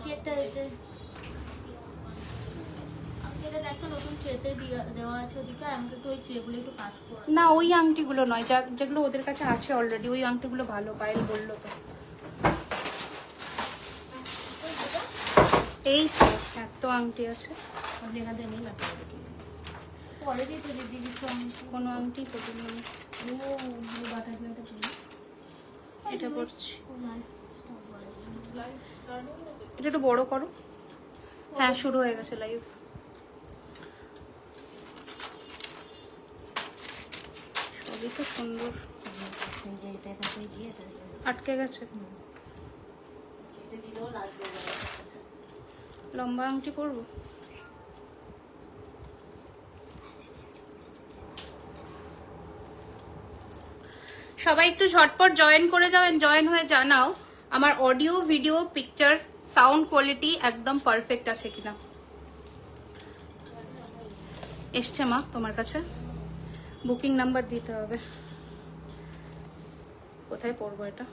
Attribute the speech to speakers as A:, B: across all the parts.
A: আংটি একটা
B: না ওই আংটিগুলো নয়, যেগুলো ওদের কাছে আছে অলরেডি, ওই আংটিগুলো ভালো, পায়েল বললো তো। এই তো এত আংটি আছে, কোনো আংটি পছন্দ নেই। এটা করছি, এটা একটু বড় করো। হ্যাঁ শুরু হয়ে গেছে লাইভ। সবই তো সুন্দর। আটকে গেছে, লম্বা আংটি করবো। সবাই একটু ঝটপট জয়েন করে যাবেন, জয়েন হয়ে জানাও আমার audio video picture sound quality একদম পারফেক্ট আছে কিনা। এসছে মা তোমার কাছে? বুকিং নাম্বার দিতে হবে। কোথায় পড়বো এটা?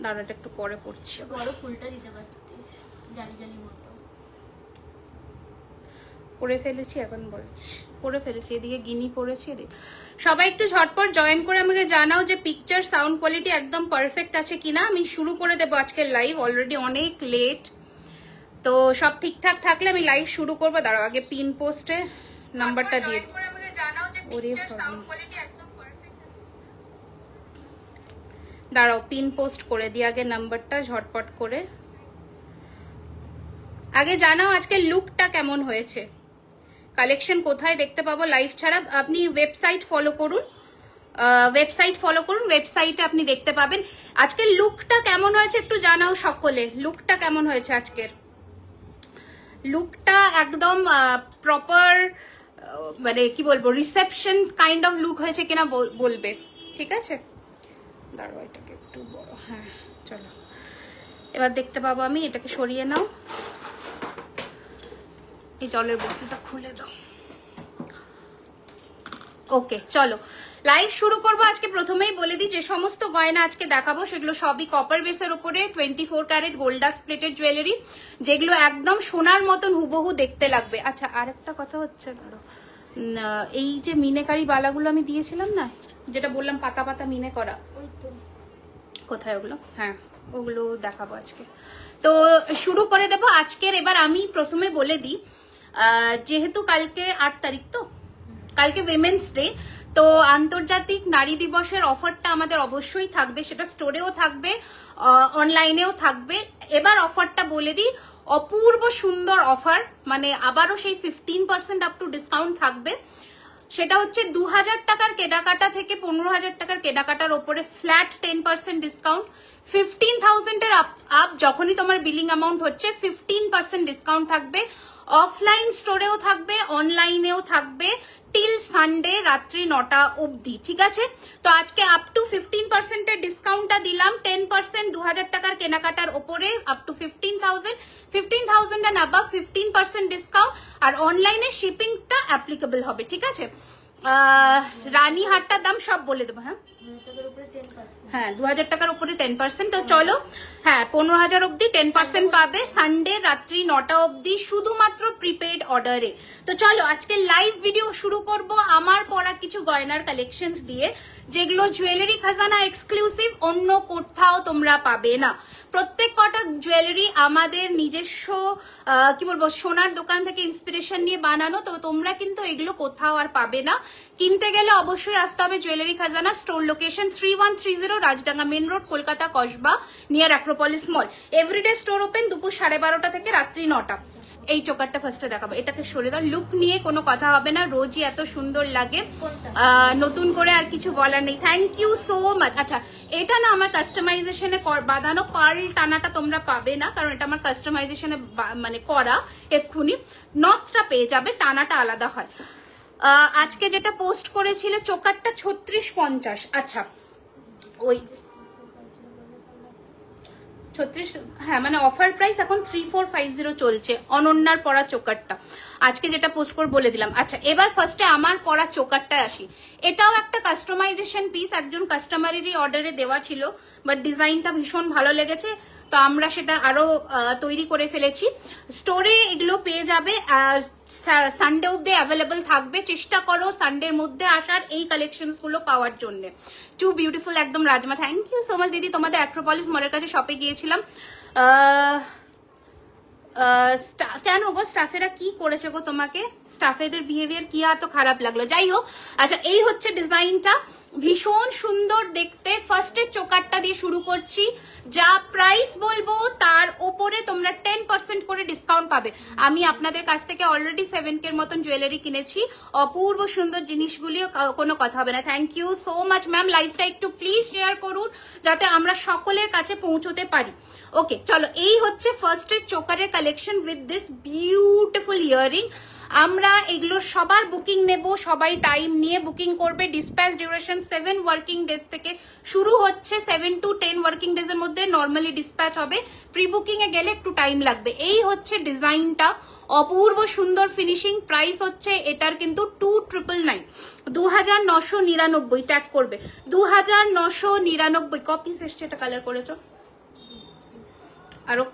B: দাঁড়াটা একটু পরে পড়ছি।
A: বড় ফুলটা দিতে পারতিস, জালি জালি মতো।
B: পরে ফেলেছি, এখন বলছি পরে ফেলেছি। এদিকে গিনি পড়েছি। এদিকে সবাই একটু ঝটপট জয়েন করে আমাকে জানাও যে পিকচার সাউন্ড কোয়ালিটি একদম পারফেক্ট আছে কিনা। আমি শুরু করে দেবো আজকের লাইভ, অলরেডি অনেক লেট। তো সব ঠিকঠাক থাকলে আমি লাইভ শুরু করবো। দাঁড়াও আগে পিন পোস্টে নাম্বারটা দিয়ে দাঁড়াও, পিন পোস্ট করে দিই আগে নাম্বারটা ঝটপট করে। আগে জানাও আজকে লুকটা কেমন হয়েছে, কালেকশন কোথায় দেখতে পাবো লাইভ ছাড়া। আপনি ওয়েবসাইট ফলো করুন, ওয়েবসাইটে আপনি দেখতে পাবেন আজকের লুকটা কেমন হয়েছে। একটু জানাও সকলে লুকটা কেমন হয়েছে আজকের। লুকটা একদম প্রপার, মানে কি বলবো, রিসেপশন কাইন্ড অফ লুক হয়েছে কিনা বলবে, ঠিক আছে? দাঁড়াও এটাকে একটু বড়, হ্যাঁ চলো এবার দেখতে পাবো আমি। এটাকে সরিয়ে নাও, এই জলের বোতলটা খুলে দাও। ওকে চলো লাইভ শুরু করবো। আজকে প্রথমেই বলে দিই যে সমস্ত গয়না আজকে দেখাবো সেগুলো সবই কপার বেসের উপরে 24 ক্যারেট গোল্ডাস প্লেটেড জুয়েলারি, যেগুলো একদম সোনার মতন হুবহু দেখতে লাগবে। আচ্ছা আরেকটা কথা হচ্ছে, ধরো এই যে মিনেকারি বালাগুলো আমি দিয়েছিলাম না, যেটা বললাম পাতা পাতা মিনে করা,
A: ওই তো
B: কোথায় ওগুলো? হ্যাঁ ওগুলো দেখাবো আজকে। তো শুরু করে দেবো আজকের। এবার আমি প্রথমে বলে দিই, যেহেতু কালকে 8 তারিখ, তো কালকে উইমেন্স ডে, তো আন্তর্জাতিক নারী দিবসের অফারটা আমাদের অবশ্যই থাকবে, সেটা স্টোরেও থাকবে অনলাইনেও থাকবে। এবার অফারটা বলে দিই, অপূর্ব সুন্দর অফার, মানে আবারও সেই 15% আপ টু ডিসকাউন্ট থাকবে। সেটা হচ্ছে 2000 টাকার কেনাকাটা থেকে 15,000 টাকার কেনাকাটার ওপরে ফ্ল্যাট 10% ডিসকাউন্ট। 15,000 এর আপ যখনই তোমার বিলিং অ্যামাউন্ট হচ্ছে 15% ডিসকাউন্ট থাকবে। অফলাইন স্টোরেও থাকবে, অনলাইনেও থাকবে টিল সানডে রাত্রি 9টা অবধি, ঠিক আছে? তো আজকে আপ টু 15% এর ডিসকাউন্টটা দিলাম। 10% 2000 টাকার কেনাকাটার ওপরে up to 15,000 and above 15% discount, আর অনলাইনে শিপিংটা অ্যাপ্লিকেবল হবে, ঠিক আছে? রানীহাটটার দাম সব বলে দেবো। হ্যাঁ 2000 টাকার উপরে 10%। তো চলো, হ্যাঁ 15,000 অব্দি 10% পাবে সানডে রাত্রি 9টা অব্দি, শুধুমাত্র প্রিপেড অর্ডারে। তো চলো আজকে লাইভ ভিডিও শুরু করব আমার পরা কিছু গয়নার কালেকশনস দিয়ে, যেগুলো জুয়েলারি খাজানা এক্সক্লুসিভ, অন্য কোথাও তোমরা পাবে না। প্রত্যেক কটা জুয়েলারি আমাদের নিজস্ব কি বলবো সোনার দোকান থেকে ইন্সপিরেশন নিয়ে বানানো, তো তোমরা কিন্তু এগুলো কোথাও আর পাবে না। কিনতে গেলে অবশ্যই আসতে হবে jewellery Khazana, store location 3130 Rajdanga main road, Kolkata Kasba, near Acropolis mall. Everyday store open দুপুর 12:30টা থেকে রাত্রি 9টা। এই চোকারটা ফার্স্টে দেখাবো, এটাকে সরে দাও। লুক নিয়ে কোনো কথা হবে না, রোজই এত সুন্দর লাগে, নতুন করে আর কিছু বলার নেই। Thank you so much. আচ্ছা এটা না আমার কাস্টমাইজেশনে বাঁধানো, পার্ল টানাটা তোমরা পাবে না, কারণ এটা আমার কাস্টমাইজেশনে মানে করা। এক্ষুনি নথটা পেয়ে যাবে, টানাটা আলাদা হয়। আজকে যেটা পোস্ট করেছিল চোকারটা 3650। আচ্ছা ওই 36, হ্যাঁ মানে অফার প্রাইস এখন 3450 চলছে অনন্যার পরা চোকারটা। আজকে যেটা পোস্ট করে বলে দিলাম। আচ্ছা এবার ফার্স্টে আমার পরা চোকারটায় আসি। এটাও একটা কাস্টমাইজেশন পিস, একজন কাস্টমারেরই অর্ডারে দেওয়া ছিল, বাট ডিজাইনটা ভীষণ ভালো লেগেছে। তো আমরা সেটা আরো তৈরি করে ফেলেছি। স্টোরে এগুলো পেয়ে যাবে, সানডে অব্দি অ্যাভেলেবল থাকবে। চেষ্টা করো সানডের মধ্যে আসার এই কালেকশনস গুলো পাওয়ার জন্য। টু বিউটিফুল একদম রাজমা, থ্যাংক ইউ সো মাচ দিদি। তোমাদের অ্যাক্রোপলিস মলের কাছে শপে গিয়েছিলাম। কেন গো স্টাফেরা কি করেছে গো তোমাকে? স্টাফেদের বিহেভিয়ার কি আর তো খারাপ লাগলো? যাই হোক, আচ্ছা এই হচ্ছে ডিজাইনটা, ভীষণ সুন্দর দেখতে। ফার্স্টের চোকারটা দিয়ে শুরু করছি, যা প্রাইস বলবো তার ওপরে তোমরা 10% করে ডিসকাউন্ট পাবে। আমি আপনাদের কাছ থেকে অলরেডি 7K মতন জুয়েলারি কিনেছি, অপূর্ব সুন্দর জিনিসগুলিও কোনো কথা হবে না। Thank you so much ma'am. লাইভটা একটু প্লিজ শেয়ার করুন যাতে আমরা সকলের কাছে পৌঁছতে পারি। ওকে চলো, এই হচ্ছে ফার্স্টের চোকারের collection with this beautiful earring. আমরা এগুলো সবার বুকিং নেব, সবাই টাইম নিয়ে বুকিং করবে। ডিসপ্যাচ ডিউরেশন 7 ওয়ার্কিং ডেজ থেকে শুরু হচ্ছে, 7 to 10 ওয়ার্কিং ডেজ এর মধ্যে নর্মালি ডিসপ্যাচ হবে। প্রি বুকিং এ গেলে একটু টাইম লাগবে। এই হচ্ছে ডিজাইনটা, অপূর্ব সুন্দর ফিনিশিং। প্রাইস হচ্ছে এটার কিন্তু 2999, 2999 ট্যাগ করবে, 2999। কপিস এসছে, এটা কালার করেছো আরো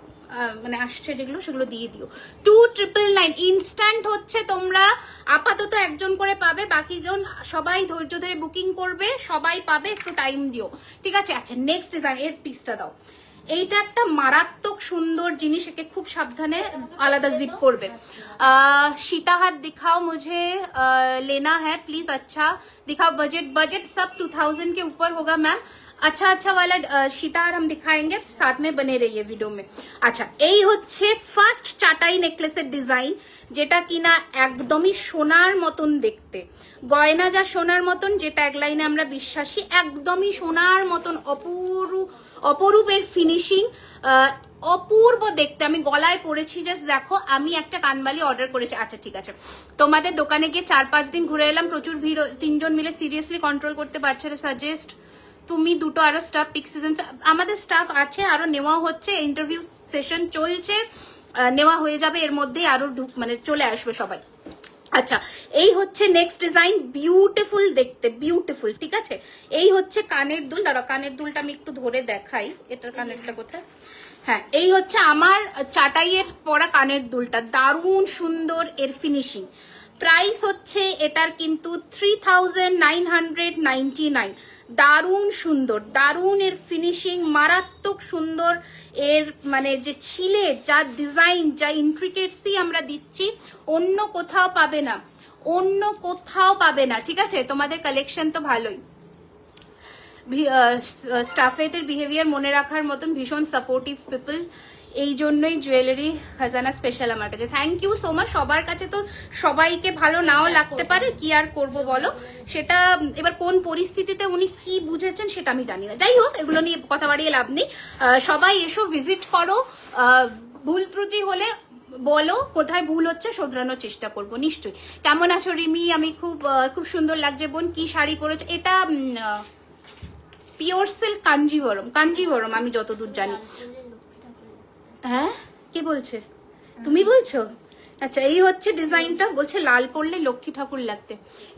B: মানে আসছে যেগুলো সেগুলো দিয়ে দিও। 2999 ইনস্ট্যান্ট হচ্ছে। তোমরা আপাতত একজন করে পাবে, বাকি জন সবাই ধৈর্য ধরে বুকিং করবে, সবাই পাবে, একটু টাইম দিও, ঠিক আছে? আচ্ছা নেক্সট ডিজাইন, এর পিসটা দাও। এইটা একটা মারাত্মক সুন্দর জিনিস, একে খুব সাবধানে আলাদা জিপ করবে। सीताहार दिखाओ मुझे, लेना है प्लीज। अच्छा दिखाओ, बजट सब 2000 के ऊपर होगा मैम। अच्छा वाला सीताहार हम दिखाएंगे, साथ में बने रहिए वीडियो में। अच्छा এই হচ্ছে ফার্স্ট চাটাই নেকলেসের ডিজাইন, যেটা কিনা একদমই সোনার মতন দেখতে। গয়না যা সোনার মতন, যে ট্যাগলাইনে আমরা বিশ্বাসী, একদমই সোনার মতন অপরূপের ফিনিশিং, অপূর্ব দেখতে। আমি গলায় পরেছি, জাস্ট দেখো। আমি একটা কানবালি অর্ডার করেছি। আচ্ছা ঠিক আছে, তোমাদের দোকানে গিয়ে 4-5 দিন ঘুরে এলাম, প্রচুর ভিড়, 3 জন মিলে সিরিয়াসলি কন্ট্রোল করতে পারছে না। সাজেস্ট তুমি দুটো আরো স্টাফ পিক সিজন, আমাদের স্টাফ আছে, আরো নেওয়া হচ্ছে, ইন্টারভিউ সেশন চলছে, নেওয়া হয়ে যাবে এর মধ্যে, আরো মানে চলে আসবে সবাই। আচ্ছা এই হচ্ছে নেক্সট ডিজাইন, বিউটিফুল দেখতে, বিউটিফুল, ঠিক আছে? এই হচ্ছে কানের দুল। দাঁড়া, কানের দুলটা আমি একটু ধরে দেখাই, এটার কানেরটা কোথায়? হ্যাঁ, এই হচ্ছে আমার চাটাইয়ের পরা কানের দুলটা, দারুণ সুন্দর এর ফিনিশিং। প্রাইস হচ্ছে এটার কিন্তু 3999, দারুণ সুন্দর, দারুণ এর ফিনিশিং, মারাত্মক সুন্দর এর মানে যে ছিলে, যা ডিজাইন, যা ইন্ট্রিকেটসি আমরা দিচ্ছি, অন্য কোথাও পাবে না, অন্য কোথাও পাবে না, ঠিক আছে? তোমাদের কালেকশন তো ভালোই। স্টাফেদের বিহেভিয়ার মনে রাখার মতন, ভীষণ সাপোর্টিভ পিপল, এই জন্যই জুয়েলারি খাজানা স্পেশাল আমার কাছে। Thank you so much. সবার কাছে তো সবাইকে ভালো নাও লাগতে পারে, কি আর করব বলো, সেটা এবার কোন পরিস্থিতিতে উনি কি বুঝেছেন সেটা আমি জানি না। যাই হোক, এগুলো নিয়ে কথা বাড়িয়ে লাভ নেই। সবাই এসো, ভিজিট করো, ভুল ত্রুটি হলে বলো, কোথায় ভুল হচ্ছে শোধরানোর চেষ্টা করব নিশ্চয়ই। কেমন আছো রিমি? আমি খুব সুন্দর লাগছে বোন। কি শাড়ি পরেছো? এটা পিওর সিল্ক কাঞ্জিভরম আমি যতদূর জানি। হ্যাঁ, কে বলছে? তুমি বলছো? আচ্ছা এই হচ্ছে ডিজাইনটা, বলছে লাল পরলে লক্ষ্মী ঠাকুর লাগতে।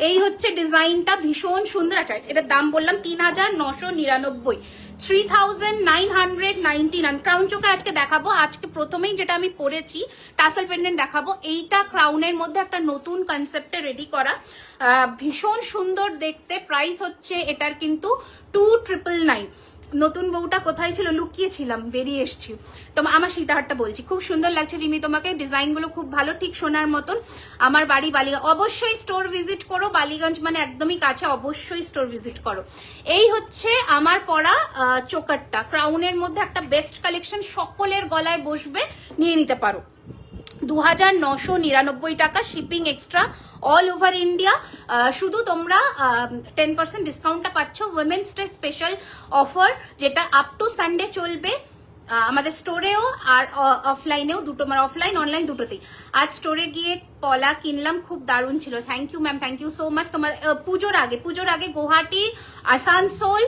B: এই হচ্ছে ডিজাইনটা, ভীষণ সুন্দর। আচ্ছা এটার দাম বললাম 3999, 3999। ক্রাউন চোখে আজকে দেখাবো। আজকে প্রথমেই যেটা আমি পরেছি টাসেল পেন্ডেন্ট দেখাবো। এইটা ক্রাউনের মধ্যে একটা নতুন কনসেপ্টে রেডি করা, ভীষণ সুন্দর দেখতে। প্রাইস হচ্ছে এটার কিন্তু 2999। নতুন বউটা কোথায় ছিল? লুকিয়েছিলাম, বেরিয়ে এসছি। তো আমার সীতাহারটা বলছি, খুব সুন্দর লাগছে রিমি তোমাকে, ডিজাইনগুলো খুব ভালো, ঠিক সোনার মতন। আমার বাড়ি বালিগঞ্জ, অবশ্যই স্টোর ভিজিট করো, বালিগঞ্জ মানে একদমই কাছে, অবশ্যই স্টোর ভিজিট করো। এই হচ্ছে আমার পরা চোকারটা, ক্রাউনের মধ্যে একটা বেস্ট কালেকশন, সকলের গলায় বসবে, নিয়ে নিতে পারো। 2999 টাকা, shipping extra all over India. শুধু তোমরা 10% ডিসকাউন্টটা পাচ্ছ, উইমেন্স ডে স্পেশাল অফার, যেটা আপ টু সানডে চলবে আমাদের স্টোরেও আর অফলাইনেও, দুটো মানে অফলাইন অনলাইন দুটোতেই। আজ স্টোরে গিয়ে পলা কিনলাম, খুব দারুণ ছিল। Thank you ma'am, thank you so much. তোমার পুজোর আগে গুয়াহাটি, আসানসোল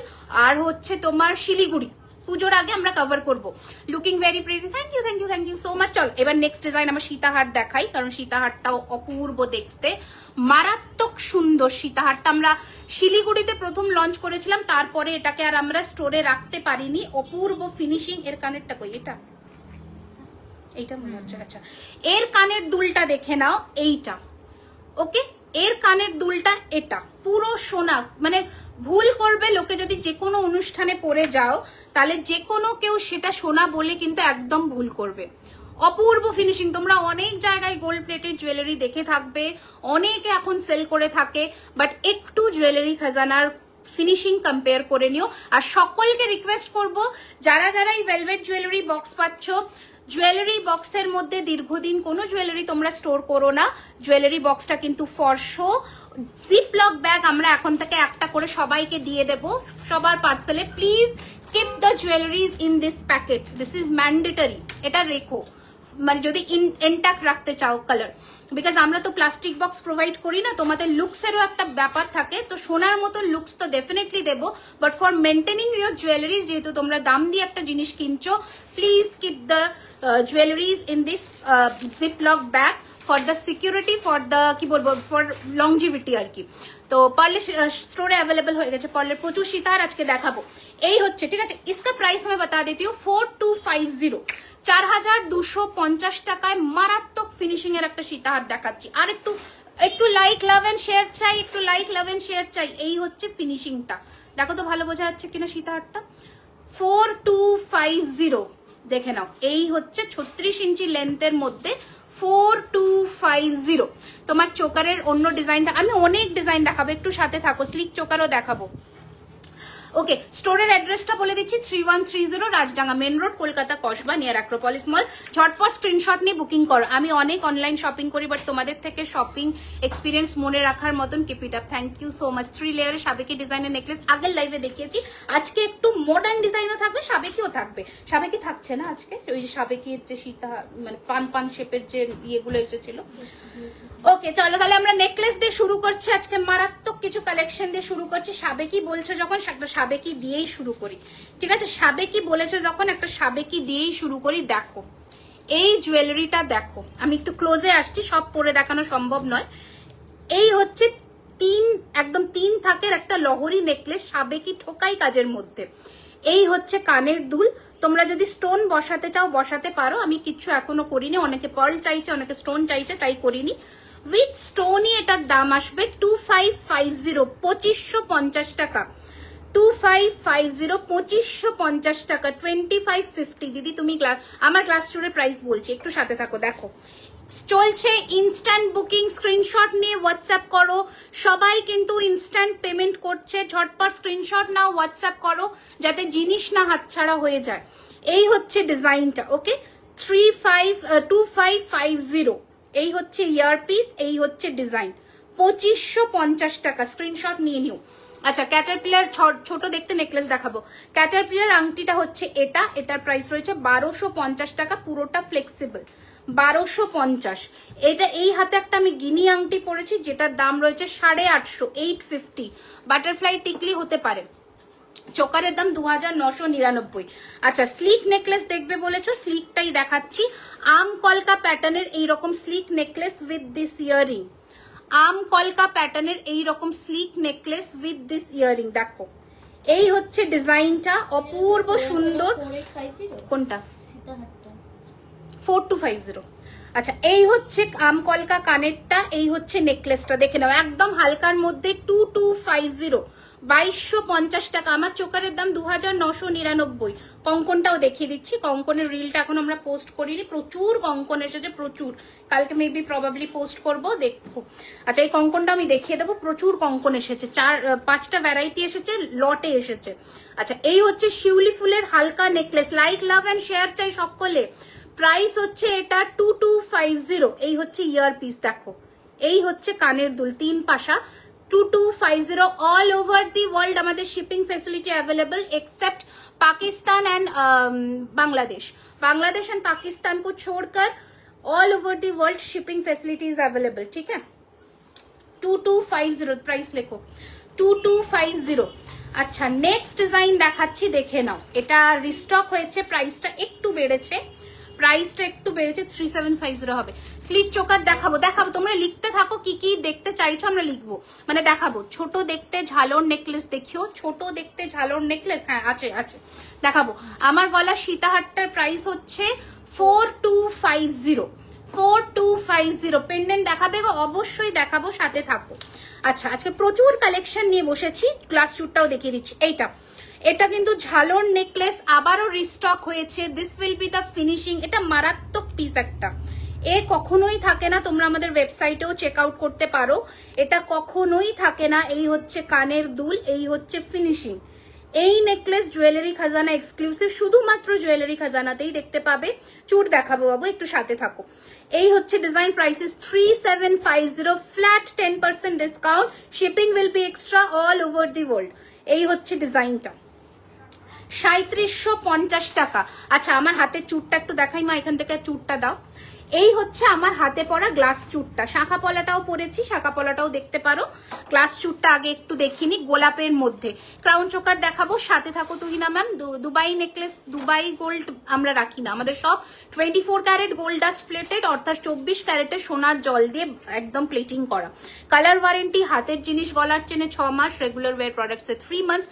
B: আর হচ্ছে তোমার শিলিগুড়ি পুজোর আগে আমরা কভার করব। Looking very pretty, thank you so much. চল এবার নেক্সট ডিজাইন আমার সীতাহার দেখাই, কারণ সীতাহারটাও অপূর্ব দেখতে, মারাত্মক সুন্দর। সীতাহারটা আমরা শিলিগুড়িতে প্রথম লঞ্চ করেছিলাম, তারপরে এটাকে আর আমরা স্টোরে রাখতে পারিনি। অপূর্ব ফিনিশিং। এর কানেরটা কই? এইটা মনে হচ্ছে। আচ্ছা, এর কানের দুলটা দেখে নাও, এইটা ওকে। এর কানের দুলটা এটা পুরো সোনা, মানে ভুল করবে লোকে যদি যে কোনো অনুষ্ঠানে পরে যাও, তাহলে যে কোনো কেউ সেটা সোনা বলে কিন্তু একদম ভুল করবে। অপূর্ব ফিনিশিং। তোমরা অনেক জায়গায় গোল্ড প্লেটেড জুয়েলারি দেখে থাকবে, অনেকে এখন সেল করে থাকে, বাট একটু জুয়েলারি খাজানার ফিনিশিং কম্পেয়ার করে নিও। আর সকলকে রিকোয়েস্ট করব, যারা যারা এই ভেলভেট জুয়েলারি বক্স পাচ্ছ, জুয়েলারি বক্সের মধ্যে দীর্ঘদিন কোনো জুয়েলারি তোমরা স্টোর করো না। জুয়েলারি বক্সটা কিন্তু ফর শো। জিপলক ব্যাগ আমরা এখন থেকে একটা করে সবাইকে দিয়ে দেব সবার পার্সেলে। Please keep the jewelleries in this packet, this is mandatory. এটা রেখো, মানে যদি ইনট্যাক্ট রাখতে চাও কালার, বিকজ আমরা তো প্লাস্টিক বক্স প্রোভাইড করি না, তোমাদের লুকসেরও একটা ব্যাপার থাকে। তো সোনার মতো লুকস তো ডেফিনেটলি দেবো, but for maintaining your jewelleries, যেহেতু তোমরা দাম দিয়ে একটা জিনিস কিনছো, please keep the jewelleries in this Ziploc bag for the security, for the কি বলবো, ফর লংজিভিটি আর কি। তো পার্লের স্টোরে অ্যাভেলেবল হয়ে গেছে, পার্লের প্রচুর সীতাহার আজকে দেখাবো। এই হচ্ছে, ঠিক আছে। इसका प्राइस मैं बता देती हूँ 4250, 4250 টাকায় মারাত্মক ফিনিশিং এর একটা সীতাহার দেখাচ্ছি। আর একটু লাইক লাভ এন্ড শেয়ার চাই, একটু লাইক লাভ এন্ড শেয়ার চাই। এই হচ্ছে ফিনিশিংটা, দেখো তো ভালো বোঝা যাচ্ছে কিনা সীতাহারটা। 4250 দেখে নাও। এই হচ্ছে 36 ইঞ্চি লেন্থের মধ্যে 4250। তোমার চোকারের অন্য ডিজাইন, আমি অনেক ডিজাইন দেখাবো, একটু সাথে থাকো। স্লিক চোকারও দেখাবো। ওকে, স্টোরের অ্যাড্রেসটা বলে দিচ্ছি, 3130 Rajdanga main road, Kolkata Kasba, near Acropolis mall. ঝটপট স্ক্রিনশট নিয়ে বুকিং করো। আমি অনেক অনলাইন শপিং করি, বাট তোমাদের থেকে শপিং এক্সপিরিয়েন্স মনে রাখার মতন keep it up. Thank you so much. 3 লেয়ারের সাবেকি ডিজাইনের নেকলেস আগের লাইভে দেখিয়েছি, আজকে একটু মডার্ন ডিজাইনও থাকবে, সাবেকিও থাকবে। সাবেকি থাকছে না আজকে, ওই যে সাবেকির যে সীতা, মানে পান শেপের যে ইয়েগুলো এসেছিল। ওকে, চলো তাহলে আমরা নেকলেস দিয়ে শুরু করছি আজকে, মারাত্মক কিছু কালেকশন দিয়ে শুরু করছি। সাবেকি বলছো যখন, একটা সাবেকি দিয়েই শুরু করি, ঠিক আছে। সাবেকি বলেছো যখন, একটা সাবেকি দিয়েই শুরু করি। দেখো এই জুয়েলারিটা দেখো, আমি একটু ক্লোজে আসছি, সব পরে দেখানো সম্ভব নয়। এই হচ্ছে একদম 3 থাকের একটা লহরি নেকলেস, সাবেকি ঠোকাই কাজের মধ্যে। এই হচ্ছে কানের দুল। তোমরা যদি স্টোন বসাতে চাও বসাতে পারো, আমি কিচ্ছু এখনো করিনি। অনেকে পার্ল চাইছে, অনেকে স্টোন চাইছে, তাই করিনি। উইথ স্টোনই এটার দাম আসবে 2550, 2550 টাকা। 2550, 2550 টাকা, 2550। দিদি তুমি আমার ক্লাস টুরের প্রাইস বলছি, একটু সাথে থাকো। দেখো চলছে ইনস্ট্যান্ট বুকিং, স্ক্রিনশট নিয়ে হোয়াটসঅ্যাপ করো। সবাই কিন্তু ইনস্ট্যান্ট পেমেন্ট করছে, ঝটপট স্ক্রিনশট নাও, হোয়াটসঅ্যাপ করো, যাতে জিনিস না হাতছাড়া হয়ে যায়। এই হচ্ছে ডিজাইনটা, ওকে। 2550, এই হচ্ছে ইয়ারপিস, এই হচ্ছে ডিজাইন, 2550 টাকা। স্ক্রিনশট নিয়ে নিও। আচ্ছা, ক্যাটারপিলার ছোট দেখতে নেকলেস দেখাবো। ক্যাটারপিলার আংটিটা হচ্ছে এটা, এটার প্রাইস রয়েছে 1250 টাকা, পুরোটা ফ্লেক্সিবল, 1250। এটা এই হাতে একটা আমি গিনি আংটি পরেছি, যেটার দাম রয়েছে 850, 850। বাটারফ্লাই টিকলি হতে পারে। চোকারের দাম 2999। আচ্ছা, স্লিক নেকলেস দেখবে বলেছো, স্লিকটাই দেখাচ্ছি। আম কলকা প্যাটার্নের এইরকম sleek necklace with this earring, আম কলকা প্যাটার্নের এইরকম sleek necklace with this earring. দেখো এই হচ্ছে ডিজাইনটা, অপূর্ব সুন্দর। কোনটা? 4250। আচ্ছা, এই হচ্ছে আম কলকা কানেরটা, এই হচ্ছে নেকলেসটা, দেখে নাও একদম হালকার মধ্যে 2250, 2250 টাকা। আমার চোকারের দাম 2999। কঙ্কনটাও দেখিয়ে দিচ্ছি, কঙ্কনের রিলটা এখন আমরা পোস্ট করিনি, প্রচুর কঙ্কন এসেছে, প্রচুর। কালকে মেবি প্রবাবলি পোস্ট করবো, দেখো। আচ্ছা, এই কঙ্কনটা আমি দেখিয়ে দেবো, প্রচুর কঙ্কন এসেছে, 4-5টা ভ্যারাইটি এসেছে, লটে এসেছে। আচ্ছা, এই হচ্ছে শিউলি ফুলের হালকা necklace. Like love and share চাই সকলে। প্রাইস হচ্ছে এটা 2250। এই হচ্ছে ইয়ারপিস, দেখো এই হচ্ছে কানের দুল, 3 পাশা, 2250। অল ওভার দি ওয়ার্ল্ড আমাদের shipping facility available, except Pakistan and Bangladesh. Bangladesh and Pakistan को छोड़कर all over the world shipping facilities available, ठीक है। 2250 प्राइस लिखो, 2250। আচ্ছা নেক্সট ডিজাইন দেখাচ্ছি, দেখে নাও। এটা রিস্টক হয়েছে, প্রাইসটা একটু বেড়েছে, 3750 হবে। স্লিট চোকার দেখাবো, তোমরা লিখতে থাকো কি কি দেখতে চাইছো, আমরা লিখবো, মানে দেখাবো। ছোট দেখতে ঝালর নেকলেস দেখিও, ছোট দেখতে ঝালর নেকলেস, হ্যাঁ আছে আছে, দেখাবো। আমার গলা সীতাহারটার প্রাইস হচ্ছে 4250। পেন্ডেন্ট দেখাবে গো, অবশ্যই দেখাবো, সাথে থাকো। আচ্ছা আজকে প্রচুর কালেকশন নিয়ে বসেছি, গ্লাস চুটটাও দেখিয়ে দিচ্ছি। এটা কিন্তু ঝালর নেকলেস, আবারও রিস্টক হয়েছে। This will be the finishing. এটা মারাত্মক পিস একটা, এ কখনোই থাকে না, তোমরা আমাদের ওয়েবসাইটেও চেক আউট করতে পারো, এটা কখনোই থাকে না। এই হচ্ছে কানের দুল, এই হচ্ছে ফিনিশিং। এই নেকলেস জুয়েলারি খাজানা এক্সক্লুসিভ, শুধুমাত্র জুয়েলারি খাজানাতেই দেখতে পাবে। চুট দেখাবো বাবু, একটু সাথে থাকো। এই হচ্ছে design, prices 3750, flat 10% discount, shipping will be extra all over the world. এই হচ্ছে ডিজাইনটা, 3750 টাকা। আচ্ছা আমার হাতের চুটটা একটু দেখাই মা, এখান থেকে চুটটা দাও। এই হচ্ছে আমার হাতে পরা গ্লাস চুটটা, শাখা পলাটাও পরেছি, শাখা পলাটাও দেখতে পারো। গ্লাস চুটটা আগে একটু দেখিনি, গোলাপের মধ্যে। ক্রাউন চোকার দেখাবো, সাথে থাকো Tuhina ma'am. Dubai necklace, Dubai gold আমরা রাখি না, আমাদের সব 24 ক্যারেট গোল্ড ডাস্ট প্লেটেড, অর্থাৎ 24 ক্যারেটের সোনার জল দিয়ে একদম প্লেটিং করা। কালার ওয়ারেন্টি, হাতের জিনিস গলার চেনে 6 মাস, রেগুলার ওয়্যার প্রোডাক্টসে 3 মান্থস।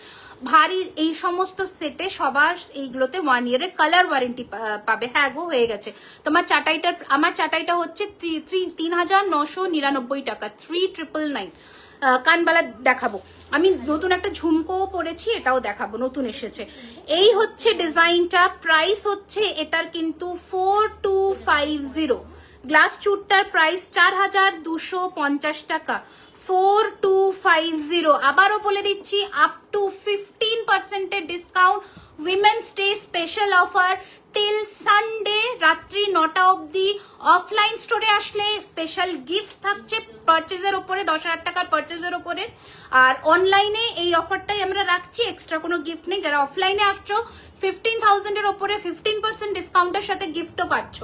B: ভারী এই সমস্ত সেটে সবার এইগুলোতে 1 ইয়ারের কালার ওয়ারেন্টি পাবে। হ্যাঁ গো হয়ে গেছে তোমার চাটাইটার। আমার চাটাইটা হচ্ছে 3999 টাকা, 3999। কানবালা দেখাবো, আমি নতুন একটা ঝুমকোও পরেছি, এটাও দেখাবো, নতুন এসেছে। এই হচ্ছে ডিজাইনটা, প্রাইস হচ্ছে এটার কিন্তু 4250। গ্লাস চুটটার প্রাইস 4250 টাকা, 4250। আবারও বলে দিচ্ছি, up to 15% discount, women's day special offer till Sunday রাত্রি 9টা অবধি। অফলাইন স্টোরে আসলে স্পেশাল গিফট থাকছে পারচেজের ওপরে, 10,000 টাকার পারচেজের ওপরে। আর অনলাইনে এই অফারটাই আমরা রাখছি, এক্সট্রা কোনো গিফট নেই। যারা অফলাইনে আসছো 15,000 এর ওপরে 15% ডিসকাউন্টের সাথে গিফটও পাচ্ছ,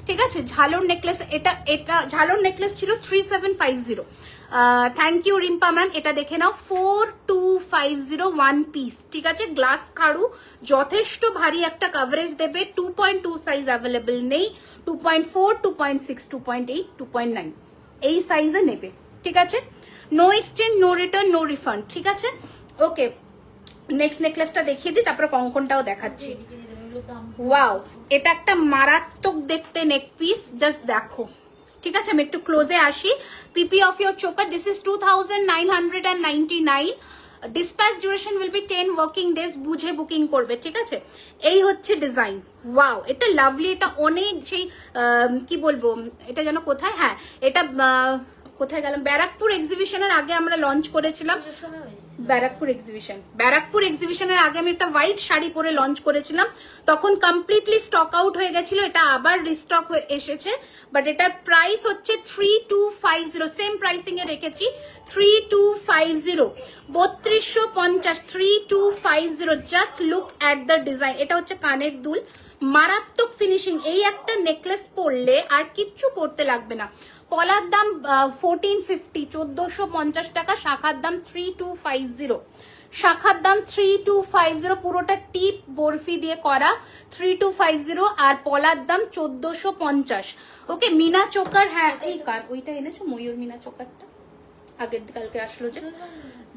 B: ঠিক আছে। ঝালর নেকলেস, এটা ঝালর নেকলেস ছিল 3750। Thank you Rimpa ma'am. এটা দেখে নাও, 4250 1 পিস, ঠিক আছে। গ্লাস খাড়ু, যথেষ্ট ভারী একটা কভারেজ দেবে। 2.2 সাইজ অ্যাভেলেবল নেই, 2.4, 2.6, 2.8, 2.9 এই সাইজে নেবে, ঠিক আছে। No exchange, no return, no refund, ঠিক আছে। ওকে নেক্সট নেকলেসটা দেখিয়ে দিই, তারপরে কঙ্কনটাও দেখাচ্ছি। ওয়াও, এটা একটা মারাত্মক দেখতে নেক পিস, জাস্ট দেখো, ঠিক আছে। আমি একটু ক্লোজে আসি। PP of your choker, this is 2999। Dispatch duration will be 10 working days, বুঝে বুকিং করবে, ঠিক আছে। এই হচ্ছে ডিজাইন, ওয়াও এটা লাভলি। এটা অনেক সেই কি বলবো, এটা যেন কোথায়, হ্যাঁ এটা কোথায় গেলাম, ব্যারাকপুর এক্সিবিশনের আগে আমরা লঞ্চ করেছিলাম। ব্যারাকপুর এক্সিবিশনের আগে আমি একটা হোয়াইট শাড়ি পরে লঞ্চ করেছিলাম, তখন কমপ্লিটলি স্টক আউট হয়ে গেছিল। এটা আবার রিস্টক হয়ে এসেছে, বাট এটার প্রাইস হচ্ছে 3250, সেম প্রাইসিং এ রেখেছি 3250, 3250, 3250। Just look at the design. এটা হচ্ছে কানের দুল, মারাত্মক ফিনিশিং। এই একটা নেকলেস পরলে আর কিচ্ছু পরতে লাগবে না। পলার দাম 1450, 1450 টাকা। শাখার দাম 3250, শাখার দাম 3250, পুরোটা টিপ বরফি দিয়ে করা, 3250। আর পলার দাম 1450। ওকে মিনা চোকার, হ্যাঁ এই কার ওইটা এনেছো, ময়ূর মিনা চোকারটা আগের কালকে আসলো যে,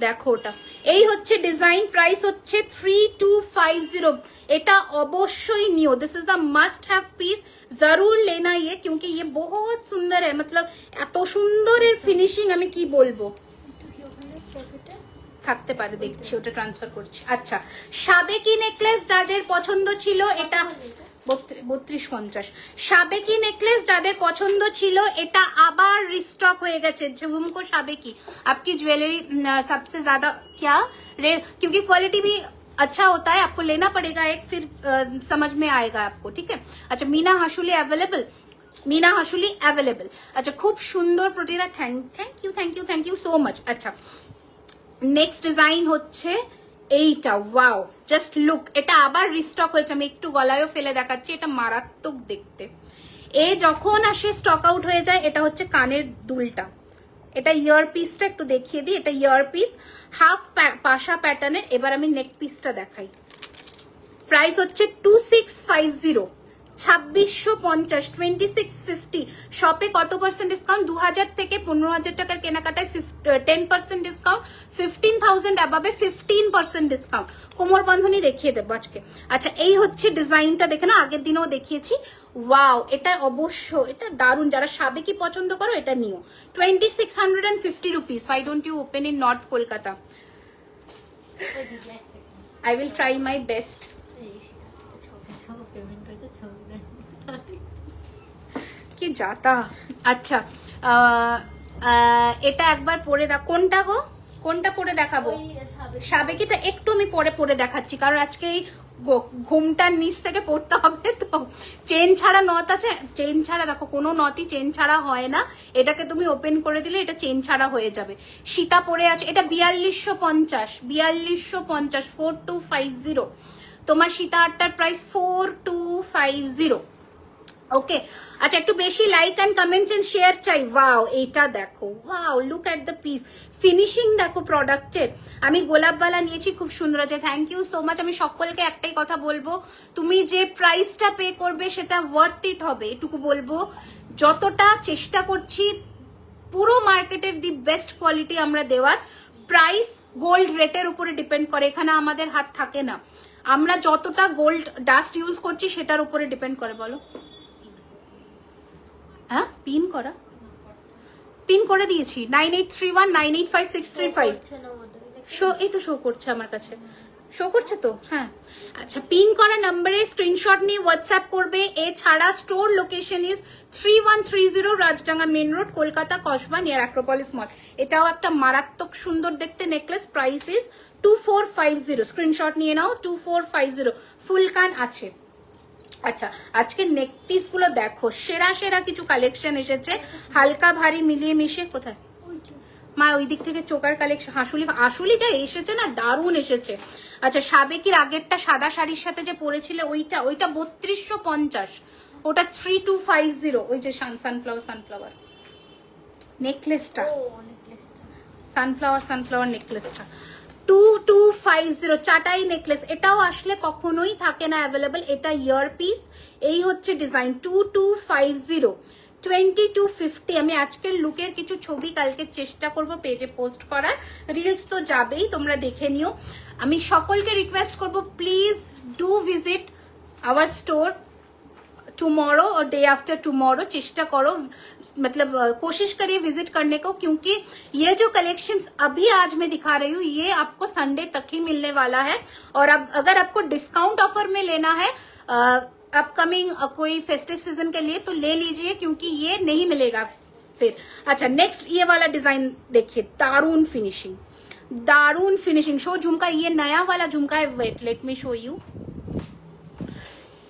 B: দেখো ওটা। এই হচ্ছে ডিজাইন, প্রাইস হচ্ছে 3250। এটা অবশ্যই নিও, this is the must have piece, जरूर लेना ये, क्योंकि ये बहुत सुंदर है। मतलब এত সুন্দরের ফিনিশিং আমি কি বলবো, থাকতে পারে, দেখছি ওটা ট্রান্সফার করছি। আচ্ছা সাবেকি নেকলেস যাদের পছন্দ ছিল, এটা 3250। সাবেকি নেকলেস যাদের পছন্দ ছিল, এটা আবার রিস্টক হয়ে গেছে। झुमको साबेकी आपकी ज्वेलरी सबसे ज्यादा क्या रेट, क्योंकि क्वालिटी भी अच्छा होता है, आपको लेना पड़ेगा एक, फिर समझ में आएगा आपको, ठीक है। अच्छा मीना हाशुली अवेलेबल, मीना हाशुली अवेलेबल। अच्छा खूब सुंदर प्रोटीना, थैंक यू सो मच। अच्छा নেক্সট ডিজাইন হচ্ছে এইটা, ওয়াও জাস্ট লুক। এটা আবার রিস্টক হয়েছে, আমি একটু গলায়ও ফেলে দেখাচ্ছি। এটা মারাত্মক দেখতে, এ যখন আসে স্টক আউট হয়ে যায়। এটা হচ্ছে কানের দুলটা, এটা ইয়ার পিসটা একটু দেখিয়ে দিই, এটা ইয়ার পিস হাফ পাশা প্যাটার্নের। এবার আমি নেক পিসটা দেখাই। প্রাইস হচ্ছে 2650, 2650, 2650। শপে কত পার্সেন্ট ডিসকাউন্ট? 2000 থেকে 15000 টাকার কেনাকাটায় 10% ডিসকাউন্ট, 15000 অ্যাবাবে 15% ডিসকাউন্ট। কোমর বন্ধনী দেখিয়ে দেবো আজকে। আচ্ছা, এই হচ্ছে ডিজাইনটা, দেখে না, আগের দিনেও দেখিয়েছি। ওয়াও, এটা অবশ্য এটা দারুণ। যারা সাবেকি পছন্দ করো এটা নিও। 2650 rupees. Why don't you open in North Kolkata? I will try my best. কি যাতা। আচ্ছা, এটা একবার পরে দেখ। কোনটা গো? কোনটা পরে দেখাবো? সাবেকিটা একটু আমি পরে দেখাচ্ছি, কারণ আজকে এই ঘুমটার নিচ থেকে পড়তে হবে তো। চেন ছাড়া নথ আছে, চেন ছাড়া দেখো কোনো নথই চেন ছাড়া হয় না। এটাকে তুমি ওপেন করে দিলে এটা চেন ছাড়া হয়ে যাবে। সীতা পরে আছে, এটা 4250, 4250, 4250। তোমার সীতা আটটার প্রাইস 4250। ওকে, আচ্ছা, একটু বেশি like and comments and share চাই। ওয়াও, এইটা দেখো, wow, look at the piece, finishing দেখো প্রোডাক্টের। আমি গোলাপবালা নিয়েছি, খুব সুন্দর আছে। Thank you so much. আমি সকলকে একটাই কথা বলবো, তুমি যে প্রাইসটা পে করবে সেটা ওয়ার্থ ইট হবে, এটুকু বলবো। যতটা চেষ্টা করছি পুরো মার্কেটের দি বেস্ট কোয়ালিটি আমরা দেওয়ার। প্রাইস গোল্ড রেটের উপরে ডিপেন্ড করে, এখানে আমাদের হাত থাকে না। আমরা যতটা গোল্ড ডাস্ট ইউজ করছি সেটার উপরে ডিপেন্ড করে। বলো, হ্যাঁ, পিন করা, পিন করে দিয়েছি 9831985635। শো, এই তো শো করছে আমার কাছে, শো করছে তো, হ্যাঁ। আচ্ছা, পিন করা নাম্বারে স্ক্রিনশট নিয়ে হোয়াটসঅ্যাপ করবে। এছাড়া store location is 3130 Rajdanga main road, Kolkata, Kasba, near Acropolis mall. এটাও একটা মারাত্মক সুন্দর দেখতে নেকলেস। Price is 2450। স্ক্রিনশট নিয়ে নাও, 2450। ফুল কান আছে। আচ্ছা, আজকে নেক পিস গুলো দেখো, সেরা সেরা কিছু কালেকশন এসেছে, হালকা ভারী মিলিয়ে মিশে। কোথায় মা? ওই দিক থেকে চোকার কালেকশন, আসলে যা এসেছে না, দারুণ এসেছে। আচ্ছা, সাবেকির আগেরটা সাদা শাড়ির সাথে যে পরেছিলে ওইটা 3250, ওটা 3250। ওই যে সানফ্লাওয়ার নেকলেসটা, সানফ্লাওয়ার নেকলেসটা 2250। চাটাই নেকলেস, এটাও আসলে কখনোই থাকে না অ্যাভেলেবল। এটা ইয়ার পিস, এই হচ্ছে ডিজাইন। 2250, 2250। আমি আজকের লুকের কিছু ছবি কালকে চেষ্টা করব পেজে পোস্ট করার। রিলস তো যাবেই, তোমরা দেখে নিও। আমি সকলকে রিকোয়েস্ট করব, please do visit our store tomorrow और डे आफ्टर टुमारो। चेष्टा करो, मतलब कोशिश करिए विजिट करने को, क्योंकि ये जो कलेक्शंस अभी आज मैं दिखा रही हूँ ये आपको संडे तक ही मिलने वाला है। और अब अगर आपको डिस्काउंट ऑफर में लेना है अपकमिंग कोई फेस्टिव सीजन के लिए तो ले लीजिए, क्योंकि ये नहीं मिलेगा फिर। अच्छा, नेक्स्ट ये वाला डिजाइन देखिए, दारुण फिनिशिंग। शो झुमका, ये नया वाला झुमका है। Wait, let me show you.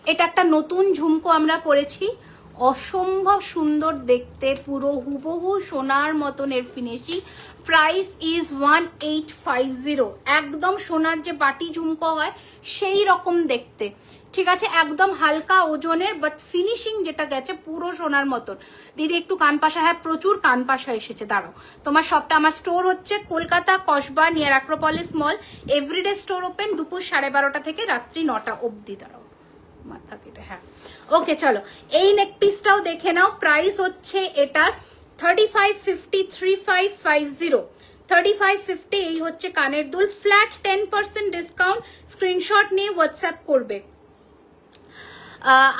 B: এটা একটা নতুন ঝুমকো আমরা পরেছি, অসম্ভব সুন্দর দেখতে, পুরো হুবহু সোনার মতন এর ফিনিশিং। Price is 1850। একদম সোনার যে বাটি ঝুমকো হয় সেই রকম দেখতে, ঠিক আছে, একদম হালকা ওজনের, বাট ফিনিশিং যেটা গেছে পুরো সোনার মতন। দিদি একটু কানপাশা, হ্যাঁ প্রচুর কানপাশা এসেছে। দাঁড়াও, তোমার সবটা, আমার স্টোর হচ্ছে Kolkata, Kasba, near Acropolis mall. Everyday store open দুপুর 12:30 থেকে রাত্রি 9টা অবধি। দাঁড়াও, মাথা কেটে, হ্যাঁ। ওকে, চলো এই নেক পিসটাও দেখে নাও। প্রাইস হচ্ছে এটার 3550, 3550, 3550। এই হচ্ছে কানের দুল, ফ্ল্যাট 10% ডিসকাউন্ট। স্ক্রিনশট নিয়ে হোয়াটসঅ্যাপ করবে।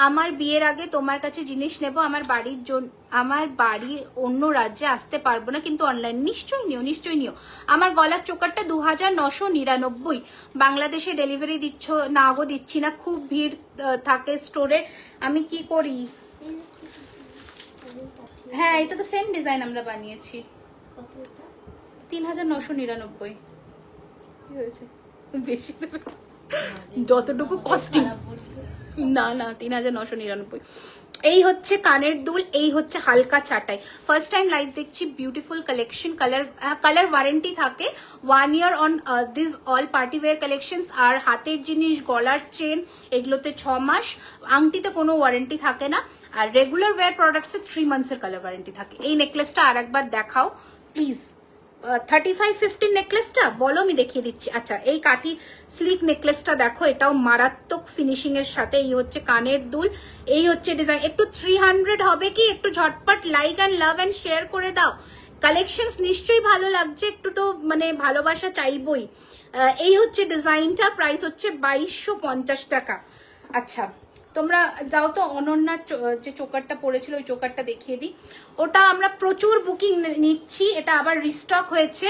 B: আমার বিয়ের আগে তোমার কাছে জিনিস নেব, আমার বাড়ির জন্য, আমার বাড়ি অন্য রাজ্যে আসতে পারবো না, কিন্তু অনলাইন। নিশ্চয়ই নিও। আমার গলার চোকারটা 2999। বাংলাদেশে ডেলিভারি দিচ্ছ? না গো, দিচ্ছি না, খুব ভিড় থাকে স্টোরে। আমি কি করি? হ্যাঁ, এটা তো সেম ডিজাইন আমরা বানিয়েছি। 3999। কি হয়েছে, বেশি যতটুকু কস্টিং না 3999। এই হচ্ছে কানের দুল, এই হচ্ছে হালকা চাটাই। ফার্স্ট টাইম লাইভ দেখছি, বিউটিফুল কালেকশন। কালার ওয়ারেন্টি থাকে 1 year on this all party wear collections. আর হাতের জিনিস, গলার চেন, এগুলোতে 6 মাস। আংটিতে কোনো ওয়ারেন্টি থাকে না। আর রেগুলার ওয়্যার প্রোডাক্টসে 3 months কালার ওয়ারেন্টি থাকে। এই নেকলেসটা আর একবার দেখাও, প্লিজ 35-50 নেকলেসটা বলো, আমি দেখিয়ে দিচ্ছি। আচ্ছা, এই কাঠি স্লিক নেকলেসটা দেখো, এটাও মারাত্মক ফিনিশিং এর সাথে। এই হচ্ছে কানের দুল, এই হচ্ছে ডিজাইন। একটু 300 হবে কি? একটু ঝটপট like and love and share করে দাও। কালেকশনস নিশ্চয়ই ভালো লাগছে, একটু তো মানে ভালোবাসা চাইবই। এই হচ্ছে ডিজাইনটা, প্রাইস হচ্ছে 2250 টাকা। আচ্ছা, তোমরা যাও তো অনন্যার যে চোকারটা পড়েছিল ওই চোকারটা দেখিয়ে দিই। ওটা আমরা প্রচুর বুকিং নিচ্ছি, এটা আবার রিস্টক হয়েছে।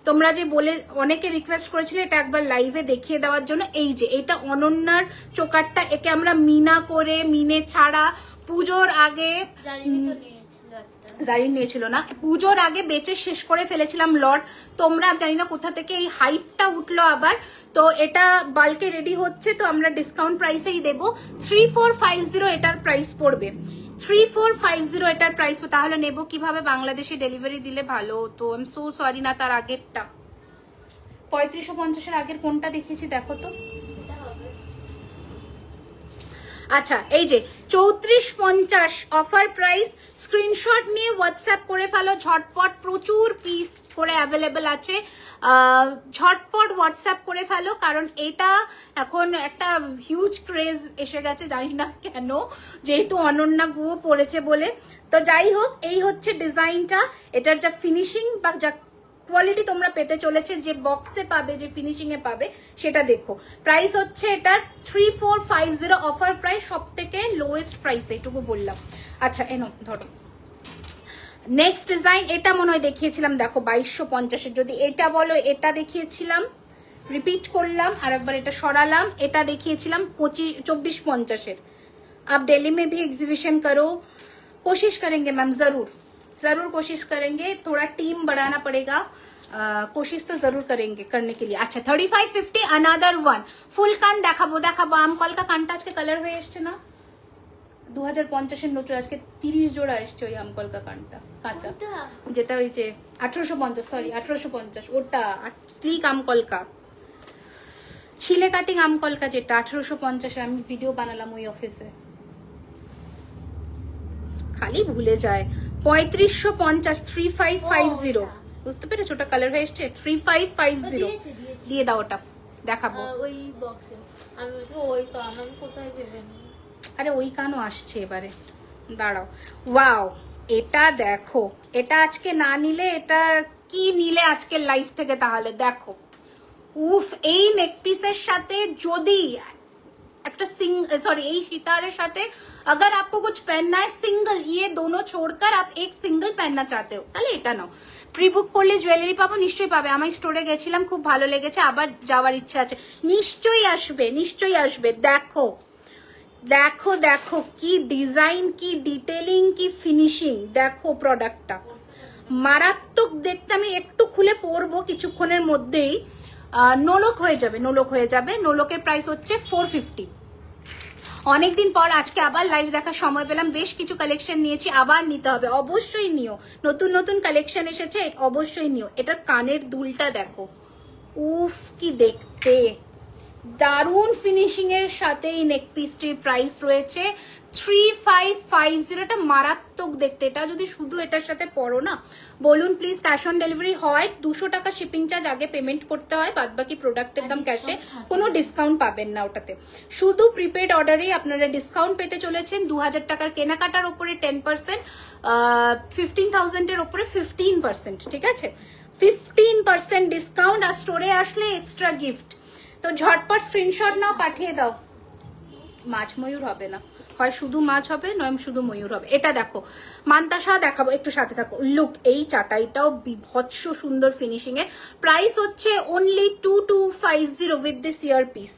B: তোমরা যে বলে অনেকে রিকোয়েস্ট করেছিল এটা একবার লাইভে দেখিয়ে দেওয়ার জন্য। এই যে এটা অনন্যার চোকারটা, একে আমরা মিনা করে, মিনে ছাড়া পুজোর আগে জারি নিয়েছিল না, পুজোর আগে বেচে শেষ করে ফেলেছিলাম লট। তোমরা জানি না কোথা থেকে এই হাইপটা উঠলো আবার, তো এটা বাল্কে রেডি হচ্ছে, তো আমরা ডিসকাউন্ট প্রাইসেই দেবো। 3450 এটার প্রাইস পড়বে, 3450 এটার প্রাইস। তাহলে নেবো কিভাবে? বাংলাদেশে ডেলিভারি দিলে ভালো হতো। আই এম সো সরি না, তার আগেরটা 3550 আগের কোনটা দেখিয়েছি দেখো তো। আচ্ছা, এই যে 3450 অফার প্রাইস, স্ক্রিনশট নিয়ে হোয়াটসঅ্যাপ করে ফেলো ঝটপট। প্রচুর পিস করে অ্যাভেলেবেল আছে, ঝটপট হোয়াটসঅ্যাপ করে ফেলো, কারণ এটা এখন একটা হিউজ ক্রেজ এসে গেছে, জানি না কেন, যেহেতু অনন্যা গুও পড়েছে বলে। তো যাই হোক, এই হচ্ছে ডিজাইনটা। এটার যা ফিনিশিং বা যা কোয়ালিটি তোমরা পেতে চলেছে, যে বক্সে পাবে, যে ফিনিশিং এ পাবে, সেটা দেখো। প্রাইস হচ্ছে এটার 3450 অফার প্রাইস, সব থেকে লোয়েস্ট প্রাইস, এইটুকু বললাম। আচ্ছা, এনো ধরো নেক্সট ডিজাইন। এটা মনে হয় দেখিয়েছিলাম, দেখো 2250। যদি এটা বলো, এটা দেখিয়েছিলাম, রিপিট করলাম, আর একবার এটা সরালাম। এটা দেখিয়েছিলাম 2450। आप दिल्ली में भी एग्जीबिशन करो, कोशिश करेंगे मैम, जरूर कोशिश करेंगे, थोड़ा टीम बढ़ाना पड़ेगा, कोशिश तो जरूर करेंगे करने के लिए। अच्छा, 3550 अनदर वन ফুল কান দেখাবো। আম কলকা কানটা আজকে কালার হয়ে এসছে না, 2050 নতুন আজকে 30 জোড়া এসছে ওই আম কলকা কানটা কাঁচা, যেটা ওই যে 1850, সরি 1850, ওটা স্লিক আম কলকা, ছিলে কাটিং আম কলকা, যেটা 1850 আমি ভিডিও বানালাম ওই অফিসে, খালি ভুলে যায়। 3550, 3550, বুঝতে পেরেছো? ওটা কালার হয়ে এসছে 3550। দিয়ে দাও, ওটা দেখাবো।
A: ওই বক্সে আমি ওই কান আমি কোথায় ভেবে,
B: আরে ওই কানও আসছে এবারে, দাঁড়াও। ওয়াও, এটা দেখো, এটা আজকে না নিলে, এটা কি নিলে আজকে লাইভ থেকে? তাহলে দেখো, উফ, এই নেকপিসের সাথে যদি একটা सॉरी এই सितारे সাথে अगर आपको कुछ पहनना है सिंगल, ये दोनों छोड़कर आप एक सिंगल पहनना चाहते हो, তাহলে এটা নাও। প্রি বুক করলে জুয়েলারি পাবো, নিশ্চয়ই পাবে। আমার স্টোরে গেছিলাম, খুব ভালো লেগেছে, আবার যাওয়ার ইচ্ছা আছে। নিশ্চয়ই আসবে, নিশ্চয়ই আসবে। দেখো দেখো দেখো, কি ডিজাইন, কি ডিটেলিং, কি ফিনিশিং, দেখো প্রোডাক্টটা মারাত্মক দেখতে। আমি একটু খুলে পরবো কিছুক্ষণের মধ্যেই, নোলক হয়ে যাবে, নোলক হয়ে যাবে। নোলকের প্রাইস হচ্ছে 450। অনেকদিন পর আজকে আবার লাইভ দেখার সময় পেলাম, বেশ কিছু কালেকশন নিয়েছি, আবার নিতে হবে, অবশ্যই নিও। নতুন নতুন কালেকশন এসেছে, অবশ্যই নিও। এটার কানের দুলটা দেখো, উফ কি দেখতে, দারুন ফিনিশিং এর সাথে এই নেকপিসটির প্রাইস রয়েছে 3550। এটা মারাত্মক দেখতে। এটা যদি শুধু এটার সাথে পরো না, বলুন প্লিজ, ক্যাশ অন ডেলিভারি হয়, 200 টাকা শিপিং চার্জ আগে পেমেন্ট করতে হয়, বাদ বাকি প্রোডাক্টের দাম ক্যাশে, কোনো ডিসকাউন্ট পাবেন না ওটাতে। শুধু প্রিপেড অর্ডারে আপনারা ডিসকাউন্ট পেতে চলেছেন। 2000 টাকার কেনাকাটার উপরে 10%, 15,000 এর উপরে 15%, ঠিক আছে? 15% ডিসকাউন্ট, আর স্টোরে আসলে এক্সট্রা গিফট। তো ঝটপট স্ক্রিনশট নাও, পাঠিয়ে দাও। মাছ ময়ূর হবে না, হয় শুধু মাছ হবে, নয় শুধু ময়ূর হবে। এটা দেখো, মান্তাসা দেখাবো, একটু সাথে থাকো। লুক, এই চাটাইটাও বিভৎস সুন্দর ফিনিশিং এর। প্রাইস হচ্ছে only 2250 with this year piece,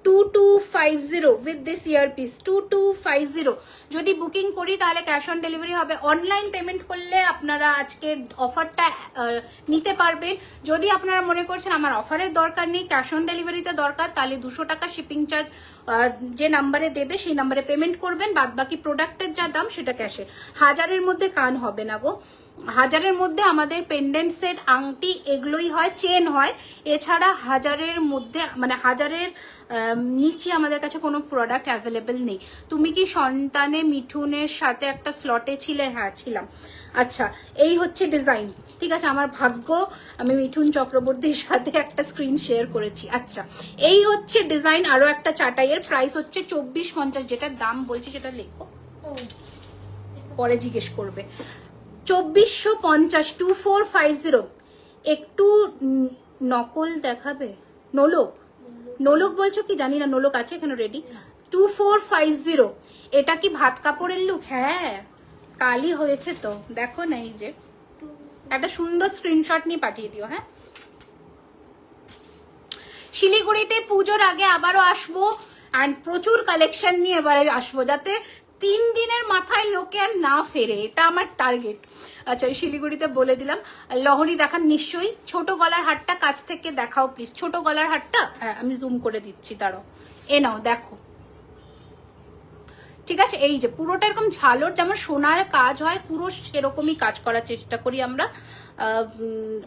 B: 2250 with this year piece, 2250। যদি বুকিং করি তাহলে ক্যাশ অন ডেলিভারি হবে। অনলাইন পেমেন্ট করলে আপনারা আজকের অফারটা নিতে পারবেন। যদি আপনারা মনে করছেন আমার অফারের দরকার নেই, ক্যাশ অন ডেলিভারিতে দরকার, তাহলে 200 টাকা শিপিং চার্জ যে নাম্বারে দেবে সেই নাম্বারে পেমেন্ট করবেন, বাদ বাকি প্রোডাক্টের যা দাম সেটা ক্যাশে। 1000-এর মধ্যে কান হবে না গো। 1000-এর মধ্যে আমাদের পেন্ডেন্ট সেট, আংটি এগুলোই হয়, চেন হয়। এছাড়া 1000-এর মধ্যে মানে 1000-এর নিচে আমাদের কাছে কোনো প্রোডাক্ট অ্যাভেলেবেল নেই। তুমি কি সন্তানে মিঠুনের সাথে একটা স্লটে ছিলে? হ্যাঁ ছিলাম। আচ্ছা, এই হচ্ছে ডিজাইন। ঠিক আছে, আমার ভাগ্য আমি মিঠুন চক্রবর্তীর সাথে একটা স্ক্রিন শেয়ার করেছি। আচ্ছা, এই হচ্ছে ডিজাইন। আরো একটা চাটাইয়ের প্রাইস হচ্ছে 2450, যেটার দাম বলছি সেটা লেখো, পরে জিজ্ঞেস করবে। 2450, 2450। একটু নকল দেখাবে? নোলক, নোলক বলছো কি জানি না, নোলক আছে এখানে রেডি। 2450। এটা কি ভাত কাপড়ের লুক? হ্যাঁ, কালই হয়েছে তো, দেখো না। এই যে একটা সুন্দর স্ক্রিনশট নিয়ে পাঠিয়ে দিও। হ্যাঁ, শিলিগুড়িতে পুজোর আগে আবারও আসবো, অ্যান্ড প্রচুর কালেকশন নিয়ে এবারে আসবো, যাতে 3 দিনের মাথায় লোকে আর না ফেরে। এটা আমার টার্গেট। আচ্ছা, শিলিগুড়িতে বলে দিলাম। লহরি দেখান নিশ্চয়ই। ছোট গলার হারটা কাছ থেকে দেখাও প্লিজ। ছোট গলার হারটা, হ্যাঁ আমি জুম করে দিচ্ছি, দাঁড়াও। এ নাও দেখো। ঠিক আছে, এই যে পুরোটা এরকম ঝালর, যেমন সোনার কাজ হয় পুরো সেরকমই কাজ করার চেষ্টা করি আমরা।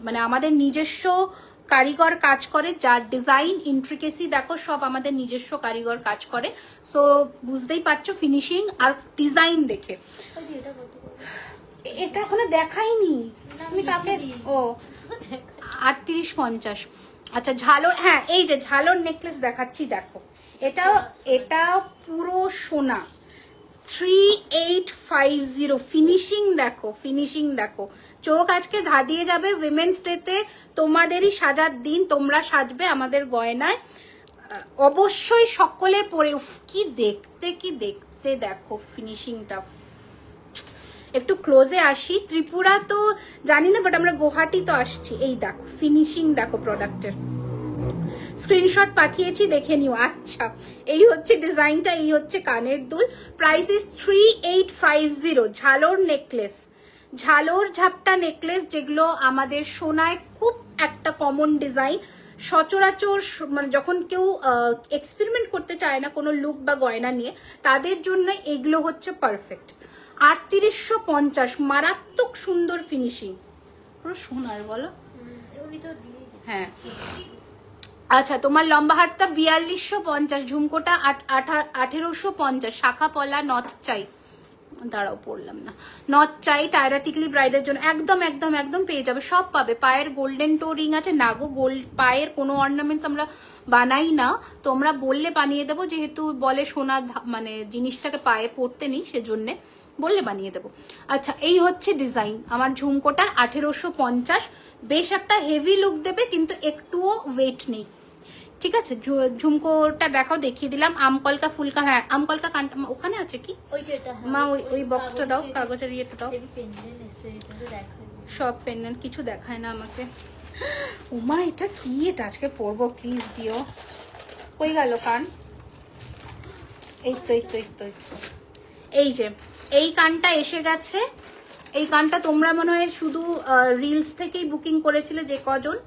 B: মানে আমাদের নিজস্ব কারিগর কাজ করে, যার ডিজাইন ইন্ট্রিকেসি দেখো সব আমাদের নিজস্ব কারিগর কাজ করে। সো বুঝতেই পারছো ফিনিশিং আর ডিজাইন দেখে। এটা এখনো দেখাইনি তুমি কাকে? ও 3850। আচ্ছা, ঝালর, হ্যাঁ এই যে ঝালর নেকলেস দেখাচ্ছি, দেখো এটা পুরো সোনা। 3850। ফিনিশিং দেখো, ফিনিশিং দেখো। চোখ আজকে ধাঁধিয়ে যাবে। উইমেন্স ডেতে তোমাদেরই সাজার দিন, তোমরা সাজবে আমাদের গয়নায়। অবশ্যই সকলের পরে কি দেখতে, কি দেখতে দেখো ফিনিশিংটা। একটু ক্লোজে আসি। ত্রিপুরা তো জানি না, বাট আমরা গুয়াহাটি তো আসছি। এই দেখো ফিনিশিং দেখো প্রোডাক্টের। স্ক্রিনশট পাঠিয়েছি, দেখে নিও। আচ্ছা, এই হচ্ছে ডিজাইনটা, এই হচ্ছে কানের দুল। Price is 3850। ঝালর নেকলেস, ঝালর ঝাপটা নেকলেস, যেগুলো আমাদের সোনায় খুব একটা কমন ডিজাইন। সচরাচর মানে যখন কেউ এক্সপেরিমেন্ট করতে চায় না কোনো লুক বা গয়না নিয়ে, তাদের জন্য এগুলো হচ্ছে পারফেক্ট। 3850, মারাত্মক সুন্দর ফিনিশিং, পুরো সোনার। বলো হ্যাঁ। আচ্ছা, তোমার লম্বা হারটা 4250, ঝুমকোটা 1850, শাখা পলা নথ চাই, দাঁড়াও পড়লাম না, নথ চাই টায়রা টিকলি ব্রাইডের জন্য। একদম একদম একদম পেয়ে যাবে, সব পাবে। পায়ের গোল্ডেন টো রিং আছে না গো, গোল্ড পায়ের কোনো অর্নামেন্টস আমরা বানাই না, তোমরা বললে বানিয়ে দেবো, যেহেতু বলে সোনা মানে জিনিসটাকে পায়ে পড়তে নেই, সেজন্য বললে বানিয়ে দেবো। আচ্ছা, এই হচ্ছে ডিজাইন আমার ঝুমকোটার। 1850। বেশ একটা হেভি লুক দেবে, কিন্তু একটুও ওয়েট নেই। ঠিক আছে, ঝুমকোটা দেখাও, দেখিয়ে দিলাম। আমকলকা ফুলকা, হ্যাঁ আমকলকা কানটা ওখানে আছে কি মা? ওই বক্সটা দাও, কাগজের ইয়েটা দাও। সব পেন্ডেন্ট কিছু দেখায় না আমাকে। উমা, এটা কি? এটা আজকে পরবো, প্লিজ দিও। কই গেল কান? এই তো এই তো এই তো এই যে এই কানটা এসে গেছে। এই কানটা তোমরা মনে হয় শুধু রিলস থেকেই বুকিং করেছিলে যে কজন,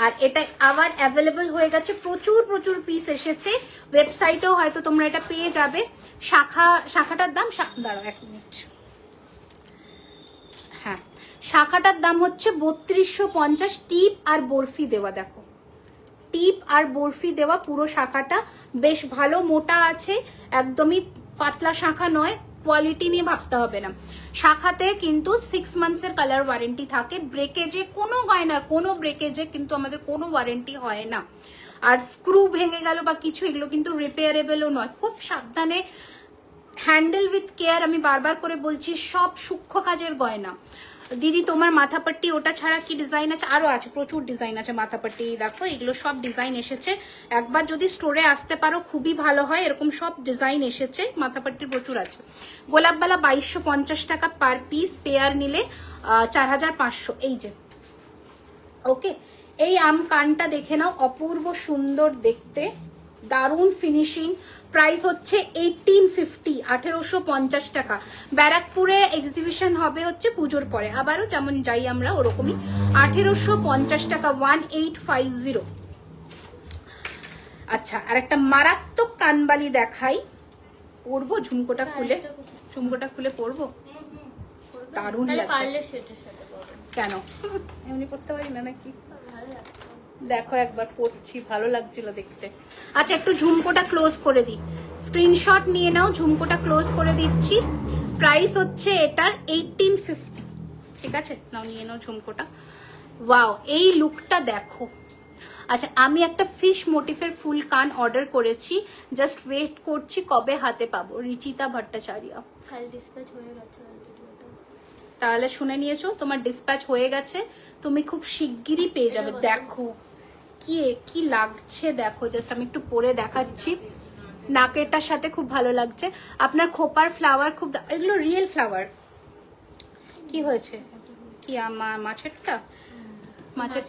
B: আর এটা আবার অ্যাভেলেবল হয়ে গেছে। প্রচুর প্রচুর পিস এসেছে, ওয়েবসাইটেও হয়তো তোমরা এটা পেয়ে যাবে। শাখাটার দাম, দাঁড়াও 1 মিনিট, হ্যাঁ শাখাটার দাম হচ্ছে 3250। টিপ আর বরফি দেওয়া, দেখো টিপ আর বরফি দেওয়া পুরো শাখাটা। বেশ ভালো মোটা আছে, একদমই পাতলা শাখা নয়। কোয়ালিটি নিয়ে ভাবতে হবে না। শাখাতে কিন্তু 6 মান্থসের কালার ওয়ারেন্টি থাকে। ব্রেকেজে কোনো গয়না, কোনো ব্রেকেজে কিন্তু আমাদের কোনো ওয়ারেন্টি হয় না। আর স্ক্রু ভেঙে গেল বা কিছু, এগুলো কিন্তু রিপেয়ারেবলও নয়। খুব সাবধানে হ্যান্ডেল উইথ কেয়ার, আমি বারবার করে বলছি। সব সূক্ষ্ম কাজের গয়না। দিদি তোমার মাথাপাট্টি ওটা ছাড়া কি ডিজাইন আছে? আরো আছে, প্রচুর ডিজাইন আছে মাথাপাট্টি। দেখো এগুলো সব ডিজাইন এসেছে, একবার যদি স্টোরে আসতে পারো খুবই ভালো হয়। এরকম সব ডিজাইন এসেছে, মাথাপাট্টি প্রচুর আছে। গোলাপবালা 2250 টাকা পার পিস, পেয়ার নিলে 4500। এই যে ওকে, এই আম কানটা দেখে নাও, অপূর্ব সুন্দর দেখতে, দারুণ ফিনিশিং। প্রাইস হচ্ছে 1850, 1850 টাকা। ব্যারাকপুরে এক্সিবিশন হবে হচ্ছে পুজোর পরে, আবারও যেমন যাই আমরা ওরকমই। 1850 টাকা, 1850। আচ্ছা, আর একটা মারাত্মক কানবালি দেখাই, পরবো ঝুমকোটা খুলে, ঝুমকোটা খুলে পরবো। দারুণ
A: তাহলে
B: লাগবে।
A: পারলে সেটার সাথে পরো।
B: কেন এমনি করতে পারি না নাকি?
A: ভালো লাগবে।
B: দেখো একবার পরছি, ভালো লাগছিল দেখতে। আচ্ছা একটু ঝুমকোটা ক্লোজ করে দিই, স্ক্রিনশট নিয়ে নাও, ঝুমকোটা ক্লোজ করে দিচ্ছি। প্রাইস হচ্ছে এটার 1850, ঠিক আছে? নাও নিয়ে নাও ঝুমকোটা। ওয়াও, এই লুকটা দেখো। আচ্ছা আমি একটা ফিশ মোটিফের ফুল কান অর্ডার করেছি, জাস্ট ওয়েট করছি কবে হাতে পাবো। রিচিতা ভট্টাচার্য।
A: খালি ডিসপ্যাচ হয়ে গেছে অলরেডি ওটা।
B: তাহলে শুনে নিয়েছো, তোমার ডিসপ্যাচ হয়ে গেছে, তুমি খুব শিগগিরই পেয়ে যাবে। দেখো কি লাগছে দেখো, জাস্ট আমি একটু পরে দেখাচ্ছি। নাকেরটার সাথে খুব ভালো লাগছে। আপনার খোপার ফ্লাওয়ার খুব, এগুলো রিয়েল ফ্লাওয়ার। কি হয়েছে কি মাছেরটা? মাছের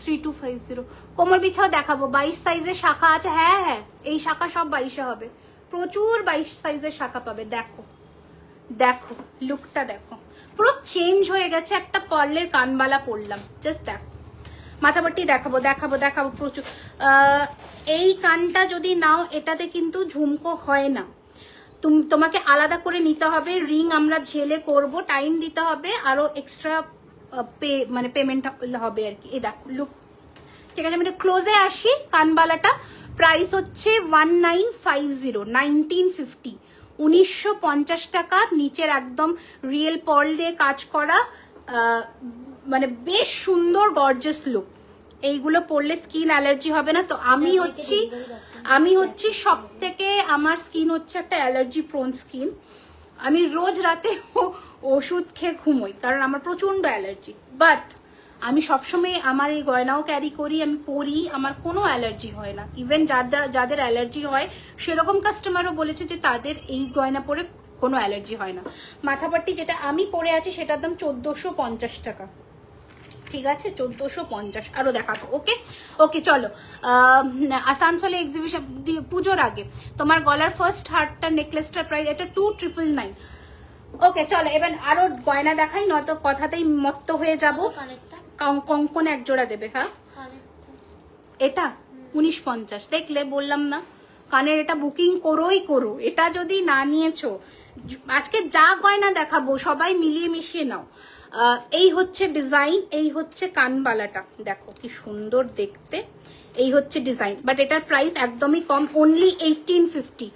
B: 3250 কোমর বিছাও দেখাবো। 22 সাইজের শাখা আছে। হ্যাঁ হ্যাঁ, এই শাখা সব 22 হবে, প্রচুর 22 সাইজের শাখা পাবে। দেখো দেখো লুকটা দেখো, পুরো চেঞ্জ হয়ে গেছে। একটা পার্লের কানবালা পরলাম, জাস্ট দেখো। মাথাপট্টি দেখাবো দেখাবো দেখাবো প্রচুর। এই কানটা যদি নাও, এটাতে কিন্তু ঝুমকো হয় না, তোমাকে আলাদা করে নিতে হবে। রিং আমরা ঝেলে করব, টাইম দিতে হবে, আরো এক্সট্রা মানে পেমেন্ট হবে আর কি। এই দেখো লুক, ঠিক আছে? আমি ক্লোজে আসি। কানবালাটা প্রাইস হচ্ছে 1950, 1950 টাকা। নিচের একদম রিয়েল পার্ল দিয়ে কাজ করা, মানে বেশ সুন্দর গর্জিয়াস লুক। এইগুলো পরলে স্কিন অ্যালার্জি হবে না তো। আমি হচ্ছি সব থেকে, আমার স্কিন হচ্ছে একটা অ্যালার্জি প্রোন স্কিন। আমি রোজ রাতে ওষুধ খেয়ে ঘুমোই, কারণ আমার প্রচন্ড অ্যালার্জি। বাট আমি সবসময় আমার এই গয়নাও ক্যারি করি, আমি পরি, আমার কোনো অ্যালার্জি হয় না। ইভেন যাদের অ্যালার্জি হয় সেরকম কাস্টমারও বলেছে যে তাদের এই গয়না পরে কোনো অ্যালার্জি হয় না। মাথাপাট্টি যেটা আমি পরে আছি সেটার দাম 1450 টাকা, ঠিক আছে? 1450। আরো দেখাবো। ওকে ওকে চলো। আসানসোলে এক্সিবিশন পুজোর আগে তোমার গলার ফার্স্ট হারটা নেকলেসটার প্রাইস এটা 2999। ওকে চলো, এবার আরো গয়না দেখাই, নয়তো কথাতেই মত্ত হয়ে যাব। কঙ্কন এক জোড়া দেবে। হ্যাঁ এটা 1950, দেখলে বললাম না? কানের এটা বুকিং করোই করো, এটা যদি না নিয়েছো, আজকে যা গয়না দেখাবো সবাই মিলিয়ে মিশিয়ে নাও। এই হচ্ছে ডিজাইন, এই হচ্ছে কানবালাটা, দেখো কি সুন্দর দেখতে। এই হচ্ছে ডিজাইন, বাট এটার প্রাইস একদমই কম, অনলি 1850।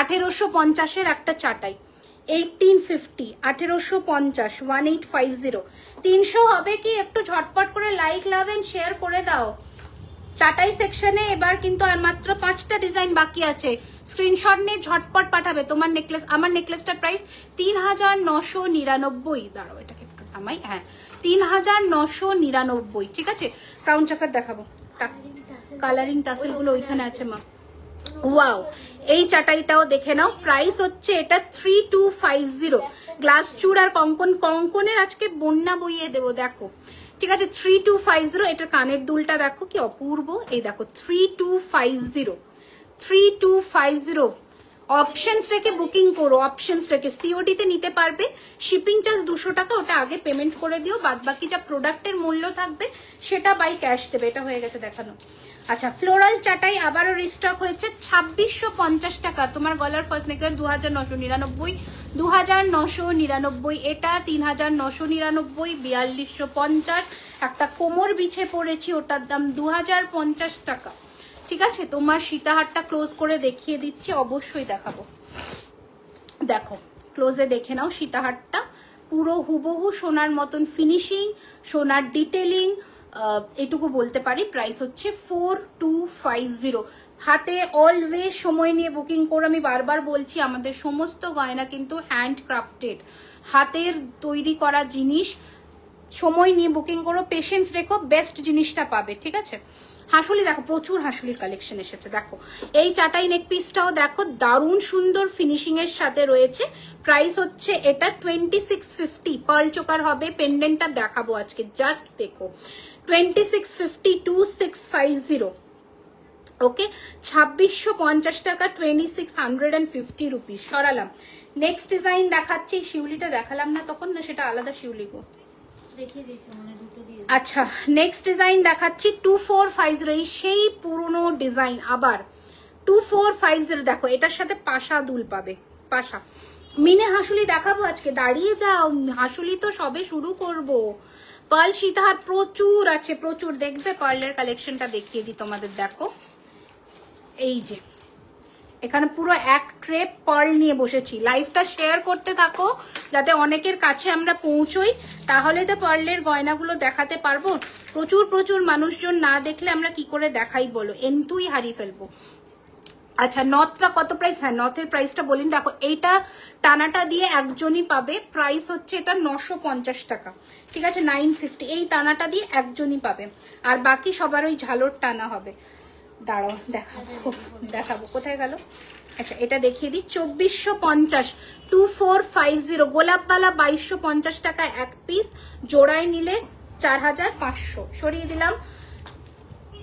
B: 1850 একটা চাটাই, 1850, 1850, 1850। 300 হবে কি? একটু ঝটপট করে লাইক লাভ এন্ড শেয়ার করে দাও। চাটাই সেকশনে এবার কিন্তু আর মাত্র 5টা ডিজাইন বাকি আছে। স্ক্রিনশট নিয়ে ঝটপট পাঠাবে তোমার নেকলেস। আমার নেকলেসটার প্রাইস 3999। দাঁড়াও এটাকে একটু থামাই। হ্যাঁ 3999, ঠিক আছে? ক্রাউন চাকার দেখাবো, কালারিং টাসেল গুলো ওইখানে আছে মা। ওয়াও, এই চাটাইটাও দেখে নাও। প্রাইস হচ্ছে এটা 3250। গ্লাস চুর আর কঙ্কনের আজকে বন্যা বইয়ে দেবো, দেখো, ঠিক আছে? 3250। এটার কানের দুলটা দেখো কি অপূর্ব। এই দেখো 3250। অপশনস রেখে বুকিং করো, অপশনস রেখে। সিওডি তে নিতে পারবে, শিপিং চার্জ 200 টাকা, ওটা আগে পেমেন্ট করে দিও। বাদ বাকি যা প্রোডাক্টের মূল্য থাকবে সেটা বাই ক্যাশ দেবে। এটা হয়ে গেছে দেখানো। আচ্ছা ফ্লোরাল চাটাই আবারও রিস্টক হয়েছে 2650 টাকা। তোমার গলার ফার্স্ট নেকলেস 2999, 2999। এটা 3999, 4250। একটা কোমর বিছে পড়েছি, ওটার দাম 2050 টাকা, ঠিক আছে? তোমার সীতাহারটা ক্লোজ করে দেখিয়ে দিচ্ছি, অবশ্যই দেখাবো। দেখো ক্লোজে দেখে নাও সীতাহারটা, পুরো হুবহু সোনার মতন ফিনিশিং, সোনার ডিটেলিং, এটুকু বলতে পারি। প্রাইস হচ্ছে 4250। হাতে অলওয়েজ সময় নিয়ে বুকিং করো। আমি বারবার বলছি আমাদের সমস্ত গয়না কিন্তু হ্যান্ড ক্রাফটেড, হাতের তৈরি করা জিনিস। সময় নিয়ে বুকিং করো, পেশেন্স রেখো, বেস্ট জিনিসটা পাবে, ঠিক আছে? হাঁসুলি দেখো, প্রচুর হাঁসুলির কালেকশন এসেছে। দেখো এই চাটাই নেক পিসটাও দেখো, দারুণ সুন্দর ফিনিশিং এর সাথে রয়েছে। প্রাইস হচ্ছে এটা 2650। পার্ল চোকার হবে, পেন্ডেন্টটা দেখাবো আজকে, জাস্ট দেখো 2650, 2650। ওকে 2650 টাকা, 2650 রুপিস। সরালাম। নেক্সট ডিজাইন দেখাচ্ছি। শিউলিটা দেখালাম না তখন, না সেটা আলাদা শিউলি গো? আচ্ছা নেক্সট ডিজাইন দেখাচ্ছি 2450। এই সেই পুরনো ডিজাইন আবার 2450। দেখো এটার সাথে পাশা দুল পাবে, পাশা। মিনে হাসুলি দেখাবো আজকে, দাঁড়িয়ে যাও, হাসুলি তো সবে শুরু করব। পার্ল সীতাহার প্রচুর আছে, প্রচুর। দেখবে পার্লের কালেকশনটা দেখিয়ে দিই তোমাদের, দেখো এই যে এখানে পুরো এক ট্রে পার্ল নিয়ে বসেছি। লাইভটা শেয়ার করতে থাকো যাতে অনেকের কাছে আমরা পৌঁছই, তাহলে তো পার্লের গয়নাগুলো দেখাতে পারবো। প্রচুর প্রচুর মানুষজন না দেখলে আমরা কি করে দেখাই বলো, এন্তুই হারিয়ে ফেলবো। আচ্ছা নথটা কত প্রাইস? হ্যাঁ নথের প্রাইসটা বলিন। দেখো এইটা টানাটা দিয়ে একজনই পাবে, প্রাইস হচ্ছে এটা 950 টাকা, ঠিক আছে, 950। এই টানাটা দিয়ে একজনই পাবে, আর বাকি সবার ওই ঝালর টানা হবে। দাঁড়াও দেখাবো কোথায় গেল। আচ্ছা এটা দেখিয়ে দিই, 2450, 2450 গোলাপবালা 2250 টাকা এক পিস, জোড়ায় নিলে 4500। সরিয়ে দিলাম।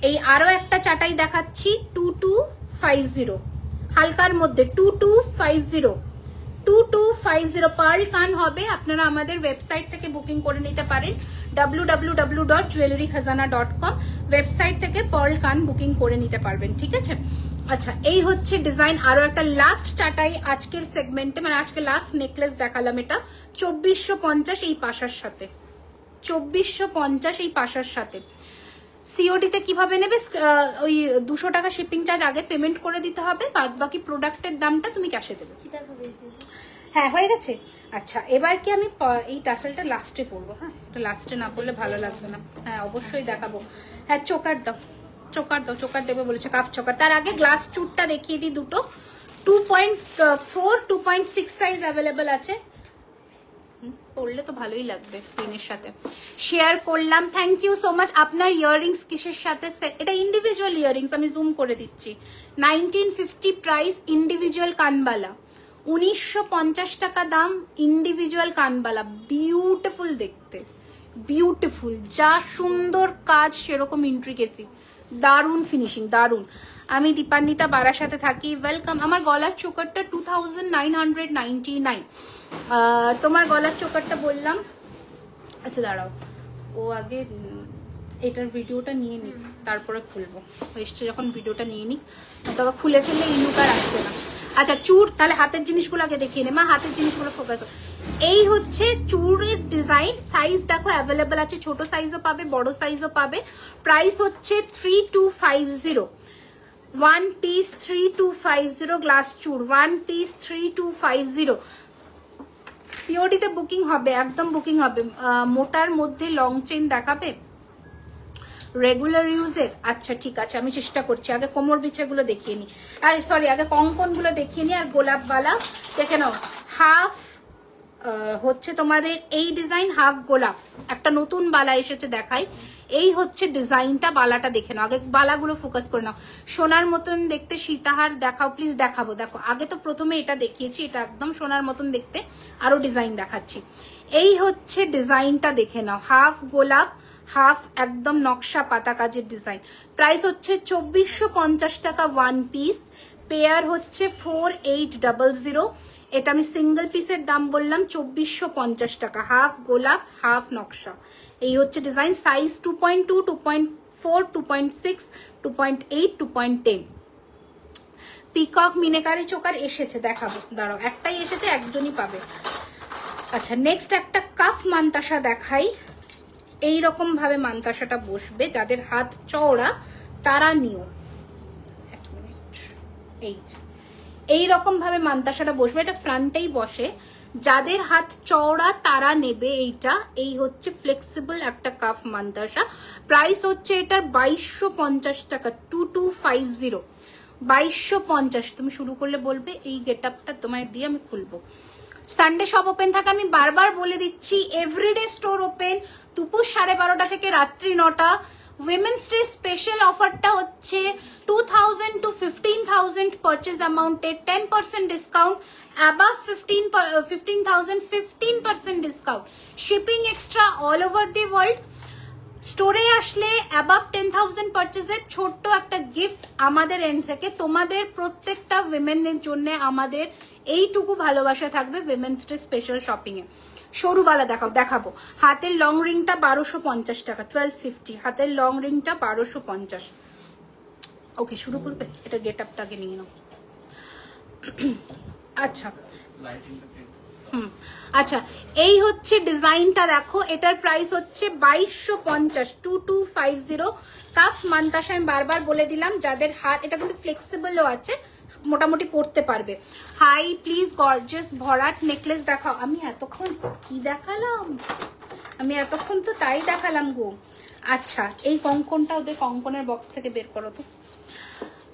B: এই আরো একটা চাটাই দেখাচ্ছি, 2250 হালকার মধ্যে, 2250 পার্ল কান হবে। আপনারা আমাদের ওয়েবসাইট থেকে বুকিং করে নিতে পারেন, www.jewellerykhazana.com ওয়েবসাইট থেকে পার্ল কান বুকিং করে নিতে পারবেন, ঠিক আছে। আচ্ছা এই হচ্ছে ডিজাইন। আরো একটা লাস্ট চাটাই আজকের সেগমেন্টে, মানে আজকে লাস্ট নেকলেস দেখালাম, এটা 2450 এই পাশার সাথে, 2450 এই পাশার সাথে। সিওডিতে কিভাবে নেবে? ওই 200 টাকা শিপিং চার্জ আগে পেমেন্ট করে দিতে হবে, বাদ বাকি প্রোডাক্টের দামটা তুমি ক্যাশে দেবে। হ্যাঁ হয়ে গেছে। আচ্ছা এবার কি আমি এই টাসেলটা লাস্টে পরবো? হ্যাঁ এটা লাস্টে না পরলে ভালো লাগবে না। হ্যাঁ অবশ্যই দেখাবো। হ্যাঁ চোকার দাও, চোকার দেবে বলেছে, কাপ চোকার। তার আগে গ্লাস চুটটা দেখিয়ে দিই, দুটো 2.4 2.6 সাইজ অ্যাভেলেবেল আছে, পড়লে তো ভালোই লাগবে পেনের সাথে। শেয়ার করলাম, থ্যাংক ইউ সো মাচ। আপনার ইয়াররিংস কিসের সাথে সেট? এটা ইন্ডিভিজুয়াল ইয়াররিংস, আমি জুম করে দিচ্ছি। 1950 প্রাইস, ইন্ডিভিজুয়াল কানবালা, 1950 টাকা দাম ইন্ডিভিজুয়াল কানবালা। বিউটিফুল দেখতে, বিউটিফুল, যা সুন্দর কাজ সেরকম ইন্ট্রিকেসি, দারুন ফিনিশিং, দারুন। আমি দীপান্বিতা বারাসাতে থাকি, ওয়েলকাম। আমার গলার চোকারটা 2999। তোমার গলার চোকারটা বললাম। আচ্ছা দাঁড়াও, ও আগে এটার ভিডিওটা নিয়ে নি, তারপরে খুলবো। এসছে যখন ভিডিওটা নিয়ে নি, তবে খুলে ফেললে ইনুকার আসবে না। আচ্ছা চুড়, তাহলে হাতের জিনিসগুলো আগে দেখিয়ে নে মা, হাতের জিনিসগুলো ফোকাস। এই হচ্ছে চুড়ের ডিজাইন, সাইজ দেখো অ্যাভেলেবেল আছে, ছোট সাইজও পাবে বড় সাইজও পাবে। প্রাইস হচ্ছে 3250, 1 পিস 3250 গ্লাস চুড়, 1 পিস 3250। সিওডিতে বুকিং হবে, একদম বুকিং হবে। মোটার মধ্যে লং চেন দেখাবে রেগুলার ইউজের? আচ্ছা ঠিক আছে, আমি চেষ্টা করছি। আগে কোমর বিছাগুলো দেখিয়ে নি, সরি আগে কঙ্কন গুলো দেখিয়ে নি। আর গোলাপবালা দেখে নাও, হাফ হচ্ছে তোমাদের এই ডিজাইন, হাফ গোলাপ। একটা নতুন বালা এসেছে দেখাই, এই হচ্ছে ডিজাইনটা, বালাটা দেখে নাও। আগে বালাগুলো ফোকাস করে নাও। সোনার মতন দেখতে সীতাহার দেখাও প্লিজ। দেখাবো, দেখো আগে তো প্রথমে এটা দেখিয়েছি, এটা একদম সোনার মতন দেখতে, আরো ডিজাইন দেখাচ্ছি। এই হচ্ছে ডিজাইনটা দেখে নাও, হাফ গোলাপ, হাফ একদম নকশা পাতা কাজের ডিজাইন। প্রাইস হচ্ছে 2450 টাকা 1 পিস, পেয়ার হচ্ছে 4800। এটা আমি সিঙ্গেল পিসের দাম বললাম 2450 টাকা, হাফ গোলাপ হাফ নকশা। এই হচ্ছে design, size 2.2 2.4 2.6 2.8 2.10। Peacock meenakari choker এসেছে, দেখাবো দাঁড়াও, একটাই এসেছে, একজনই পাবে। আচ্ছা নেক্সট একটা কাফ মান্তাসা দেখাই। এইরকম ভাবে মান্তাসাটা বসবে, যাদের হাত চওড়া তারা নিও। এইরকম ভাবে মান্তাসাটা বসবে, এটা ফ্রন্টেই বসে, যাদের হাত চওড়া তারা নেবে এইটা। এই হচ্ছে ফ্লেক্সিবল একটা কাফ মান্তাসা। প্রাইস হচ্ছে এটার 2250 টাকা, 2250, 2250। তুমি শুরু করলে বলবে এই গেট আপটা তোমায় দিয়ে আমি খুলবো। সানডে সব ওপেন থাকে, আমি বারবার বলে দিচ্ছি, এভরিডে স্টোর ওপেন দুপুর 12:30 থেকে রাত্রি 9টা। উইমেন্স ডে স্পেশাল অফারটা হচ্ছে 2000 to 15,000 পারচেজ অ্যামাউন্টে 10% discount, above 15,000 15% discount, shipping extra all over the world. স্টোরে আসলে অ্যাবাভ 10,000 পারচেজের ছোট্ট একটা গিফট আমাদের এন্ড থেকে। তোমাদের প্রত্যেকটা উইমেনের জন্য আমাদের এইটুকু ভালোবাসা থাকবে উইমেন্স ডে স্পেশাল শপিং এ। সরুবালা দেখাবো। হাতের লং রিংটা 1250 টাকা, 1250। হাতের লং রিংটা 1250। ওকে শুরু করবে, এটা গেট আপটাকে নিয়ে নাও। আচ্ছা আচ্ছা, এই হচ্ছে ডিজাইনটা দেখো, এটার প্রাইস হচ্ছে 2250, 2250 কাফ মান্তাসা। আমি বারবার বলে দিলাম যাদের হাত, এটা কিন্তু ফ্লেক্সিবলও আছে, মোটামুটি পড়তে পারবে। হাই প্লিজ গর্জিয়াস ভরাট নেকলেস দেখাও। আমি এতক্ষণ কি দেখালাম, আমি এতক্ষণ তো তাই দেখালাম গো। আচ্ছা, এই কঙ্কনটা ওদের কঙ্কনের বক্স থেকে বের করো তো।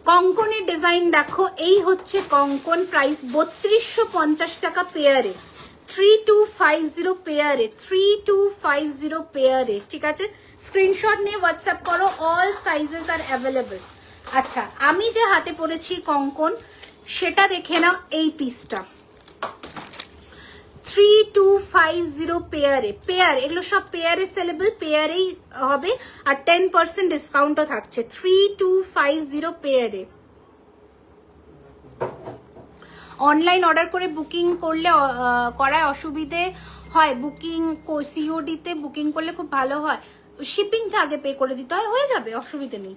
B: কঙ্কনের ডিজাইন দেখো, এই হচ্ছে কঙ্কন, প্রাইস 3250 টাকা পেয়ারে, 3250 পেয়ারে, 3250 পেয়ারে, ঠিক আছে? স্ক্রিনশট নিয়ে হোয়াটসঅ্যাপ করো, অল সাইজেস আর অ্যাভেলেবল। আচ্ছা, আমি যে হাতে পরেছি কঙ্কন সেটা দেখে নাও, এই পিসটা 3250 পেয়ারে, পেয়ার, এগুলো সব পেয়ারে সেলেবল, পেয়ারেই হবে, আর 10% ডিসকাউন্টও থাকছে। 3250 পেয়ারে। অনলাইন অর্ডার করে বুকিং করলে করায় অসুবিধে হয়, বুকিং সিওডি তে বুকিং করলে খুব ভালো হয়, শিপিংটা আগে পে করে দিতে হয়, হয়ে যাবে, অসুবিধে নেই।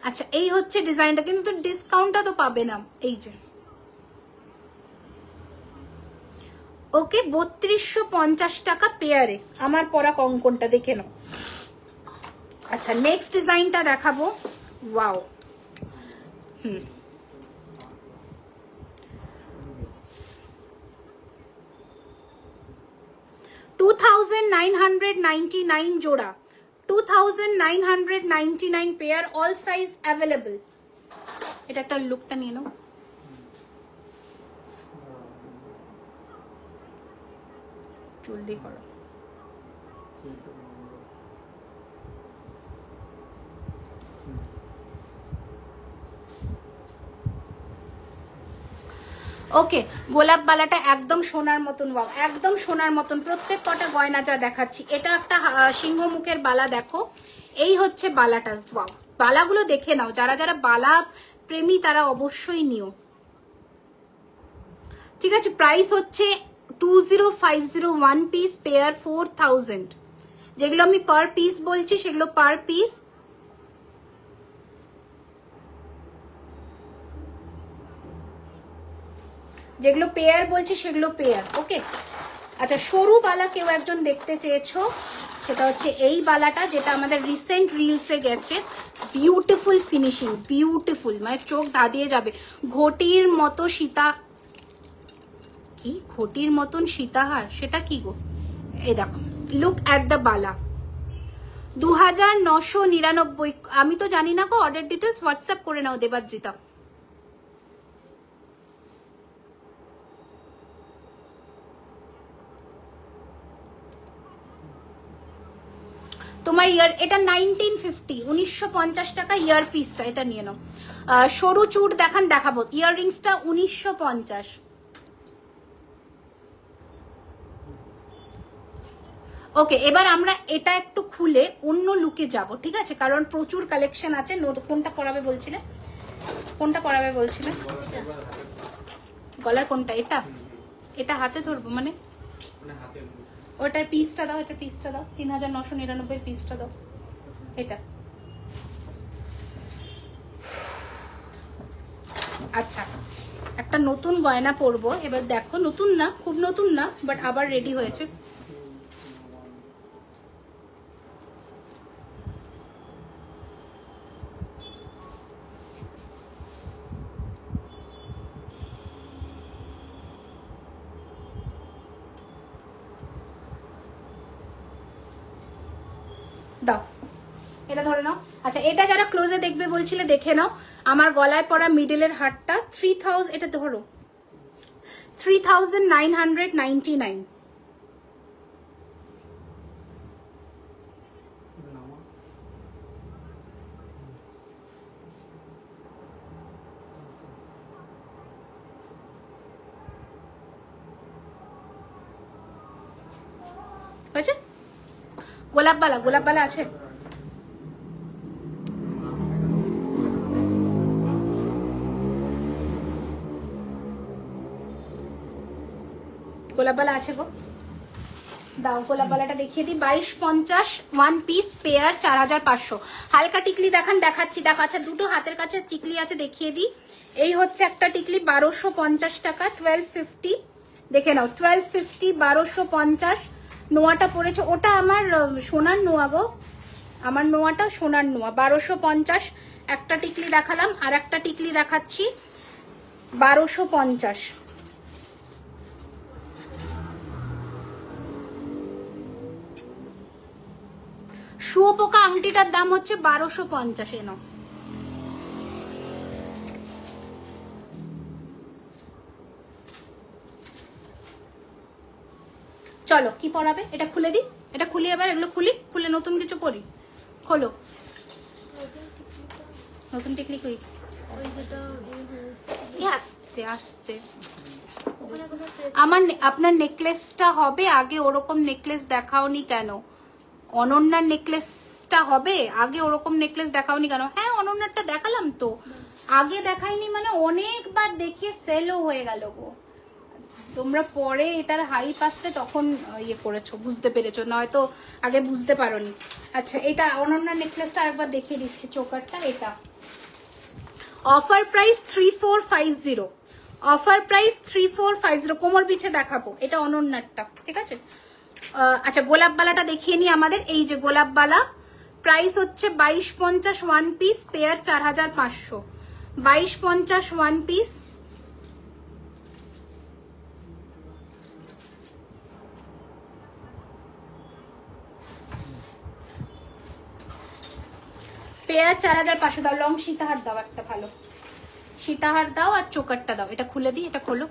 B: আচ্ছা, এই হচ্ছে ডিজাইনটা, কিন্তু ডিসকাউন্টটা তো পাবে না, এই যে ওকে 3250 টাকা পেয়ারে আমার পরা কঙ্কনটা, দেখে নাও। আচ্ছা, নেক্সট ডিজাইনটা দেখাবো। ওয়াও, 2999 জোড়া, 2999 পেয়ার, অল সাইজ অ্যাভেলেবল। এটা একটা লুকটা নিয়ে নাও। জলদি করো। ওকে, গোলাপ বালাটা একদম সোনার মতন, ওয়াও, একদম সোনার মতন, প্রত্যেক কটা গয়না যা দেখাচ্ছি। এটা একটা সিংহ মুখের বালা, দেখো, এই হচ্ছে বালাটা, ওয়াও, বালাগুলো দেখে নাও, যারা যারা বালা প্রেমী তারা অবশ্যই নিও, ঠিক আছে? প্রাইস হচ্ছে 2050, 1 পিস পেয়ার 4000, যেগুলো আমি পার পিস বলছি সেগুলো পার পিস, যেগুলো পেয়ার বলছি সেগুলো পেয়ার, ওকে? আচ্ছা, সরু বালা কেউ একজন দেখতে চেয়েছো, সেটা হচ্ছে এই বালাটা, যেটা আমাদের রিসেন্ট রিলসে গেছে, বিউটিফুল ফিনিশিং, বিউটিফুল, মানে চোখ ধাঁধিয়ে যাবে। ঘটির মতো সীতা, কি ঘটির মতন সীতাহার, সেটা কি গো? এই দেখো, লুক অ্যাট দ্য বালা, 2999। আমি তো জানি না গো, অর্ডার ডিটেলস হোয়াটসঅ্যাপ করে নাও দেবাদ্রিতা। তোমার ইয়ার, এটা 1950, 1950 টাকা ইয়ার পিসটা, এটা নিয়ে নাও। সরু চুট দেখান, দেখাবো। ইয়াররিংসটা 1950। ওকে, এবার আমরা এটা একটু খুলে অন্য লুকে যাব, ঠিক আছে? কারণ প্রচুর কালেকশন আছে। কোনটা পরাবে বলছিলে, কোনটা পরাবে বলছিলে? গলার কোনটা? এটা, এটা হাতে ধরবো মানে? ওটার পিসটা দাও, এটা পিসটা দাও, 3999 পিসটা দাও, এটা। আচ্ছা, একটা নতুন গয়না পরবো এবার, দেখো, নতুন না, খুব নতুন না, বাট আবার রেডি হয়েছে। দাও, এটা ধরে নাও। আচ্ছা, এটা যারা ক্লোজে দেখবে বলছিলে দেখে নাও। আমার গলায় পরা মিডলের হারটা 3000, এটা ধরো 3999। হয়েছে? গোলাপ বালা, গোলাপ বালা আছে? গোলাপ বালা আছে গো, দাও গোলাপ বালাটা দেখিয়ে দিই। 2250, 1 পিস পেয়ার, 4500। হালকা টিকলি দেখান, দেখাচ্ছি, দেখো। আচ্ছা, দুটো হাতের কাছে টিকলি আছে, দেখিয়ে দিই। এই হচ্ছে একটা টিকলি 1250 টাকা, 1250, দেখে নাও 1250, 1250 নোয়াটা পড়েছে। ওটা আমার সোনার নোয়া গো, আমার নোয়াটা সোনার নোয়া। 1250 একটা টিকলি দেখালাম, আর একটা টিকলি দেখাচ্ছি 1250। শুয়োপোকা আংটিটার দাম হচ্ছে 1250। এ নাও। চলো কি পরাবে, এটা খুলে দিই, এটা খুলি এবার, এগুলো খুলে নতুন কিছু পরি। খোলো নতুন টিকলি কই, আস্তে আস্তে। আপনার নেকলেসটা হবে আগে, ওরকম নেকলেস দেখাওনি কেন? অনন্যার নেকলেসটা হবে আগে, ওরকম নেকলেস দেখাওনি কেন? হ্যাঁ অনন্যারটা দেখালাম তো, আগে দেখাইনি মানে অনেকবার দেখিয়ে সেলও হয়ে গেল গো। তোমরা পরে এটার হাইপ আসতে তখন ইয়ে করেছো, বুঝতে পেরেছো, নয়তো আগে বুঝতে পারোনি। আচ্ছা এটা অনন্যার নেকলেসটা আরেকবার দেখিয়ে দিচ্ছি, চোকারটা এটা। Offer price 3450, offer price 3450। কোমর বিছে দেখাবো, এটা অনন্যারটা, ঠিক আছে। আচ্ছা গোলাপবালাটা দেখিয়ে নি আমাদের, এই যে গোলাপবালা, প্রাইস হচ্ছে 2250 one piece, pair 4500। 2250 one piece, pair 4500 দাও। লং সীতাহার দাও একটা, ভালো সীতাহার দাও, আর চোকারটা দাও। এটা খুলে দিই, এটা খোলো।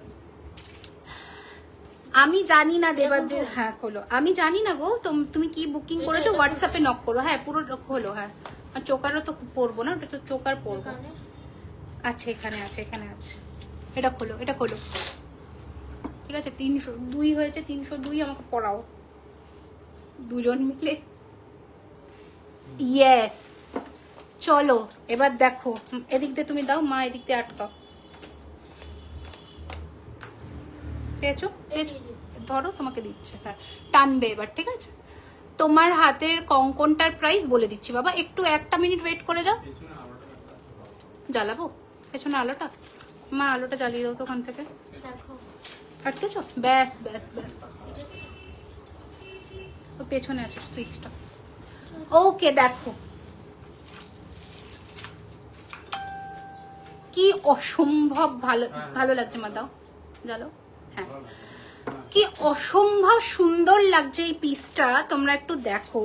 B: আমি জানি না দেবাজ্যের, হ্যাঁ খোলো। আমি জানি না গো তুমি কি বুকিং করেছো, হোয়াটসঅ্যাপে নক করো। হ্যাঁ পুরো খোলো, হ্যাঁ। আর চোকারও তো পরবো না, ওটা তো চোকার পরবো। আচ্ছা এখানে আছে, এখানে আছে, এটা খোলো, এটা খোলো। ঠিক আছে 302 হয়েছে, 302 আমাকে পড়াও দুজন মিলে। ইয়েস চলো এবার দেখো, এদিক দিয়ে তুমি দাও মা, এদিক দিয়ে আটকাও। পেয়েছো? ধরো তোমাকে দিচ্ছে, হ্যাঁ টানবে এবার, ঠিক আছে। তোমার হাতের কঙ্কনটার প্রাইস বলে দিচ্ছি বাবা, একটু একটা মিনিট ওয়েট করে যাও। জ্বালাবো পেছনে আলোটা, মা আলোটা জ্বালিয়ে দাও তো ওখান থেকে। আটকেছো? ব্যাস ব্যাস ব্যাস, ও পেছনে আছে সুইচটা। ওকে দেখো কি অসম্ভব ভালো লাগছে, মা দাও জ্বালো। হ্যাঁ কি অসম্ভব সুন্দর লাগছে এই পিসটা, তোমরা একটু দেখো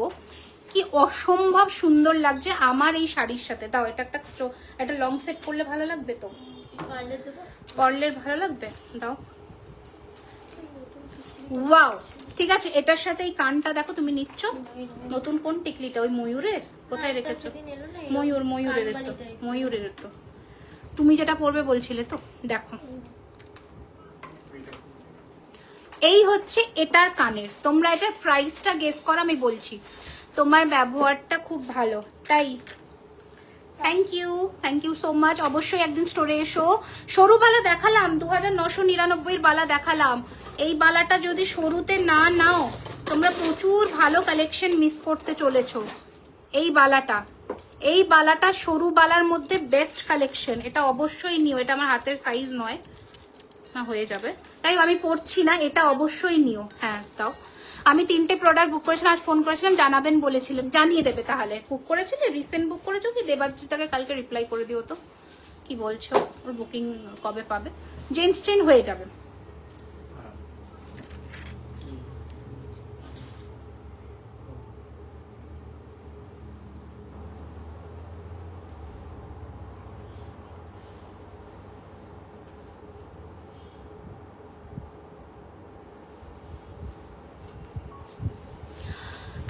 B: কি অসম্ভব সুন্দর লাগছে আমার এই শাড়ির সাথে। দাও এটা একটা লং সেট করলে ভালো লাগবে তো, পার্লের ভালো লাগবে, দাও। ওয়াও ঠিক আছে, এটার সাথে এই কানটা দেখো তুমি নিচ্ছ নতুন কোন টিকলিটা, ওই ময়ূরের, কোথায় রেখেছো? ময়ূরের তো তুমি যেটা পরবে বলছিলে তো, দেখো এই হচ্ছে এটার কানের। তোমরা এটার প্রাইসটা গেস করো, আমি বলছি। তোমার ব্যবহারটা খুব ভালো, তাই থ্যাংক ইউ সো মাচ। অবশ্যই একদিন স্টোরে এসো। সরু বালা দেখালাম, 2999 বালা দেখালাম। এই বালাটা যদি সরুতে না নাও তোমরা প্রচুর ভালো কালেকশন মিস করতে চলেছো। এই বালাটা সরু বালার মধ্যে বেস্ট কালেকশন, এটা অবশ্যই নিও। এটা আমার হাতের সাইজ নয়, না হয়ে যাবে তাই আমি পরছি না, এটা অবশ্যই নিও। হ্যাঁ তাও আমি 3টে প্রোডাক্ট বুক করেছিলাম, আজ ফোন করেছিলাম জানাবেন বলেছিলাম, জানিয়ে দেবে। তাহলে বুক করেছিলে, রিসেন্ট বুক করেছো কি? দেবাজ্যটাকে কালকে রিপ্লাই করে দিও তো, কি বলছো ওর বুকিং কবে পাবে? জেন্টস চেন হয়ে যাবে।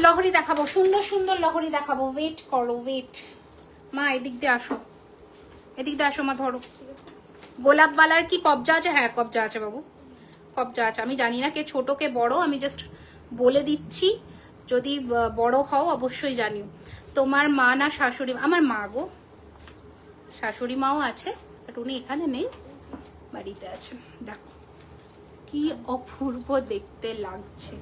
B: লহরি দেখাবো, সুন্দর সুন্দর লহরি দেখাবো, ওয়েট করো ওয়েট। মা এদিক দিয়ে আসো, এদিক দিয়ে আসো মা, ধরো। গোলাপ বালার কি কবজা আছে? হ্যাঁ কবজা আছে বাবু, কবজা আছে। আমি জানি না কে ছোট কে বড়, আমি জাস্ট বলে দিচ্ছি, যদি বড় হও অবশ্যই জানিও। তোমার মা না শাশুড়ি? আমার মা গো, শাশুড়ি মাও আছে বাট উনি এখানে নেই, বাড়িতে আছেন। দেখো কি অপূর্ব দেখতে লাগছে।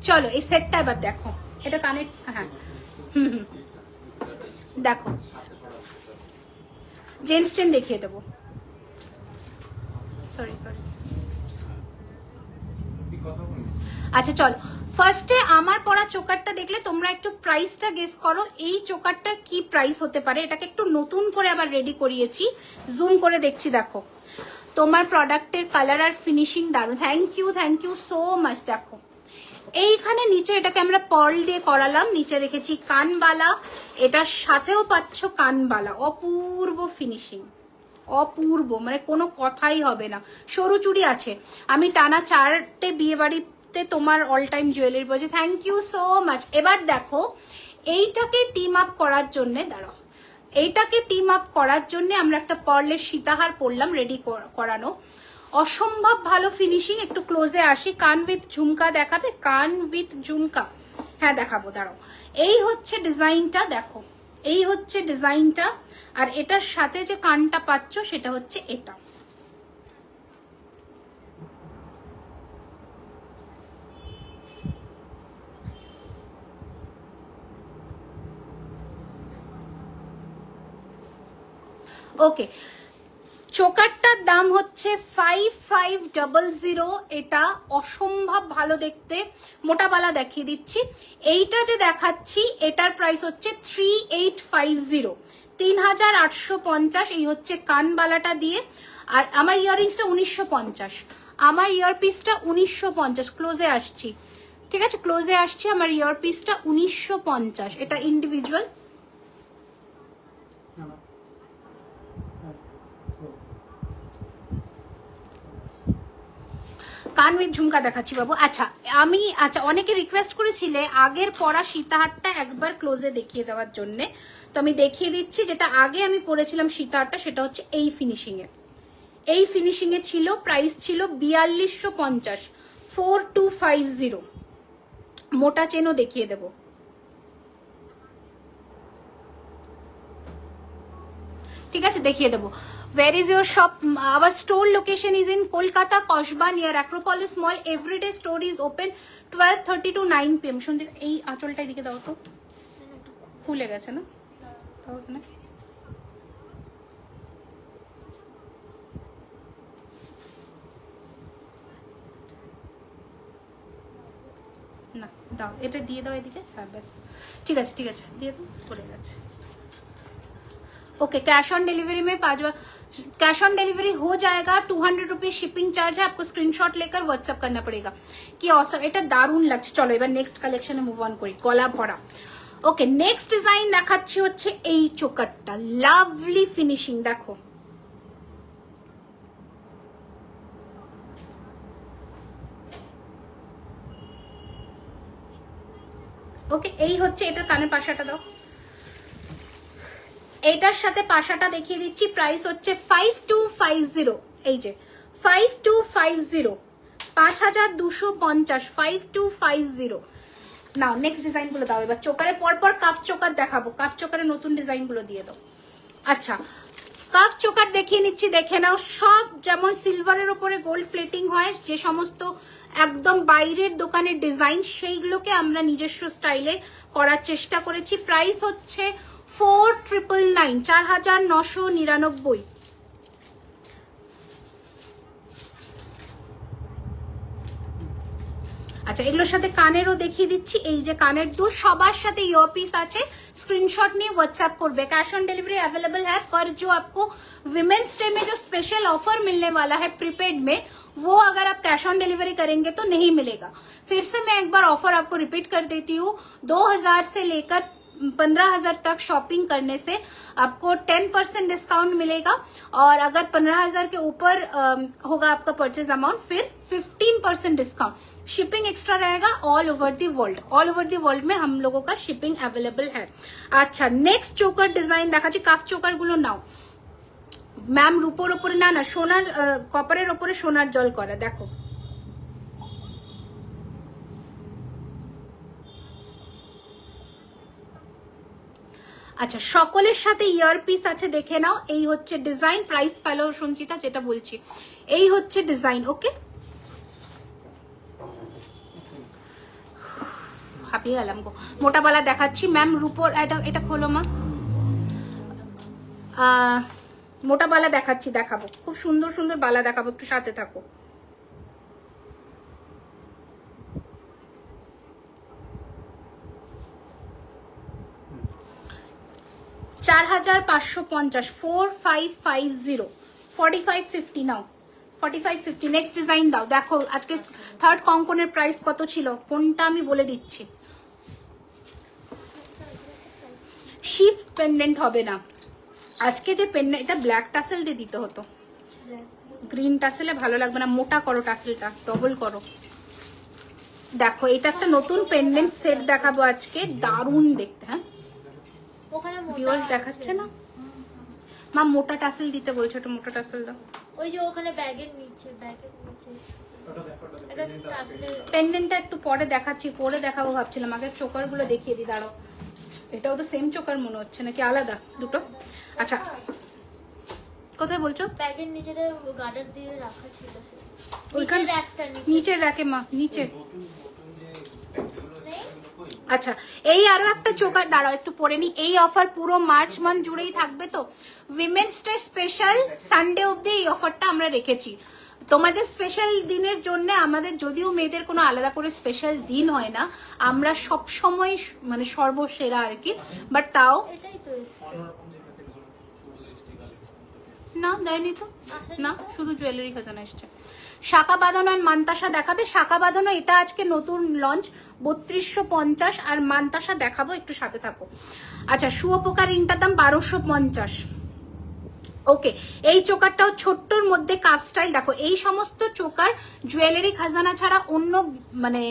B: চলো এই সেটটা এবার দেখো, এটা কানের, হ্যাঁ দেখো জেন্টস চেন দেখিয়ে দেবো, সরি। আচ্ছা চলো, ফার্স্টে আমার পরা চোকারটা দেখলে তোমরা একটু প্রাইসটা গেস করো, এই চোকারটার কি প্রাইস হতে পারে। এটাকে একটু নতুন করে আবার রেডি করিয়েছি, জুম করে দেখছি। দেখো তোমার প্রোডাক্টের কালার আর ফিনিশিং দারুণ, থ্যাংক ইউ সো মাচ। দেখো এইখানে নিচে এটাকে আমরা পার্ল দিয়ে করালাম, নিচে রেখেছি কানবালা, এটার সাথেও পাচ্ছ কানবালা, অপূর্ব ফিনিশিং, অপূর্ব, মানে কোনো কথাই হবে না। সরু চুড়ি আছে, আমি টানা 4টে বিয়ে বাড়িতে তোমার অল টাইম জুয়েলারি বলছি, থ্যাংক ইউ সো মাচ। এবার দেখো এইটাকে টিম আপ করার জন্য, দাঁড়াও, এইটাকে টিম আপ করার জন্য আমরা একটা পার্লের সীতাহার পরলাম, রেডি করানো, অসম্ভব ভালো ফিনিশিং। একটু ক্লোজে আসি, কান উইথ ঝুমকা দেখাবে, কান উইথ ঝুমকা, হ্যাঁ দেখাবো, দাঁড়াও। এই হচ্ছে ডিজাইনটা, দেখো এই হচ্ছে ডিজাইনটা, আর এটার সাথে যে কানটা পাচ্ছ সেটা হচ্ছে এটা। ওকে, চোকারটার দাম হচ্ছে 5500, এটা অসম্ভব ভালো দেখতে, মোটা বালা দেখিয়ে দিচ্ছি। এইটা যে দেখাচ্ছি এটার প্রাইস হচ্ছে 3850, 3850। এই হচ্ছে কানবালাটা দিয়ে, আর আমার ইয়াররিংসটা 1950, আমার ইয়ারপিসটা 1950। ক্লোজে আসছি, ঠিক আছে, ক্লোজে আসছি, আমার ইয়ারপিসটা 1950, এটা ইন্ডিভিজুয়াল। কান উইথ ঝুমকা দেখাচ্ছি বাবু। আচ্ছা অনেকে রিকোয়েস্ট করেছিলে আগের পরা সীতাহারটা একবার ক্লোজে দেখিয়ে দেওয়ার জন্য, তো আমি দেখিয়ে দিচ্ছি। যেটা আগে আমি পরেছিলাম সীতাহারটা সেটা হচ্ছে এই ফিনিশিং এ ছিল, প্রাইস ছিল 4250, 4250। মোটা চেনও দেখিয়ে দেবো, ঠিক আছে, দেখিয়ে দেবো। Where is your shop? Our store location is in Kolkata, Kosba, near Acropolis Mall. Every day store is open 12:30 to 9 PM. শুনতে এই আঁচলটা এদিকে দাও তো, খুলে গেছে না, না দাও, এটা দিয়ে দাও এদিকে, হ্যাঁ ব্যাস, ঠিক আছে দিয়ে দাও, পড়ে গেছে। ओके, कैश ऑन डिलीवरी में कैश ऑन डिलीवरी हो जाएगा, 200 रुपीज शिपिंग चार्ज है, आपको स्क्रीनशॉट लेकर व्हाट्सएप करना पड़ेगा। कि ऑसम, এটা দারুণ লাগছে। চলো এবার নেক্সট কালেকশনে মুভ অন করি, গলা ভরা। ওকে, নেক্সট ডিজাইন দেখাচ্ছি হচ্ছে এই চোকারটা, লাভলি ফিনিশিং, দেখো ওকে, এই হচ্ছে এটার কানের পাশাটা দাও, এটার সাথে পাশাটা দেখিয়ে দিচ্ছি। প্রাইস হচ্ছে 5250, এই যে 5250, 5250, 5250। নাও নেক্সট ডিজাইন গুলো দাও। এবার চোকারে পরপর কাফ চোকার দেখাবো, কাফ চোকারের নতুন ডিজাইন গুলো দিয়ে দাও। আচ্ছা, কাফ চোকার দেখিয়ে নিচ্ছি, দেখে নাও। সব যেমন সিলভারের উপরে গোল্ড প্লেটিং হয়, যে সমস্ত একদম বাইরের দোকানের ডিজাইন, সেইগুলোকে আমরা নিজস্ব স্টাইলে করার চেষ্টা করেছি। প্রাইস হচ্ছে 4999, 4999। আচ্ছা, এগুলোর সাথে কানেরও দেখিয়ে দিচ্ছি। এই যে কানের দুল, সবার সাথে ইয়ারপিস আছে, स्क्रीनशॉट नहीं व्हाट्सएप करबे। कैश ऑन डिलीवरी अवेलेबल है, पर जो आपको विमेन्स डे में जो स्पेशल ऑफर मिलने वाला है प्रीपेड में, वो अगर आप कैश ऑन डिलीवरी करेंगे तो नहीं मिलेगा। फिर से मैं एक बार ऑफर आपको रिपीट कर देती हूँ, 2000 से लेकर 15,000 तक शॉपिंग करने से आपको 10% डिस्काउंट मिलेगा, और अगर 15,000 के ऊपर होगा आपका परचेज अमाउंट, फिर 15% डिस्काउंट। शिपिंग एक्स्ट्रा रहेगा all over the world, all over the world में हम लोगों का शिपिंग अवेलेबल है। अच्छा, नेक्स्ट चोकर डिजाइन देखा जी, काफ चोकर गुलो नाও ম্যাম, রূপোর উপরে না না সোনার, কপারের উপরে সোনার জল করা, দেখো আচ্ছা, সকলের সাথে ইয়ারপিস আছে, দেখে নাও। এই হচ্ছে ডিজাইন, প্রাইস পেলো সঞ্চিতা, যেটা বলছি এই হচ্ছে ডিজাইন। ওকে, হাঁপিয়ে গেলাম গো। মোটা বালা দেখাচ্ছি ম্যাম, রূপোর এটা খোলো মা। মোটা বালা দেখাচ্ছি, দেখাবো খুব সুন্দর সুন্দর বালা দেখাবো, একটু সাথে থাকো। চার 4550, 4550, 4550 নাও, 4550। নেক্সট ডিজাইন দাও। দেখো আজকে থার্ড কঙ্কনের প্রাইস কত ছিল কোনটা আমি বলে দিচ্ছি। শিফ পেন্ডেন্ট হবে না আজকে, যে পেন্ডেন্ট, এটা ব্ল্যাক টাসেল দিয়ে দিতে হতো, গ্রিন টাসেলে ভালো লাগবে না। মোটা করো টাসেলটা, ডবল করো। দেখো এটা একটা নতুন পেন্ডেন্ট সেট দেখাবো আজকে, দারুণ দেখতে। হ্যাঁ
A: ওখানে
B: ভিউয়ার্স দেখাচ্ছে না মা, মোটা টাসেল দিতে বলছো, একটা মোটা টাসেল দাও।
A: ওই যে ওখানে ব্যাগের নিচে এটা টাসেলের
B: পেন্ডেন্টটা একটু পরে দেখাচ্ছি, পরে দেখাবো ভাবছিলাম, আগে চোকার গুলো দেখিয়ে দিই। দাঁড়াও, এটাও তো সেম চোকার মনে হচ্ছে নাকি আলাদা দুটো? আচ্ছা কোথায় বলছো?
A: ব্যাগের নিচেটা গার্ডার দিয়ে রাখা ছিল,
B: ওইখানে
A: একটা
B: নিচের রাখে মা, নিচে। আচ্ছা এই আরো একটা চোকার, দাঁড়াও একটু পরে নি। এই অফার পুরো মার্চ মান্থ জুড়েই থাকবে, তো উইমেন্স ডে স্পেশাল সানডে অবধি এই অফারটা আমরা রেখেছি তোমাদের স্পেশাল দিনের জন্য। আমাদের যদিও মেয়েদের কোনো আলাদা করে স্পেশাল দিন হয় না, আমরা সব সময় মানে সর্বসেরা আর কি, বাট তাও
A: এটাই তো
B: না দেয়নি তো, না শুধু জুয়েলারি খাজানা এসছে। শাখা বাঁধানো আর মান্তাসা দেখাবে। শাখা বাঁধানো এটা আজকে নতুন লঞ্চ, 3250, আর মান্তাসা দেখাবো, একটু সাথে থাকো। আচ্ছা শুয়োপোকা রিংটার দাম 1250। ওকে এই চোকারটাও ছোট্টর মধ্যে কাফ স্টাইল। দেখো এই সমস্ত চোকার জুয়েলারি খাজানা ছাড়া অন্য মানে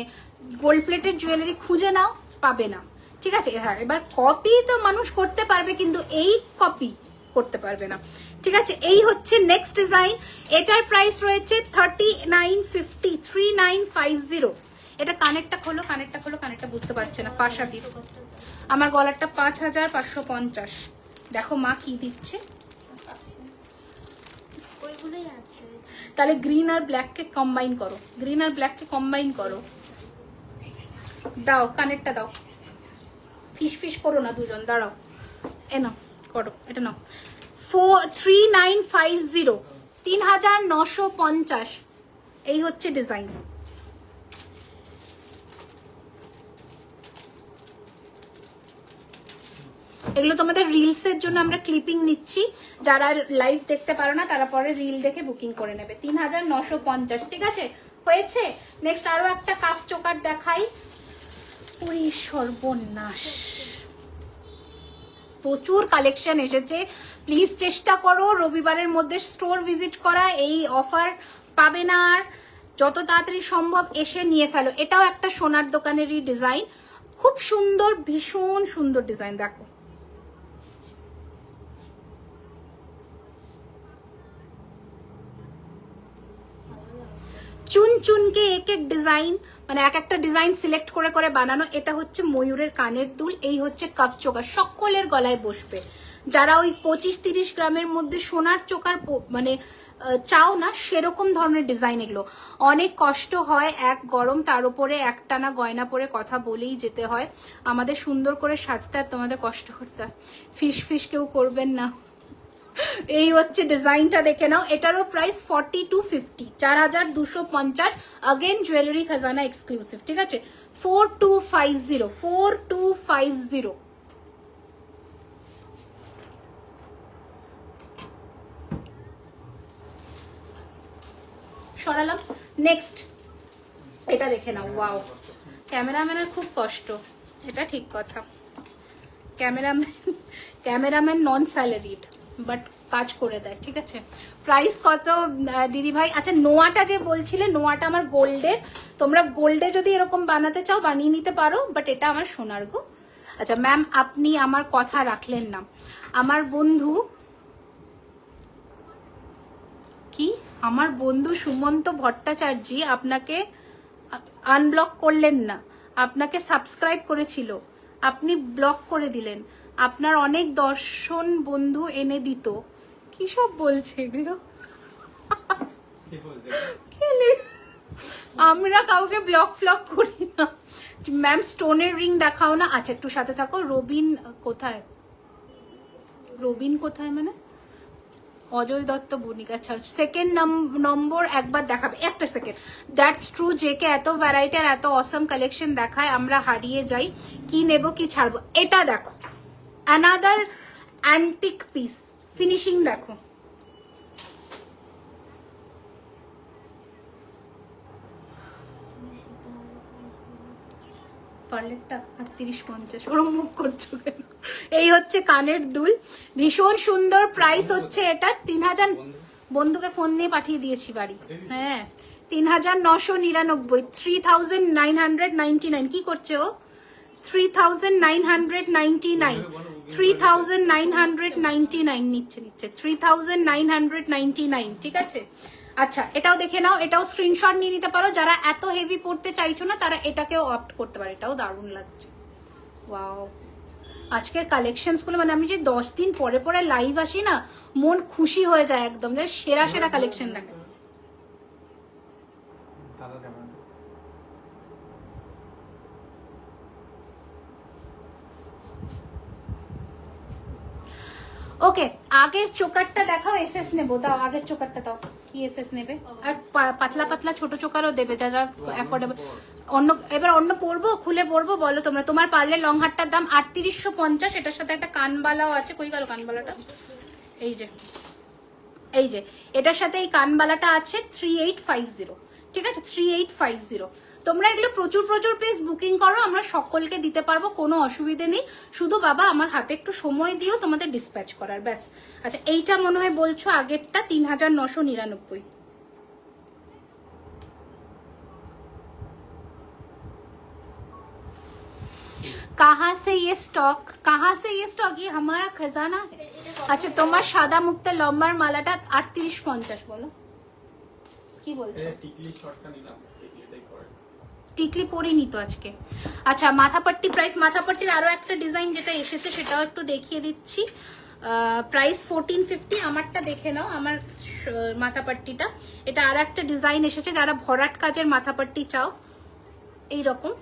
B: গোল্ড প্লেটের জুয়েলারি খুঁজে নাও, পাবে না, ঠিক আছে? হ্যাঁ এবার কপি তো মানুষ করতে পারবে, কিন্তু এই কপি করতে পারবে না, ঠিক আছে? এই হচ্ছে নেক্সট ডিজাইন, এটার প্রাইস রয়েছে 3950, 3950। এটা কানেরটা খোলো, কানেরটা খোলো, কানেরটা বুঝতে পারছে না। পাশাদি আমার গলারটা 5550। দেখো মা কি দিচ্ছে, তাহলে গ্রিন আর ব্ল্যাককে কম্বাইন করো, গ্রিন আর ব্ল্যাককে কম্বাইন করো। দাও কানেরটা দাও, ফিস ফিস করো না দুজন, দাঁড়াও। এ নাও করো, এটা নাও। 3950, 3950। এই হচ্ছে ডিজাইন। এগুলো তোমাদের রিলসের জন্য আমরা ক্লিপিং নিচ্ছি, যারা লাইভ দেখতে পারো না তারা পরে রিল দেখে বুকিং করে নেবে। 3950, ঠিক আছে? হয়েছে। নেক্সট আরো একটা কাফ চোকার দেখাই। পুরি সর্বনাশ, প্রচুর কালেকশন এসেছে। প্লিজ চেষ্টা করো রবিবারের মধ্যে স্টোর ভিজিট করা, এই অফার পাবে না আর, যত তাড়াতাড়ি সম্ভব এসে নিয়ে ফেলো। এটাও একটা সোনার দোকানেরই ডিজাইন, খুব সুন্দর, ভীষণ সুন্দর ডিজাইন। দেখো চুন চুনকে এক এক ডিজাইন, মানে এক একটা ডিজাইন সিলেক্ট করে করে বানানো। এটা হচ্ছে ময়ূরের কানের দুল, এই হচ্ছে কাপ চোকার, সকলের গলায় বসবে। যারা ওই 25-30 গ্রামের মধ্যে সোনার চোকার মানে চাও না, সেরকম ধরনের ডিজাইন এগুলো। অনেক কষ্ট হয়, এক গরম, তার উপরে একটানা গয়না পরে কথা বলেই যেতে হয়। আমাদের সুন্দর করে সাজতে আর তোমাদের কষ্ট করতে হয়। ফিস ফিস কেউ করবেন না। এই হচ্ছে ডিজাইনটা, দেখে নাও। এটারও প্রাইস 4250, 4250। अगेन জুয়েলারি খাজানা এক্সক্লুসিভ, ঠিক আছে? 4250, 4250। সরালাম। নেক্সট এটা দেখে নাও। ওয়াও, ক্যামেরাম্যানের খুব কষ্ট, এটা ঠিক কথা। ক্যামেরাম্যান নন স্যালারিড, বাট কাজ করে দেয়, ঠিক আছে? প্রাইস কত দিদি ভাই? আচ্ছা নোয়াটা যে বলছিলে, নোয়াটা আমার গোল্ডের। তোমরা গোল্ডে যদি এরকম বানাতে চাও বানিয়ে নিতে পারো, বাট এটা আমার সোনার গো। আচ্ছা ম্যাম আপনি আমার কথা রাখলেন না। আমার বন্ধু কি, আমার বন্ধু সুমন্ত ভট্টাচার্য আপনাকে আনব্লক করলেন না, আপনাকে সাবস্ক্রাইব করেছিল, আপনি ব্লক করে দিলেন, আপনার অনেক দর্শন বন্ধু এনে দিত। কি সব বলছে এগুলো? আমরা কাউকে ব্লক ফ্লক করি না, ম্যাম স্টোনের রিং দেখাও না। আচ্ছা একটু সাথে থাকো। রবিন কোথায়, রবিন কোথায় মানে অজয় দত্ত বণিক। আচ্ছা সেকেন্ড নম্বর একবার দেখাবে, একটা সেকেন্ড। দ্যাটস ট্রু, যে কে এত ভ্যারাইটি আর এত অসম কালেকশন দেখায় আমরা হারিয়ে যাই, কি নেব কি ছাড়বো। এটা দেখো অ্যানাদার অ্যান্টিক পিস, ফিনিশিং দেখো। পার্লেটটা 38-50, ওরম মুখ করছো কেন? এই হচ্ছে কানের দুল, ভীষণ সুন্দর। প্রাইস হচ্ছে এটা 3000, বন্ধুকে ফোন নিয়ে পাঠিয়ে দিয়েছি বাড়ি। হ্যাঁ 3999, 3999। কি করছে ও? 3999, 3999 নিচ্ছে 3999, ঠিক আছে। আচ্ছা এটাও দেখে নাও, এটাও স্ক্রিনশট নিয়ে নিতে পারো। যারা এত হেভি পড়তে চাইছো না তারা এটাকেও অপ্ট করতে পারে, এটাও দারুণ লাগছে। ওয়াও, আজকের কালেকশনস গুলো মানে আমি যে 10 দিন পরে পরে লাইভ আসি না, মন খুশি হয়ে যায় একদম, যে সেরা সেরা কালেকশন দেখে। ওকে আগের চোকারটা দেখাও, এসএস নেবো, দাও আগের চোকারটা দাও। কি এসএস নেবে? আর পাতলা পাতলা ছোট চোকারও দেবে যারা অ্যাফোর্ডেবল। অন্য এবার অন্য পরবো, খুলে পরবো বলো তোমরা। তোমার পার্লের লং হারটার দাম 3850, এটার সাথে একটা কানবালাও আছে। কই গেল কানবালাটা? এই যে, এই যে এটার সাথে এই কানবালাটা আছে 3850, ঠিক আছে 3850। তোমরা এগুলো প্রচুর প্রচুর পিস বুকিং করো, আমরা সকলকে দিতে পারবো, কোনো অসুবিধে নেই। শুধু বাবা আমার হাতে একটু সময় দিও তোমাদের ডিসপ্যাচ করার, ব্যাস। আচ্ছা এইটা মনে হয় বলছো আগেরটা 3999। कहाँ से ये स्टॉक, कहाँ से ये स्टॉक? ये हमारा खजाना है। আচ্ছা তোমার সাদা মুক্তা লম্বার মালাটা 3850 বলো, কি বলছো? টিকলি পরিনি তো আজকে। আচ্ছা মাথাপট্টি প্রাইস, মাথাপট্টির আরো একটা ডিজাইন যেটা এসেছে সেটাও একটু দেখিয়ে দিচ্ছি। প্রাইস 1450। আমারটা দেখে নাও, আমার মাথাপট্টিটা। এটা আর একটা ডিজাইন এসেছে, যারা ভরাট কাজের মাথাপট্টি চাও এইরকম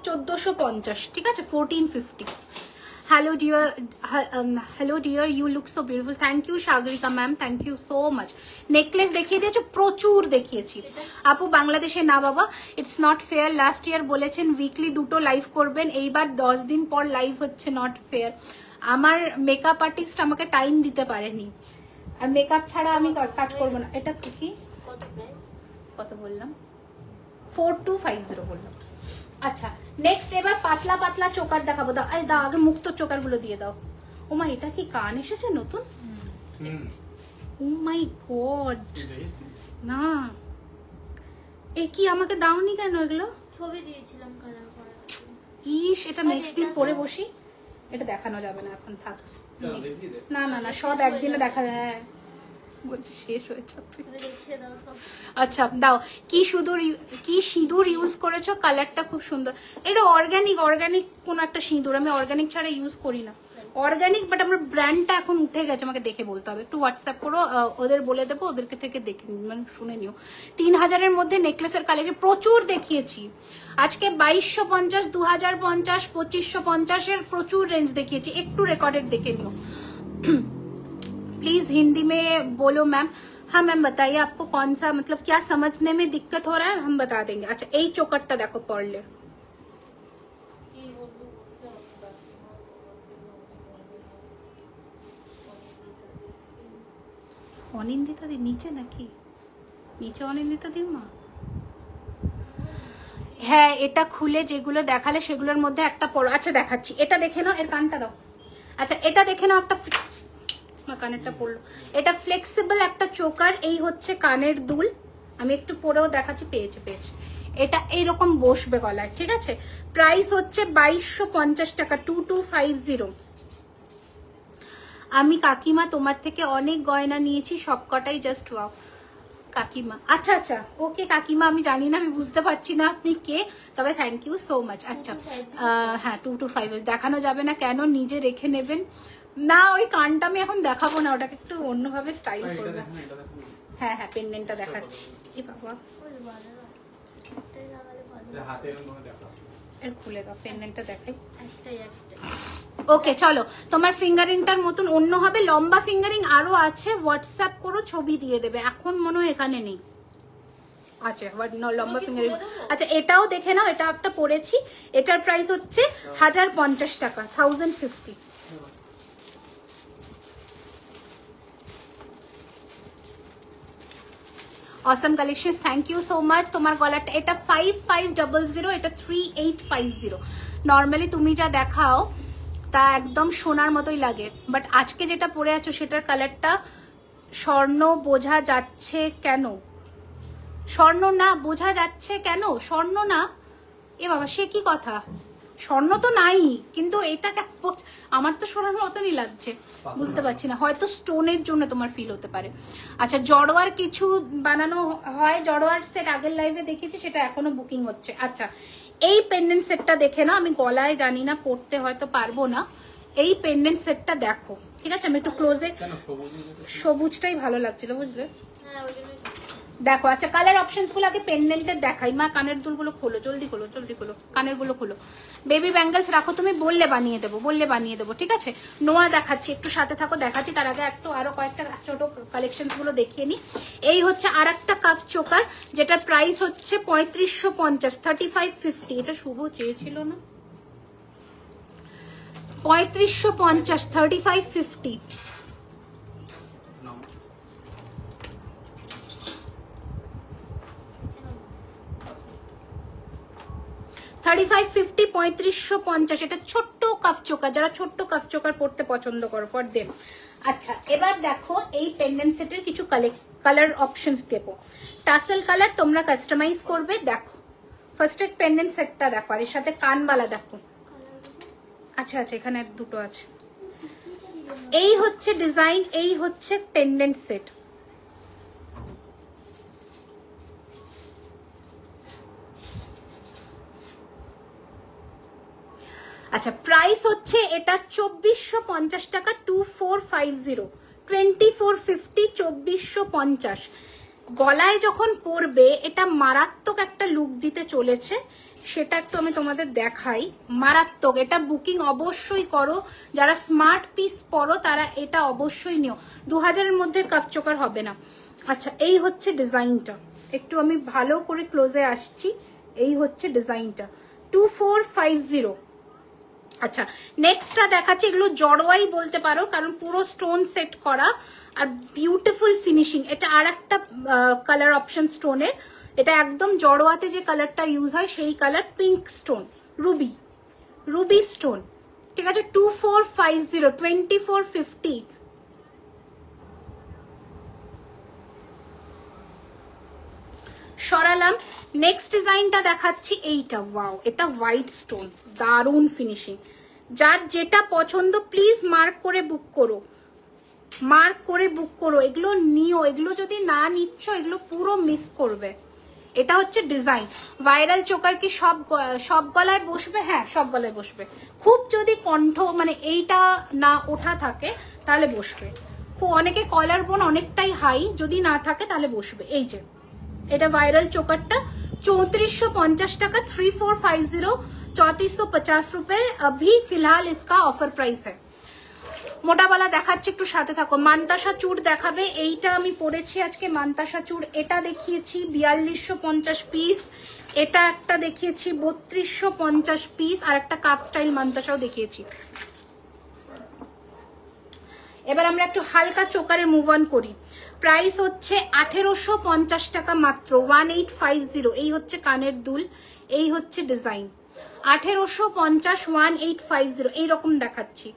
B: 1450, ঠিক আছে 1450। Hello dear, hello dear, you look so beautiful. Thank you Sagarika ma'am, thank you so much. Necklace দেখিয়ে দিয়েছো, প্রচুর দেখিয়েছি আপু। বাংলাদেশে না বাবা, it's not fair. Last year বলেছেন উইকলি 2টো লাইভ করবেন, এইবার 10 দিন পর লাইভ হচ্ছে, নট ফেয়ার। আমার মেকআপ আর্টিস্ট আমাকে টাইম দিতে পারেনি, আর মেকআপ ছাড়া আমি কাজ করবো না। এটা কি কত বললাম? 4250 বললাম। আচ্ছা নেক্সট এবার পাতলা পাতলা চোকার দেখাবো। দাও এই দাও আগে মুক্ত চোকার গুলো দিয়ে দাও। ওমা এটা কি কান এসেছে নতুন? ও মাই গড, না এ কি আমাকে দাওনি কেন এগুলো?
A: ছবি দিয়েছিলাম কালার করা।
B: ইস, এটা নেক্সট দিন পরে বসি, এটা দেখানো যাবে না এখন, থাক। না না না সব একদিনে দেখা যায়। হ্যাঁ বলছি শেষ হয়েছে। আচ্ছা দাও, কি সিঁদুর ইউজ করেছো? কালারটা খুব সুন্দর। এটা অর্গানিক কোন একটা সিঁদুর, আমি অর্গানিক ছাড়া ইউজ করি না। অর্গানিক বাট আমার ব্র্যান্ডটা এখন উঠে গেছে, আমাকে দেখে বলতে হবে। একটু হোয়াটসঅ্যাপ করো, ওদের বলে দেবো, ওদেরকে থেকে দেখে মানে শুনে নিও। 3000-এর মধ্যে নেকলেসের কালেকশন প্রচুর দেখিয়েছি আজকে। 2250, 2050, 2550-এর প্রচুর রেঞ্জ দেখিয়েছি। একটু রেকর্ডেড দেখে নিও प्लीज। हिंदी में बोलो मैम। हाँ मैम बताइए आपको कौन सा, मतलब क्या समझने में दिक्कत हो रहा है, हम बता देंगे। अच्छा এই চোকারটা দেখো পার্লের, অনিন্দিতা দি নিচে নাকি? নিচে অনিন্দিতা দির মা? হ্যাঁ এটা খুলে যেগুলো দেখালে সেগুলোর মধ্যে একটা পড়ো। আচ্ছা দেখাচ্ছি, এটা দেখে নাও, এর কানটা দাও। আচ্ছা এটা দেখে নাও, একটা কানেরটা পড়লো। এটা ফ্লেক্সিবল একটা চোকার, এই হচ্ছে কানের দুল। আমি একটু পরেও দেখাচ্ছি। পেয়েছে এটা এইরকম বসবে গলায়, ঠিক আছে। প্রাইস হচ্ছে 2250 টাকা, 2250। আমি কাকিমা তোমার থেকে অনেক গয়না নিয়েছি, সবকটাই জাস্ট ওয়াও। কাকিমা, আচ্ছা আচ্ছা ওকে কাকিমা, আমি জানি না, আমি বুঝতে পারছি না আপনি কে, তবে থ্যাংক ইউ সো মাচ। আচ্ছা হ্যাঁ 225 দেখানো যাবে না কেন, নিজে রেখে নেবেন না। ওই কানটা আমি এখন দেখাবো না, ওটাকে একটু অন্যভাবে স্টাইল করবো। হ্যাঁ হ্যাঁ পেন্ডেন্টটা দেখাচ্ছি। এ বাবা এর খুলে দাও, পেন্ডেন্টটা দেখাই।
A: একটাই।
B: ওকে চলো, তোমার ফিঙ্গারিংটার মতন অন্য হবে, লম্বা ফিঙ্গারিং আরো আছে, হোয়াটসঅ্যাপ করো, ছবি দিয়ে দেবে। এখন মনে হয় এখানে নেই। আচ্ছা লম্বা ফিঙ্গারিং। আচ্ছা এটাও দেখে নাও, এটা একটা পরেছি, এটার প্রাইস হচ্ছে 1050 টাকা, 1050। Assam collections, thank you so much. তোমার গলাটা এটা 5500, এটা 3850। নর্মালি তুমি যা দেখাও তা একদম সোনার মতোই লাগে, বাট আজকে যেটা পরে আছো সেটার কালারটা স্বর্ণ বোঝা যাচ্ছে কেন? স্বর্ণ না বোঝা যাচ্ছে কেন? স্বর্ণ না, এ বাবা সে কি কথা, স্বর্ণ তো নাই, কিন্তু এটা আমার তো সোনার মতনই লাগছে, বুঝতে পারছি না, হয়তো স্টোনের জন্য তোমার ফিল হতে পারে। আচ্ছা জড়োয়ার কিছু বানানো হয়, জড়োয়ার সেট আগের লাইভে দেখেছি, সেটা এখনো বুকিং হচ্ছে। আচ্ছা এই পেন্ডেন্ট সেটটা দেখে না, আমি গলায় জানি না পড়তে হয়তো পারবো না, এই পেন্ডেন্ট সেটটা দেখো, ঠিক আছে? আমি একটু ক্লোজে, সবুজটাই ভালো লাগছিল বুঝলে, দেখো। আচ্ছা কালার অপশনস গুলো আগে পেন্ডেন্টের দেখাই। মা কানের দুলগুলো খোলো, জলদি খোলো, জলদি খোলো, কানের গুলো খোলো। বেবি ব্যাঙ্গেলস রাখো তুমি, বললে বানিয়ে দেবো, বললে বানিয়ে দেবো, ঠিক আছে? নোয়া দেখাচ্ছি, একটু সাথে থাকো, দেখাচ্ছি। তার আগে একটু আরো কয়েকটা ছোট কালেকশন গুলো দেখিয়ে নি। এই হচ্ছে আর একটা কাপ চোকার, যেটার প্রাইস হচ্ছে 3550, 3550। এটা শুভ চেয়েছিল না, 3550, 3550। 3550, 3550। এটা ছোট্ট কাপ চোকার, যারা ছোট্ট কাপ চোকার পড়তে পছন্দ করো, ফর দেম। আচ্ছা এবার দেখো এই পেন্ডেন্ট সেটের কিছু কালার অপশনস দেবো। টাসেল কালার তোমরা কাস্টমাইজ করবে। দেখো ফার্স্ট এড পেন্ডেন্ট সেটটা দেখো, আর এর সাথে কানবালা দেখো। আচ্ছা আচ্ছা এখানে দুটো আছে। এই হচ্ছে ডিজাইন, এই হচ্ছে পেন্ডেন্ট সেট। আচ্ছা প্রাইস হচ্ছে এটা 2450 টাকা, 2450, 2450, 2450। গলায় যখন পরবে এটা মারাত্মক একটা লুক দিতে চলেছে, সেটা একটু আমি তোমাদের দেখাই। মারাত্মক, এটা বুকিং অবশ্যই করো, যারা স্মার্ট পিস পরো তারা এটা অবশ্যই নিও। 2000-এর মধ্যে কাপ চোকার হবে না। আচ্ছা এই হচ্ছে ডিজাইনটা, একটু আমি ভালো করে ক্লোজে আসছি। এই হচ্ছে ডিজাইনটা 2450। আচ্ছা নেক্সটটা দেখাচ্ছি, এগুলো জড়োয়াই বলতে পারো কারণ পুরো স্টোন সেট করা আর বিউটিফুল ফিনিশিং। এটা আর একটা কালার অপশন স্টোনের, এটা একদম জড়োয়াতে যে কালারটা ইউজ হয় সেই colour, pink stone, Ruby, Ruby stone, ঠিক আছে? 2450, 2450। সরালাম। নেক্সট ডিজাইনটা দেখাচ্ছি, এইটা ওয়াও, এটা হোয়াইট স্টোন, দারুন ফিনিশিং। যার যেটা পছন্দ প্লিজ মার্ক করে বুক করো, মার্ক করে বুক করো, এগুলো নিও, এগুলো যদি না নিচ্ছ এগুলো পুরো মিস করবে। এটা হচ্ছে ডিজাইন। ভাইরাল চোকার কি সব গলায় বসবে? হ্যাঁ সব গলায় বসবে। খুব যদি কণ্ঠ মানে এইটা না ওঠা থাকে তাহলে বসবে। খুব অনেকে কলার বোন অনেকটাই হাই, যদি না থাকে তাহলে বসবে। এই যে এটা ভাইরাল চোকারটা 3450 টাকা, 3450, 3450 रुपए अभी फिलहाल इसका ऑफर प्राइस है। মোটাবালা দেখাচ্ছে, একটু সাথে থাকো। মান্তাসা চূড় দেখাবে, এইটা আমি পরেছি আজকে মান্তাসা চূড়, এটা দেখিয়েছি 4250 পিস, এটা একটা দেখিয়েছি 3250 পিস, আর একটা কাপ স্টাইল মান্তাসাও দেখিয়েছি। এবার আমরা একটু হালকা চোকারে মুভ অন করি। প্রাইস হচ্ছে 1850 টাকা মাত্র, 1850। এই হচ্ছে কানের দুল, এই হচ্ছে ডিজাইন, 1850, 1850 এইরকম দেখাচ্ছি,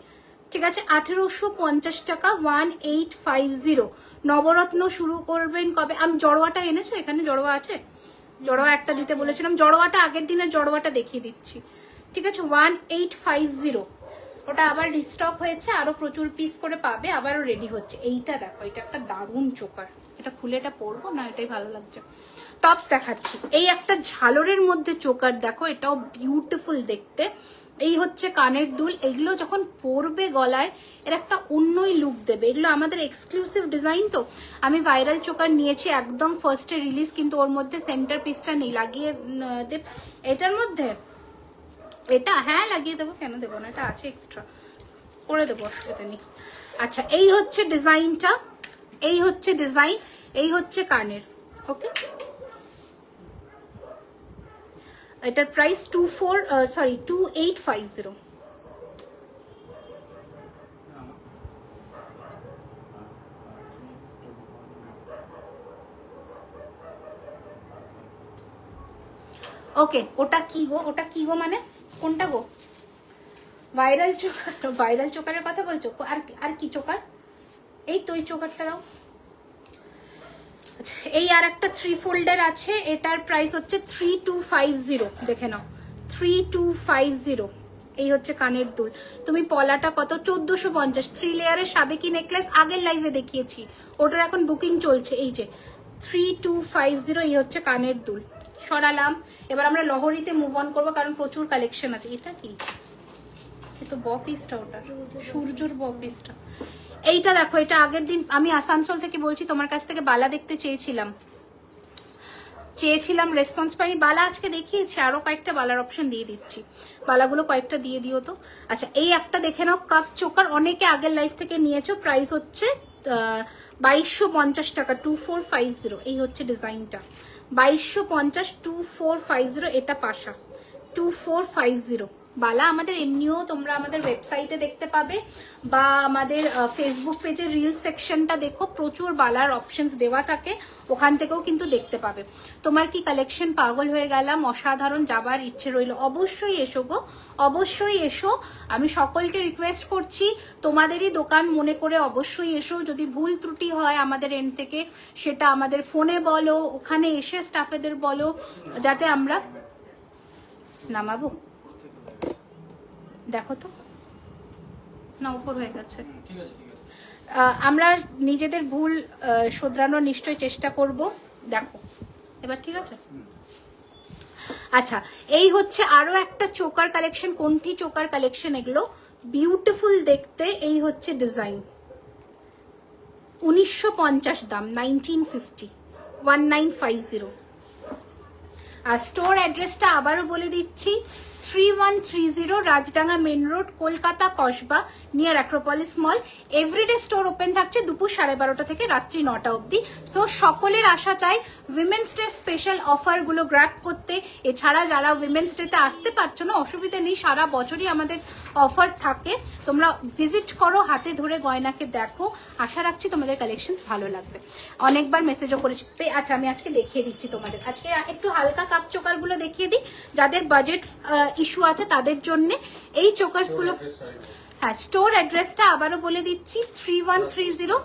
B: ঠিক আছে? 1850 টাকা, 1850। নবরত্ন শুরু করবেন কবে? আমি জড়োয়াটা এনেছো, এখানে জড়োয়া আছে, জড়োয়া একটা দিতে বলেছিলাম, জড়োয়াটা আগের দিনের জড়োয়াটা দেখিয়ে দিচ্ছি, ঠিক আছে? 1850। ওটা আবার রিস্টক হয়েছে, আরো প্রচুর পিস করে পাবে, আবারও রেডি হচ্ছে। এইটা দেখো, এটা একটা দারুণ চোকার, এটা খুলে এটা পরবো না, এটাই ভালো লাগছে। টপস দেখাচ্ছি, এই একটা ঝালরের মধ্যে চোকার দেখো, এটাও বিউটিফুল দেখতে, এই হচ্ছে কানের দুল, এগুলো যখন পরবে গলায় এর একটা অন্যই লুক দেবে। এগুলো আমাদের এক্সক্লুসিভ ডিজাইন, তো আমি ভাইরাল চোকার নিয়েছি একদম ফার্স্টে রিলিজ, কিন্তু ওর মধ্যে সেন্টার পিসটা নেই, লাগিয়ে দেব এটার মধ্যে, এটা হ্যাঁ লাগিয়ে দেবো, কেন দেবো না, এটা আছে এক্সট্রা, করে দেবো, অসুবিধা নেই। আচ্ছা এই হচ্ছে ডিজাইনটা, এই হচ্ছে ডিজাইন, এই হচ্ছে কানের। ওকে, এটার প্রাইস 2850। ওকে, ওটা কি গো, ওটা কি গো মানে কোনটা গো? ভাইরাল চোকার, ভাইরাল চোকারের কথা বলছো? আর কি চোকার? এই তো এই চোকারটা দাও। আচ্ছা এই আর একটা 3 ফোল্ডার আছে, এটার প্রাইস হচ্ছে 3250, দেখে নাও 3250। এই হচ্ছে কানের দুল। তুমি পলাটা কত? 1450। 3 লেয়ারের সাবেকি নেকলেস আগের লাইভে দেখিয়েছি, ওটার এখন বুকিং চলছে। এই যে 3250, এই হচ্ছে কানের দুল। সরালাম, এবার আমরা লহরিতে মুভ অন করবো কারণ প্রচুর কালেকশন আছে। এটা কি? তো বপিসটা, ওটা সূর্যর বপিসটা। এইটা দেখো, এটা আগের দিন আমি আসানসোল থেকে বলছি, তোমার কাছ থেকে বালা দেখতে চেয়েছিলাম, রেসপন্স পাইনি। বালা আজকে দেখিয়েছি, আরো কয়েকটা বালার অপশন দিয়ে দিচ্ছি, বালাগুলো কয়েকটা দিয়ে দিও তো। আচ্ছা এই একটা দেখে নাও, কাফ চোকার, অনেকে আগের লাইফ থেকে নিয়েছো, প্রাইস হচ্ছে 2250 টাকা, 2450। এই হচ্ছে ডিজাইনটা, 2250, 2450। এটা পাশা 2450। বালা আমাদের এমনিও তোমরা আমাদের ওয়েবসাইটে দেখতে পাবে বা আমাদের ফেসবুক পেজে রিল সেকশনটা দেখো, প্রচুর বালার অপশনস দেওয়া থাকে, ওখান থেকেও কিন্তু দেখতে পাবে। তোমার কি কালেকশন? পাগল হয়ে গেলাম, অসাধারণ, যাবার ইচ্ছে রইল। অবশ্যই এসো গো, অবশ্যই এসো। আমি সকলকে রিকোয়েস্ট করছি তোমাদেরই দোকান মনে করে অবশ্যই এসো। যদি ভুল ত্রুটি হয় আমাদের এন্ড থেকে সেটা আমাদের ফোনে বলো, ওখানে এসে স্টাফেদের বলো, যাতে আমরা নামাবো। দেখো তো না, উপর হয়ে গেছে। আমরা নিজেদের ভুল শোধরানোর নিশ্চয়ই চেষ্টা করব। দেখো এবার ঠিক আছে। আচ্ছা এই হচ্ছে আরো একটা চোকার কালেকশন। কোনটি চোকার কালেকশন? এগুলো বিউটিফুল দেখতে। এই হচ্ছে ডিজাইন, 1950 দাম, 1950, 1950। আর স্টোর অ্যাড্রেসটা আবারও বলে দিচ্ছি, 3130 Rajdanga main road, Kolkata Kasba, near Acropolis mall. Everyday store open থাকছে দুপুর 12:30 থেকে রাত্রি 9টা অবধি। সো সকলের আশা চাই উইমেন্স ডে স্পেশাল অফারগুলো গ্র্যাব করতে। এছাড়া যারা উইমেন্স ডেতে আসতে পারছো না, অসুবিধা নেই, সারা বছরই আমাদের অফার থাকে। তোমরা ভিজিট করো, হাতে ধরে গয়নাকে দেখো। আশা রাখছি তোমাদের কালেকশন ভালো লাগবে। অনেকবার মেসেজও করেছি। আচ্ছা আমি আজকে দেখিয়ে দিচ্ছি তোমাদের, আজকে একটু হালকা কাপ চোকারগুলো দেখিয়ে দিই, যাদের বাজেট ইস্যু আছে তাদের জন্য। এই চোকারসগুলো, হ্যাঁ স্টোর অ্যাড্রেসটা আবারও বলে দিচ্ছি, 3130।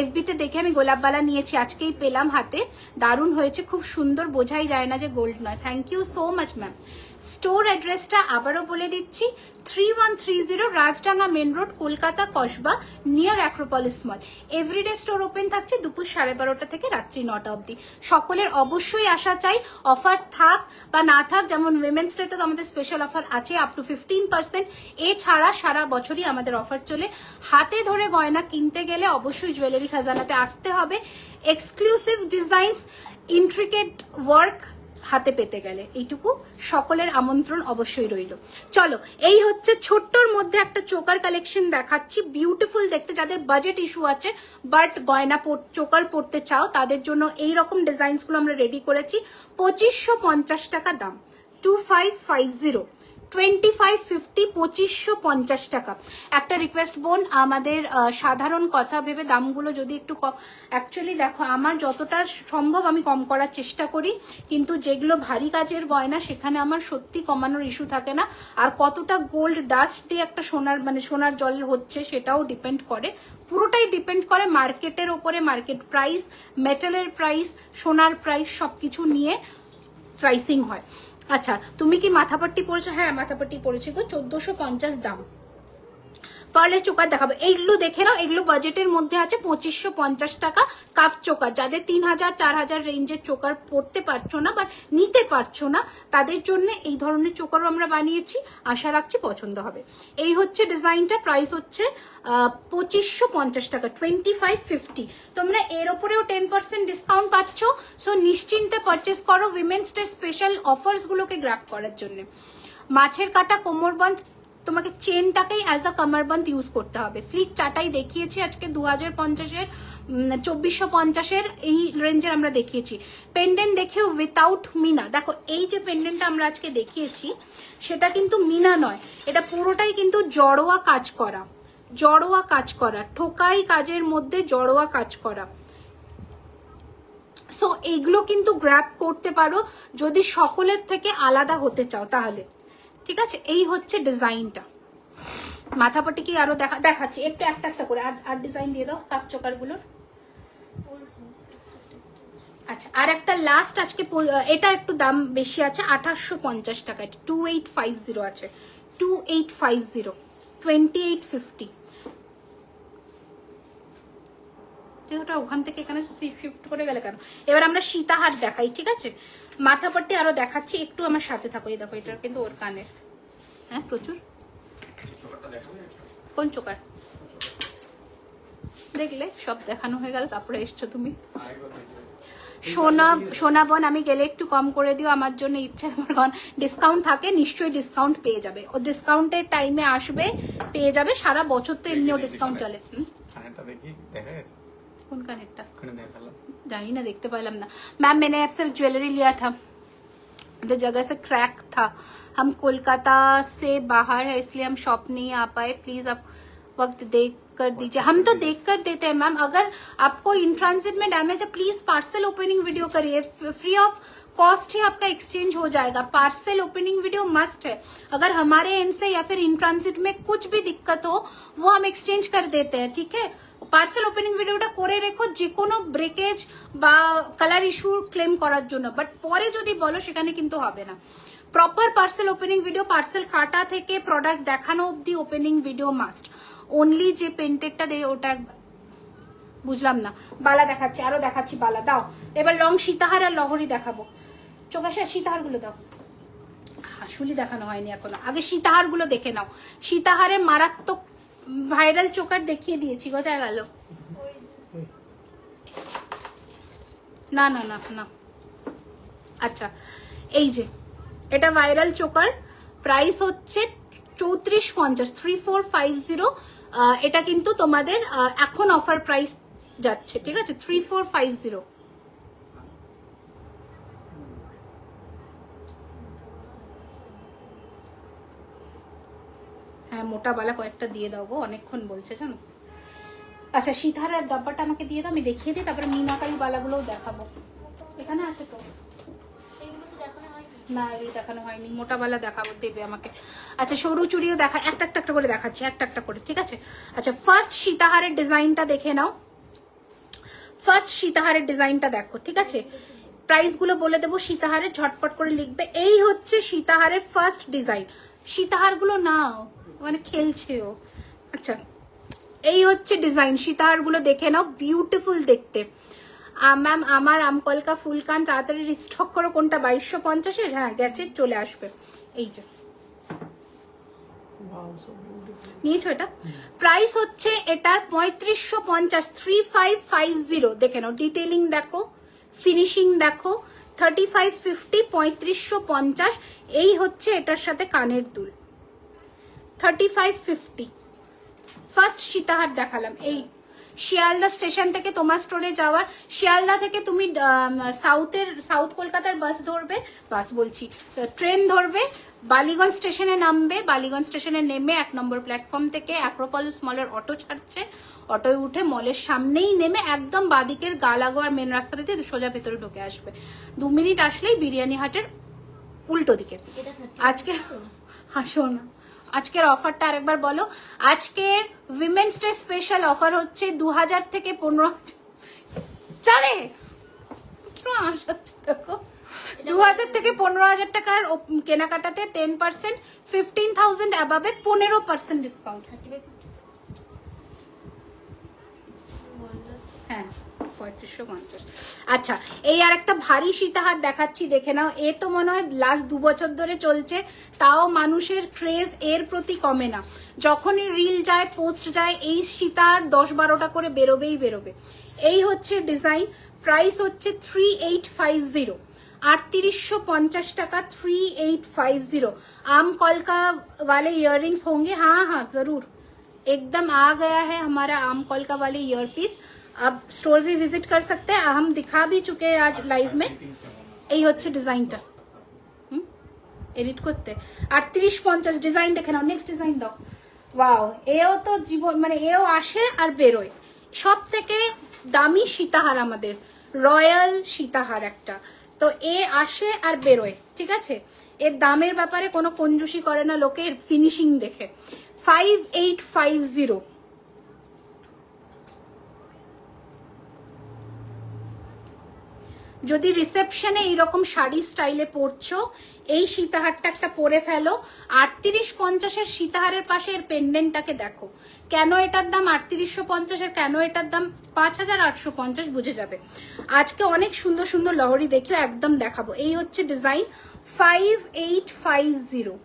B: এফবিতে দেখে আমি গোলাপ বালা নিয়েছি, আজকেই পেলাম হাতে, দারুণ হয়েছে, খুব সুন্দর, বোঝাই যায় না যে গোল্ড নয়। Thank you so much ma'am. Store অ্যাড্রেসটা আবারও বলে দিচ্ছি, 3130 Rajdanga main road, Kolkata Kasba, near Acropolis mall. Everyday store open থাকছে দুপুর 12:30 থেকে রাত্রি 9টা অবধি। সকলের অবশ্যই আসা চাই, অফার থাক বা না থাক। যেমন উইমেন্স ডেতে তো আমাদের স্পেশাল অফার আছে আপ টু 15%। এছাড়া সারা বছরই আমাদের অফার চলে। হাতে ধরে গয়না কিনতে গেলে অবশ্যই জুয়েলারি খাজানাতে আসতে হবে। এক্সক্লুসিভ ডিজাইনস, ইন্ট্রিকেট ওয়ার্ক হাতে পেতে গেলে এইটুকু সকলের আমন্ত্রণ অবশ্যই রইল। চলো এই হচ্ছে ছোট্টর মধ্যে একটা চোকার কালেকশন দেখাচ্ছি, বিউটিফুল দেখতে। যাদের বাজেট ইস্যু আছে বাট গয়না চোকার পরতে চাও, তাদের জন্য এই রকম ডিজাইনস গুলো আমরা রেডি করেছি। 2550 টাকা দাম, 2550, 2550, 2550 টাকা। একটা রিকোয়েস্ট বোন, আমাদের সাধারণ কথা ভেবে দামগুলো যদি একটু অ্যাকচুয়ালি দেখো, আমার যতটা সম্ভব আমি কম করার চেষ্টা করি, কিন্তু যেগুলো ভারী কাজের গয়না সেখানে আমার সত্যি কমানোর ইস্যু থাকে না। আর কতটা গোল্ড ডাস্ট দিয়ে একটা সোনার মানে সোনার জল হচ্ছে সেটাও ডিপেন্ড করে, পুরোটাই ডিপেন্ড করে মার্কেটের ওপরে, মার্কেট প্রাইস, মেটালের প্রাইস, সোনার প্রাইস, সবকিছু নিয়ে প্রাইসিং হয়। আচ্ছা তুমি কি মাথাপট্টি পরেছো? হ্যাঁ মাথাপট্টি পরেছি গো, 1450 দাম। পার্লের চোকার দেখাবো, এইগুলো দেখে নাও, এগুলো বাজেটের মধ্যে আছে 2550 টাকা কাফ চোকার। যাদের 3000 4000 রেঞ্জের চোকার পড়তে পারছো না বা নিতে পারছো না, তাদের জন্য এই ধরনের চোকারও আমরা বানিয়েছি, আশা রাখছি পছন্দ হবে। এই হচ্ছে ডিজাইনটা, প্রাইস হচ্ছে 2550 টাকা, 2550। তোমরা এর ওপরেও 10% ডিসকাউন্ট পাচ্ছ, সো নিশ্চিন্তে পারচেস করো উইমেন্স ডে স্পেশাল অফার্স গুলোকে গ্র্যাব করার জন্য। মাছের কাটা কোমরবন্ধ, তোমাকে চেনটাকেই অ্যাজ আ কামারবন্ধ ইউজ করতে হবে। স্লিক চাটাই দেখিয়েছি আজকে 2050-এর, 2450-এর এই রেঞ্জের আমরা দেখিয়েছি। পেন্ডেন্ট দেখেও উইথাউট মিনা, দেখো এই যে পেন্ডেন্টটা আমরা আজকে দেখিয়েছি সেটা কিন্তু মিনা নয়, এটা পুরোটাই কিন্তু জড়োয়া কাজ করা, জড়োয়া কাজ করা, ঠোকাই কাজের মধ্যে জড়োয়া কাজ করা। সো এগুলো কিন্তু গ্র্যাব করতে পারো যদি সকলের থেকে আলাদা হতে চাও তাহলে, ঠিক আছে। এই হচ্ছে ডিজাইনটা। মাথাপট্টি কি আরো দেখাচ্ছি একটু একটা একটা করে, আর ডিজাইন দিয়ে দাও কাপ চোকার গুলোর। আচ্ছা, আর একটা লাস্ট আজকে, এটা একটু দাম বেশি আছে, 2850 টাকা, 2850 আছে, 2850, 2850। ওটা ওখান থেকে এখানে শিফট করে গেলে কেন? এবার আমরা সীতাহার দেখাই, ঠিক আছে। মাথাপট্টি আরো দেখাচ্ছি, একটু আমার সাথে থাকো। এই দেখো, এটা কিন্তু ওর কানের, হ্যাঁ প্রচুর। কোন চোকার দেখলে? সব দেখানো হয়ে গেল, তারপরে এসছো তুমি। সোনা বোন, আমি গেলে একটু কম করে দিও, আমার জন্য ইচ্ছে। তোমার ডিসকাউন্ট থাকে, নিশ্চয়ই ডিসকাউন্ট পেয়ে যাবে। ও ডিসকাউন্টের টাইমে আসবে, পেয়ে যাবে। সারা বছর তো এমনিও ডিসকাউন্ট চলে। कौन का नेटा जानी ना, देखते पालम ना। मैम मैंने आपसे ज्वेलरी लिया था, जो जगह से क्रैक था, हम कोलकाता से बाहर है इसलिए हम शॉप नहीं आ पाए, प्लीज आप वक्त देख कर दीजिए। हम तो देख कर देते हैं मैम, अगर आपको इन ट्रांजिट में डैमेज है प्लीज पार्सल ओपनिंग वीडियो करिए, फ्री ऑफ कॉस्ट ही आपका एक्सचेंज हो जाएगा। पार्सल ओपनिंग वीडियो मस्ट है, अगर हमारे एंड से या फिर इन ट्रांजिट में कुछ भी दिक्कत हो वो हम एक्सचेंज कर देते हैं, ठीक है। পার্সেল ওপেনিং ভিডিওটা করে রেখো যে কোনো ব্রেকেজ বা কালার ইস্যু ক্লেম করার জন্য, বাট পরে যদি বলো সেখানে কিন্তু হবে না। Proper parcel opening video, parcel কাটা থেকে প্রোডাক্ট দেখানো অব্দি ওপেনিং ভিডিও মাস্ট। অনলি যে পেন্টেডটা দেয় ওটা বুঝলাম না। বালা দেখাচ্ছি, আরো দেখাচ্ছি বালা দাও। এবার লং সীতাহার আর লহরি দেখাবো। চোখাশে সীতাহার গুলো দাও, হাসুলি দেখানো হয়নি এখনো, আগে সীতাহার গুলো দেখে নাও। সীতাহারের মারাত্মক ভাইরাল চোকার দেখিয়ে দিয়েছি, কোথায় গেল? না না না না, আচ্ছা এই যে এটা ভাইরাল চোকার, প্রাইস হচ্ছে 3450, 3450। এটা কিন্তু তোমাদের এখন অফার প্রাইস যাচ্ছে, ঠিক আছে, 3450। হ্যাঁ মোটা বালা কয়েকটা দিয়ে দাও গো, অনেকক্ষণ বলছে জানো। আচ্ছা সীতাহারের ডাব্বাটা আমাকে দিয়ে দাও, আমি দেখিয়ে দিই, তারপরে মিনাকারি বালাগুলোও দেখাবো। এখানে আছে তো? না এগুলো দেখানো হয়নি, মোটা বালা দেখাবো, দেবে আমাকে। আচ্ছা সরু চুড়িও দেখা, একটা একটা করে দেখাচ্ছি, একটা একটা করে, ঠিক আছে। আচ্ছা ফার্স্ট সীতাহারের ডিজাইনটা দেখে নাও, ফার্স্ট সীতাহারের ডিজাইনটা দেখো, ঠিক আছে। প্রাইস গুলো বলে দেবো, সীতাহারের ঝটপট করে লিখবে। এই হচ্ছে সীতাহারের ফার্স্ট ডিজাইন। সীতাহার গুলো নাও, ওখানে খেলছে ও। আচ্ছা এই হচ্ছে ডিজাইন, সীতাহার গুলো দেখে নাও, বিউটিফুল দেখতে। ম্যাম আমার আমকলকা ফুলকান তাড়াতাড়ি রিস্টক করো। কোনটা? 2250-এর? হ্যাঁ গেছে, চলে আসবে। এই যে নিয়েছো এটা। প্রাইস হচ্ছে এটার 3550, 3550। দেখে নাও, ডিটেইলিং দেখো, ফিনিশিং দেখো, 3550, 3550। এই হচ্ছে এটার সাথে কানের দুল, 3550। ফার্স্ট সীতাহার দেখালাম। এই শিয়ালদা স্টেশন থেকে তোমার স্টোরে যাওয়ার, শিয়ালদা থেকে তুমি সাউথ কলকাতার বাস ধরবে, বাস বলছি ট্রেন ধরবে, বালিগঞ্জ স্টেশনে নামবে, বালিগঞ্জ স্টেশনে নেমে 1 নম্বর প্ল্যাটফর্ম থেকে অ্যাক্রোপলিস মলের অটো ছাড়ছে, অটোয় উঠে মলের সামনেই নেমে একদম বাদিকের গালাগোয়ার মেন রাস্তা দিয়ে সোজা ভেতরে ঢুকে আসবে। 2 মিনিট আসলেই বিরিয়ানি হাটের উল্টো দিকে। আজকে হাসো না, আজকের অফারটা আরেকবার বলো। আজকের উইমেন্স ডে স্পেশাল অফার হচ্ছে 2000 থেকে 15,000 চলে, 2000 থেকে 15,000 টাকার কেনাকাটাতে 10%, 15,000 অ্যাবাভে 15% ডিসকাউন্ট। 3550। আচ্ছা, এই আর একটা ভারী সীতাহার দেখাচ্ছি, দেখে নাও। এ তো মনে হয় লাস্ট 2 বছর ধরে চলছে, তাও মানুষের ক্রেজ এর প্রতি কমে না। যখনই রিল যায়, পোস্ট যায়, এই সীতাহার 10-12টা করে বেরোবেই বেরোবে। এই হচ্ছে ডিজাইন, প্রাইস হচ্ছে 3850, 3850 টাকা, 3850। आम कॉलका वाले इयररिंग्स होंगे, हाँ हाँ जरूर, एकदम आ गया है हमारा आम कॉलका वाले ईयर पीस। अब स्टोर भी विजिट कर सकते हैं, हम दिखा भी चुके हैं आज लाइव में। এই হচ্ছে ডিজাইনটা, এডিট করতে 3850 ডিজাইন দেখে নাও। নেক্সট ডিজাইন দাও। ওয়াও, এও তো জীবন, মানে এও আসে আর বেরোয়। সব থেকে দামি সীতাহার আমাদের রয়্যাল সীতাহার একটা, তো এ আসে আর বেরোয়, ঠিক আছে। এর দামের ব্যাপারে কোনো কঞ্জুসি করে না লোকে, এর ফিনিশিং দেখে। 5850। যদি রিসেপশনে এইরকম শাড়ি স্টাইলে পরছো, এই সীতাহারটা একটা পরে ফেলো। 3850-এর সীতাহারের পাশে এর পেন্ডেন্টটাকে দেখো। কেন এটার দাম 3850 আর কেন এটার দাম 5850 বুঝে যাবে। আজকে অনেক সুন্দর সুন্দর লহরি দেখিও, একদম দেখাবো। এই হচ্ছে ডিজাইন 5850।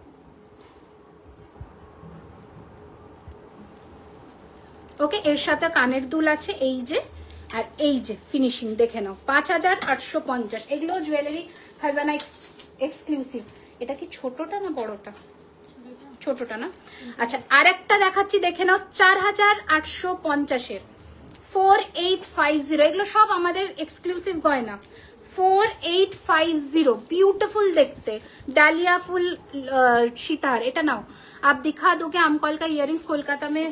B: ওকে, এর সাথে কানের দুল আছে, এই যে, আর এই যে ফিনিশিং দেখে নাও। 5850। এগুলো জুয়েলারি খাজানা এক্সক্লুসিভ। এটা কি ছোটটা না বড়টা? ছোটটা না। আচ্ছা, আরেকটা দেখাচ্ছি, দেখে নাও। 4850-এর 4850। এগুলো সব আমাদের এক্সক্লুসিভ গয়না। 4850, ब्यूटीफुल देखते, डालिया फुल सितार। এটা নাও। आप दिखा दोगे आमकॉल का इयररिंग्स, कोलकाता में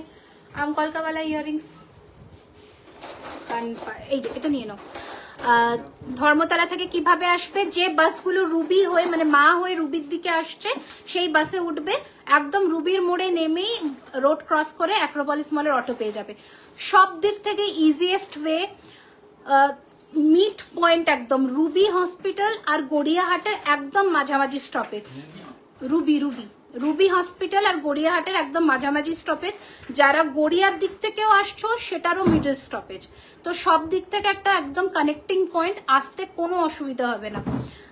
B: आमकॉल का वाला इयररिंग्स। এই যে এটা নিয়ে নাও। ধর্মতলা থেকে কিভাবে আসবে? যে বাসগুলো রুবি হয়ে, মানে মা হয়ে রুবির দিকে আসছে, সেই বাসে উঠবে। একদম রুবির মোড়ে নেমেই রোড ক্রস করে অ্যাক্রোপলিস মলের অটো পেয়ে যাবে। সব দিক থেকে ইজিয়েস্ট ওয়ে, মিড পয়েন্ট একদম রুবি হসপিটাল আর গড়িয়াহাটের একদম মাঝামাঝি স্টপেজ। রুবি হসপিটাল আর গড়িয়াহাটের একদম মাঝামাঝি স্টপেজ। যারা গড়িয়ার দিক থেকেও আসছো, সেটারও মিডল স্টপেজ। তো সব দিক থেকে একটা একদম কানেক্টিং পয়েন্ট, আসতে কোনো অসুবিধা হবে না।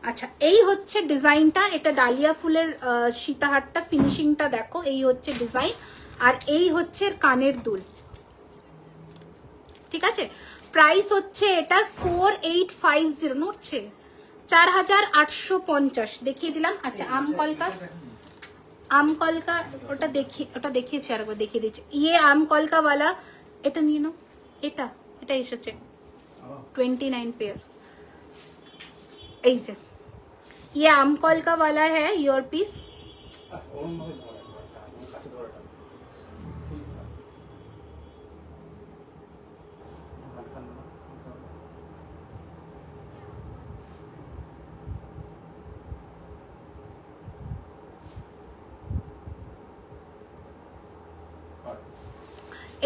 B: আচ্ছা, এই হচ্ছে ডিজাইনটা। এটা ডালিয়া ফুলের সীতাহারটা, ফিনিশিংটা দেখো। এই হচ্ছে ডিজাইন, আর এই হচ্ছে কানের দুল, ঠিক আছে। প্রাইস হচ্ছে এটার 4850, নড়ছে 4850 দেখিয়ে দিলাম। আচ্ছা, আমকলকা ওটা দেখিয়েছি, আরেকবার দেখিয়ে দিচ্ছি। ইয়ে আমকলকা वाला, এটা নিয়ে নাও। এটা এসেছে 29 পেয়ার। এই যে ये আমকলকা वाला है ईयर पीस।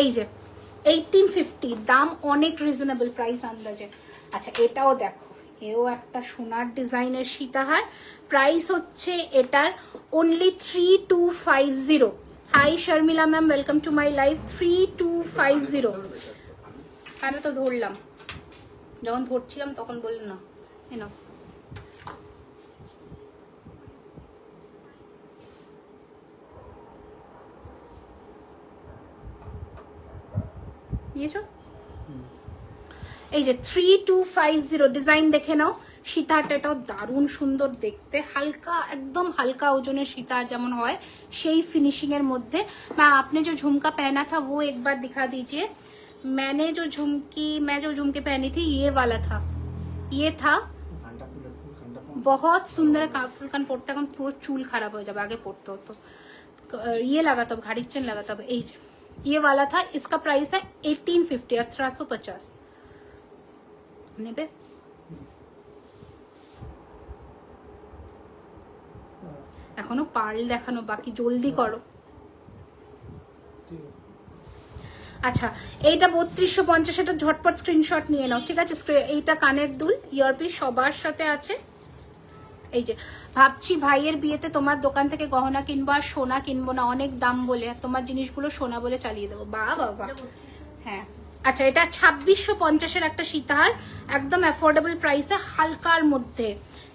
B: এই যে 1850, দাম অনেক রিজনেবল প্রাইস আন্দাজে। আচ্ছা, এটাও দেখো, এও একটা সোনার ডিজাইনের সীতাহার। প্রাইস হচ্ছে এটার only 3250। Hi Sharmila ma'am, welcome to my live. 3250। আমি তো ধরলাম, যখন ধরছিলাম তখন বললেন না, এনো এই যে 3250 ডিজাইন দেখে নাও। সীতাহারটাও দারুণ সুন্দর দেখতে, হালকা, একদম হালকা ওজনের সীতাহার যেমন হয় সেই ফিনিশিং এর মধ্যে। मैम आपने जो झुमका पहना था वो एक बार दिखा दीजिए। मैं जो झुमके पहनी थी ये वाला था, ये था बहुत सुंदर। ফুল কান পড়তে এখন পুরো চুল খারাপ হয়ে যাবে, আগে পড়তে হতো। ये लगा तब घाड़ी चेन लगा तब। এই যে ये वाला था, इसका प्राइस है 1850, 1850 নেবে। এখনো পার্ল দেখানো বাকি, জলদি করো। আচ্ছা, এইটা 3250, এটা ঝটপট স্ক্রিনশট নিয়ে নাও, ঠিক আছে। এইটা কানের দুল, ইয়ারপিস সবার সাথে আছে। এই যে ভাবছি ভাইয়ের বিয়েতে তোমার দোকান থেকে গহনা কিনবো আর সোনা কিনবো না, অনেক দাম বলে, আর তোমার জিনিসগুলো সোনা বলে চালিয়ে দেবো। বাবা, হ্যাঁ আচ্ছা, এটা 2650-এর একটা সীতাহার, একদম অ্যাফোর্ডেবল প্রাইসে, হালকার মধ্যে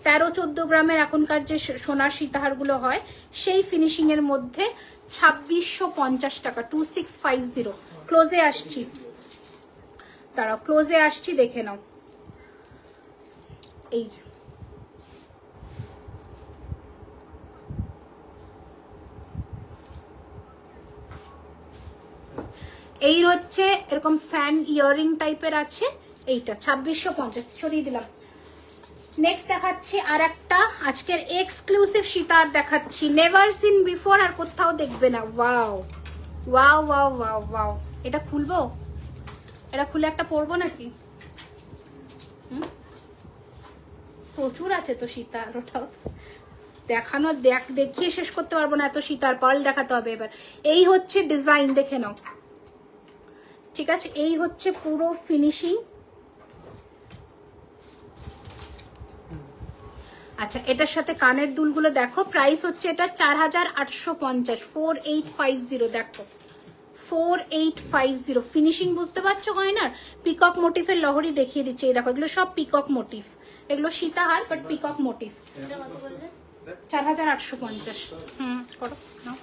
B: 13-14 গ্রামের এখনকার যে সোনার সীতাহারগুলো হয় সেই ফিনিশিং এর মধ্যে 2650 টাকা, 2650। ক্লোজে আসছি, দাঁড়াও ক্লোজে আসছি, দেখে নাও। এই যে এই হচ্ছে এরকম ফ্যান ইয়ারিং টাইপের আছে, এইটা 2650 সরিয়ে দিলাম। নেক্সট দেখাচ্ছি আর একটা আজকের এক্সক্লুসিভ সীতাহার দেখাচ্ছি, নেভার সিন বিফোর, আর কোথাও দেখবে না। Wow wow wow wow wow, এটা খুলবো, এটা খুলে একটা পরবো নাকি? প্রচুর আছে তো সীতাহার, ওটাও দেখানো, দেখিয়ে শেষ করতে পারবো না এত সীতাহার, পার্ল দেখাতে হবে এবার। এই হচ্ছে ডিজাইন, দেখে নাও, ঠিক আছে? এই হচ্ছে পুরো ফিনিশিং। আচ্ছা, এটার সাথে কানের দুলগুলো দেখো, প্রাইস হচ্ছে এটা 4850, 4850, দেখো 4850। ফিনিশিং বুঝতে পারছো গয়নার? পিকক মোটিফের লহরি দেখিয়ে দিচ্ছে, এই দেখো, এগুলো সব পিকক মোটিফ, এগুলো সীতাহার বাট পিকক মোটিফ। 4850। করো নাও।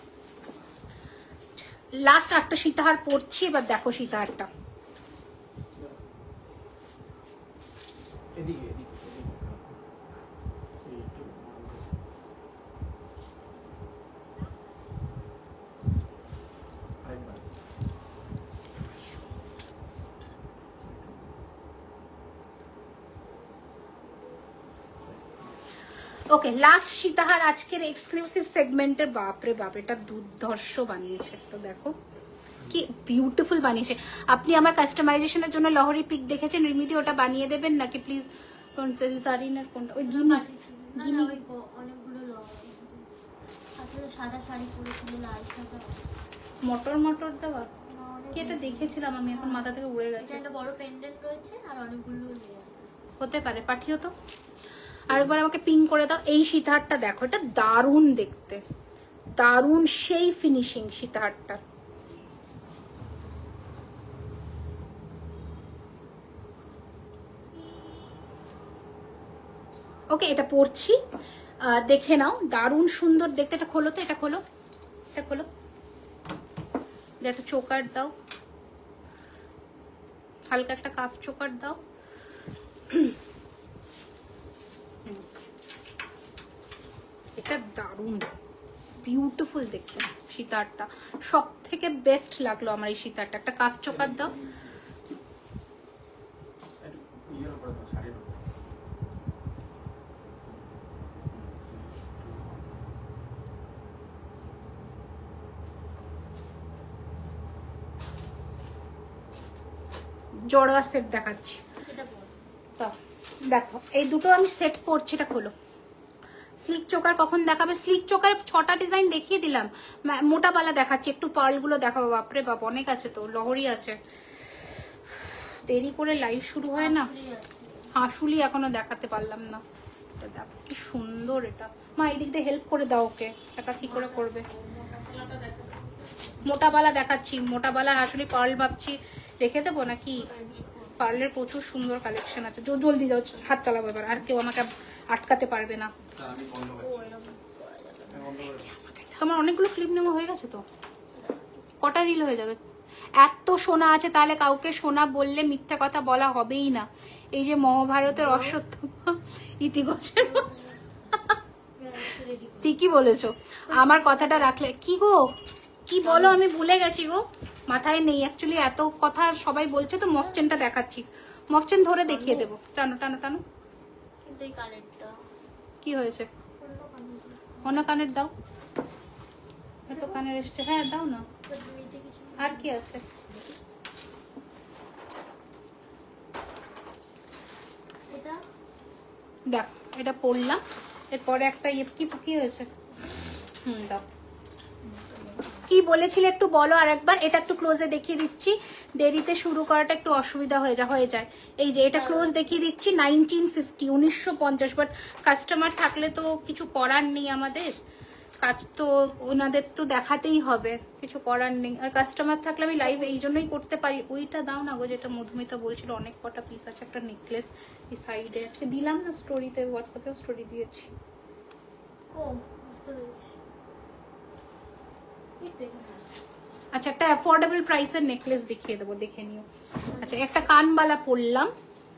B: লাস্ট একটা সীতাহার পরছি, এবার দেখো সীতাহারটা। ওকে, লাস্ট সীতাহার আজকের এক্সক্লুসিভ সেগমেন্টের। বাপরে বাপ, এটা দুর্ধর্ষ বানিয়েছে, তো দেখো কি বিউটিফুল বানিয়েছে। আপনি আমার কাস্টমাইজেশনের জন্য লহরি পিক দেখেছেন রিমিদি, ওটা বানিয়ে দেবেন নাকি প্লিজ? জারিনার কোনটা? ওই গিনি
A: অনেকগুলো সাদা শাড়ি পরেছিল, লাল সাদা
B: মটর মটর দেওয়া, কি এটা দেখেছিলাম আমি, এখন মাথা থেকে উড়ে গেছে।
A: একটা বড় পেন্ডেন্ট রয়েছে আর অনেকগুলো
B: হতে পারে, পাঠিও তো। আরেকবার আমাকে পিং করে দাও। এই সীতাহারটা দেখো, এটা দারুণ দেখতে, দারুণ, সেই ফিনিশিং সীতাহারটা। ওকে, এটা পরছি, দেখে নাও, দারুণ সুন্দর দেখতে। এটা খোলো তো, এটা খোলো, এটা খোলো, একটা চোকার দাও, হালকা একটা কাফ চোকার দাও। এটা দারুণ বিউটিফুল দেখতে সীতাহারটা, সব থেকে বেস্ট লাগলো আমার এই সীতাহারটা। একটা কাফ চোকার দাও। জড়োয়া সেট দেখাচ্ছি, দেখো এই দুটো আমি সেট করছি। এটা খোলো। স্লিক চোকার কখন দেখাবে? স্লিক চোকার 6টা ডিজাইন দেখিয়ে দিলাম। মোটা বালা দেখাচ্ছি, একটু পার্ল গুলো দেখাবো। বাপরে বাপ, অনেক আছে তো, লহরি আছে, দেরি করে লাইভ শুরু হয় না। হাঁসুলি এখনো দেখাতে পারলাম না। এটা দেখো কি সুন্দর, এটা মা এই দিক দিয়ে হেল্প করে দাও ওকে, এটা কি করে করবে। মোটা বালা দেখাচ্ছি, মোটা বালার হাঁসুলি পার্ল ভাবছি রেখে দেবো নাকি? পার্লের প্রচুর সুন্দর কালেকশন আছে, জলদি যাও, হাত চালাবো এবার, আর কেউ আমাকে আটকাতে পারবে না। তোমার অনেকগুলো ক্লিপ নেওয়া হয়ে গেছে তো, কটা রিল হয়ে যাবে? এত সোনা আছে, তাহলে কাউকে সোনা বললে মিথ্যা কথা বলা হবেই না। এই যে মহাভারতের অশ্বত্থামা ইতিগোচর, ঠিকই বলেছো, আমার কথাটা রাখলে। কি গো, কি বলো? আমি ভুলে গেছি গো, মাথায় নেই অ্যাকচুয়ালি। এত কথা সবাই বলছে তো, মফচেনটা দেখাচ্ছি, মফচেন ধরে দেখিয়ে দেবো। টানো টানো টানো। কি হয়েছে? অন্য কানের দাও, এত কানের এসছে। হ্যাঁ দাও না। আর কি আছে? দেখ, এটা পরলাম, এরপরে একটা কি হয়েছে? দাও। কি বলেছিলে একটু বলো আর একবার। এটা একটু ক্লোজে দেখিয়ে দিচ্ছি, দেরিতে শুরু করাটা একটু অসুবিধা হয়ে যায়। এই যে এটা ক্লোজ দেখিয়ে দিচ্ছি, 1950, 1950। বাট কাস্টমার থাকলে তো কিছু করার নেই আমাদের, কাজ তো ওনাদের তো দেখাতেই হবে, কিছু করার নেই। আর কাস্টমার থাকলে আমি লাইভ এই জন্যই করতে পারি। ওইটা দাও না গো, যেটা মধুমিতা বলছিল, অনেক কটা পিস আছে, একটা নেকলেস এই সাইডে আজকে দিলাম না স্টোরিতে, হোয়াটসঅ্যাপেও স্টোরি দিয়েছি।
A: ও বুঝতে পেরেছি।
B: আচ্ছা, একটা অ্যাফোর্ডেবল প্রাইসের নেকলেস দেখিয়ে দেবো, দেখে নিও। আচ্ছা, একটা কানবালা পরলাম,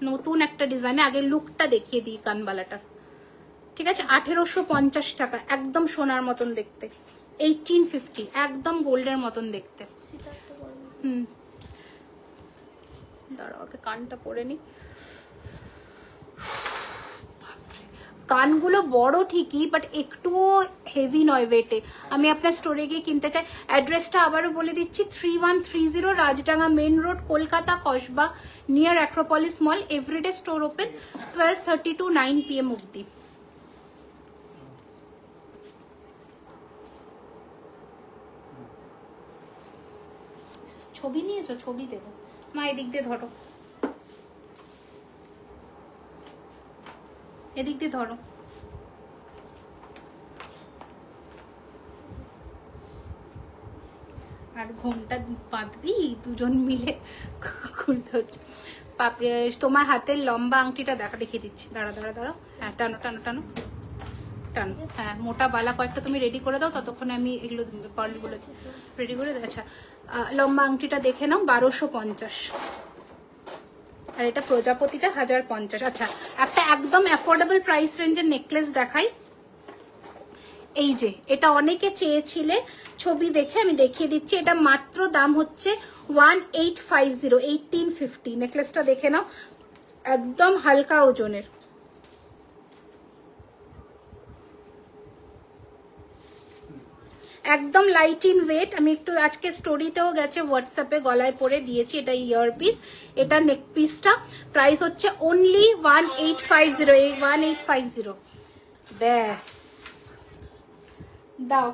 B: নতুন একটা ডিজাইনে। আগে লুকটা দেখিয়ে দিই কানবালাটার, ঠিক আছে? 1850 টাকা, একদম সোনার মতন দেখতে। 1850, একদম গোল্ডের মতন দেখতে। দাঁড়াও, ওকে কানটা পরে নি। কানগুলো বড় ঠিকই, বাট একটুও হেভি নয় ওয়েটে। আমি আপনার স্টোরে গিয়ে কিনতে চাই। অ্যাড্রেসটা আবারও বলে দিচ্ছি, 3130 Rajdanga main road, Kolkata, Kasba, near Acropolis mall. Everyday store open 12:30 to 9 PM অব্দি। ছবি নিয়েছো? ছবি দেবো মা, এদিক দিয়ে ধরো, এদিক দিয়ে ধরো। আর ঘোমটা বাঁধবি দুজন মিলে, খুলতে হচ্ছে। পাপড়ি, তোমার হাতের লম্বা আংটিটা দেখা, দেখিয়ে দিচ্ছি। দাঁড়া দাঁড়া দাঁড়া, হ্যাঁ টানো টানো টানো টানো। হ্যাঁ, মোটা বালা কয়েকটা তুমি রেডি করে দাও, ততক্ষণে আমি এগুলো পার্লগুলো রেডি করে দিই। আচ্ছা, লম্বা আংটিটা দেখে নাও, 1250। আর এটা প্রজাপতিটা 1050। আচ্ছা, একটা একদম অ্যাফোর্ডেবল প্রাইস রেঞ্জের নেকলেস দেখাই। এই যে, এটা অনেকে চেয়েছিলে, ছবি দেখে আমি দেখিয়ে দিচ্ছি। এটা মাত্র দাম হচ্ছে 1850, 1850। নেকলেসটা দেখে নাও, একদম হালকা ওজনের। একদম লাইট ইন ওয়েট। আমি একটু আজকে স্টোরিতেও গেছে, হোয়াটসঅ্যাপে গলায় পরে দিয়েছি। এটা ইয়ার পিস, এটা নেক পিসটা। প্রাইস হচ্ছে অনলি 1850, 1850। ব্যাস, দাও।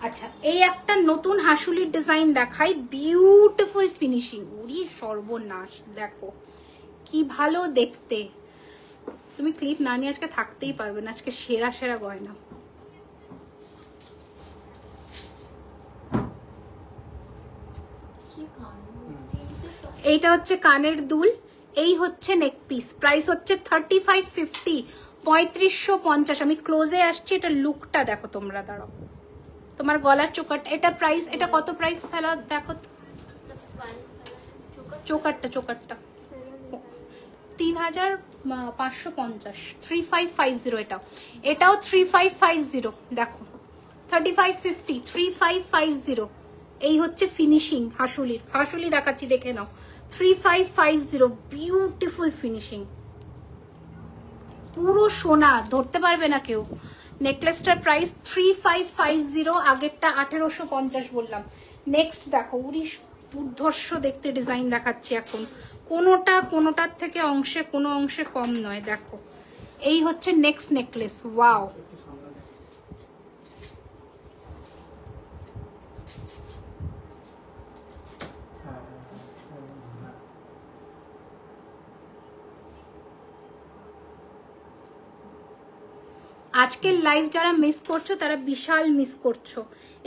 B: আচ্ছা, এই একটা নতুন হাসুলির ডিজাইন দেখাই, বিউটিফুল ফিনিশিং। উড়ি সর্বনাশ, দেখো কি ভালো দেখতে। তুমি ক্লিপ না নিয়ে আজকে থাকতেই পারবে না, আজকে সেরা সেরা গয়না। এইটা হচ্ছে কানের দুল, এই হচ্ছে নেক পিস। প্রাইস হচ্ছে 3550, 3550। আমি ক্লোজে আসছি, এটা লুকটা দেখো তোমরা। দাঁড়াও, তোমার গলার চোকারটা, এটা প্রাইস, এটা কত প্রাইস ফেলা দেখো। চোকারটা 3550, 3550। এটাও 3550। দেখো 3550, 3550। এই হচ্ছে ফিনিশিং হাসুলির। হাসুলি দেখাচ্ছি, দেখে নাও। 3550, বিউটিফুল ফিনিশিং, পুরো সোনা, ধরতে পারবে না কেউ। নেকলেসটার প্রাইস 3550, আগেরটা 1850 বললাম। নেক্সট দেখো, উড়িশ দুর্ধর্ষ দেখতে ডিজাইন দেখাচ্ছি এখন। কোনোটার থেকে কোনো অংশে কম নয়। দেখো, এই হচ্ছে নেক্সট নেকলেস। ওয়াও, আজকের লাইভ যারা মিস করছো তারা বিশাল মিস করছো।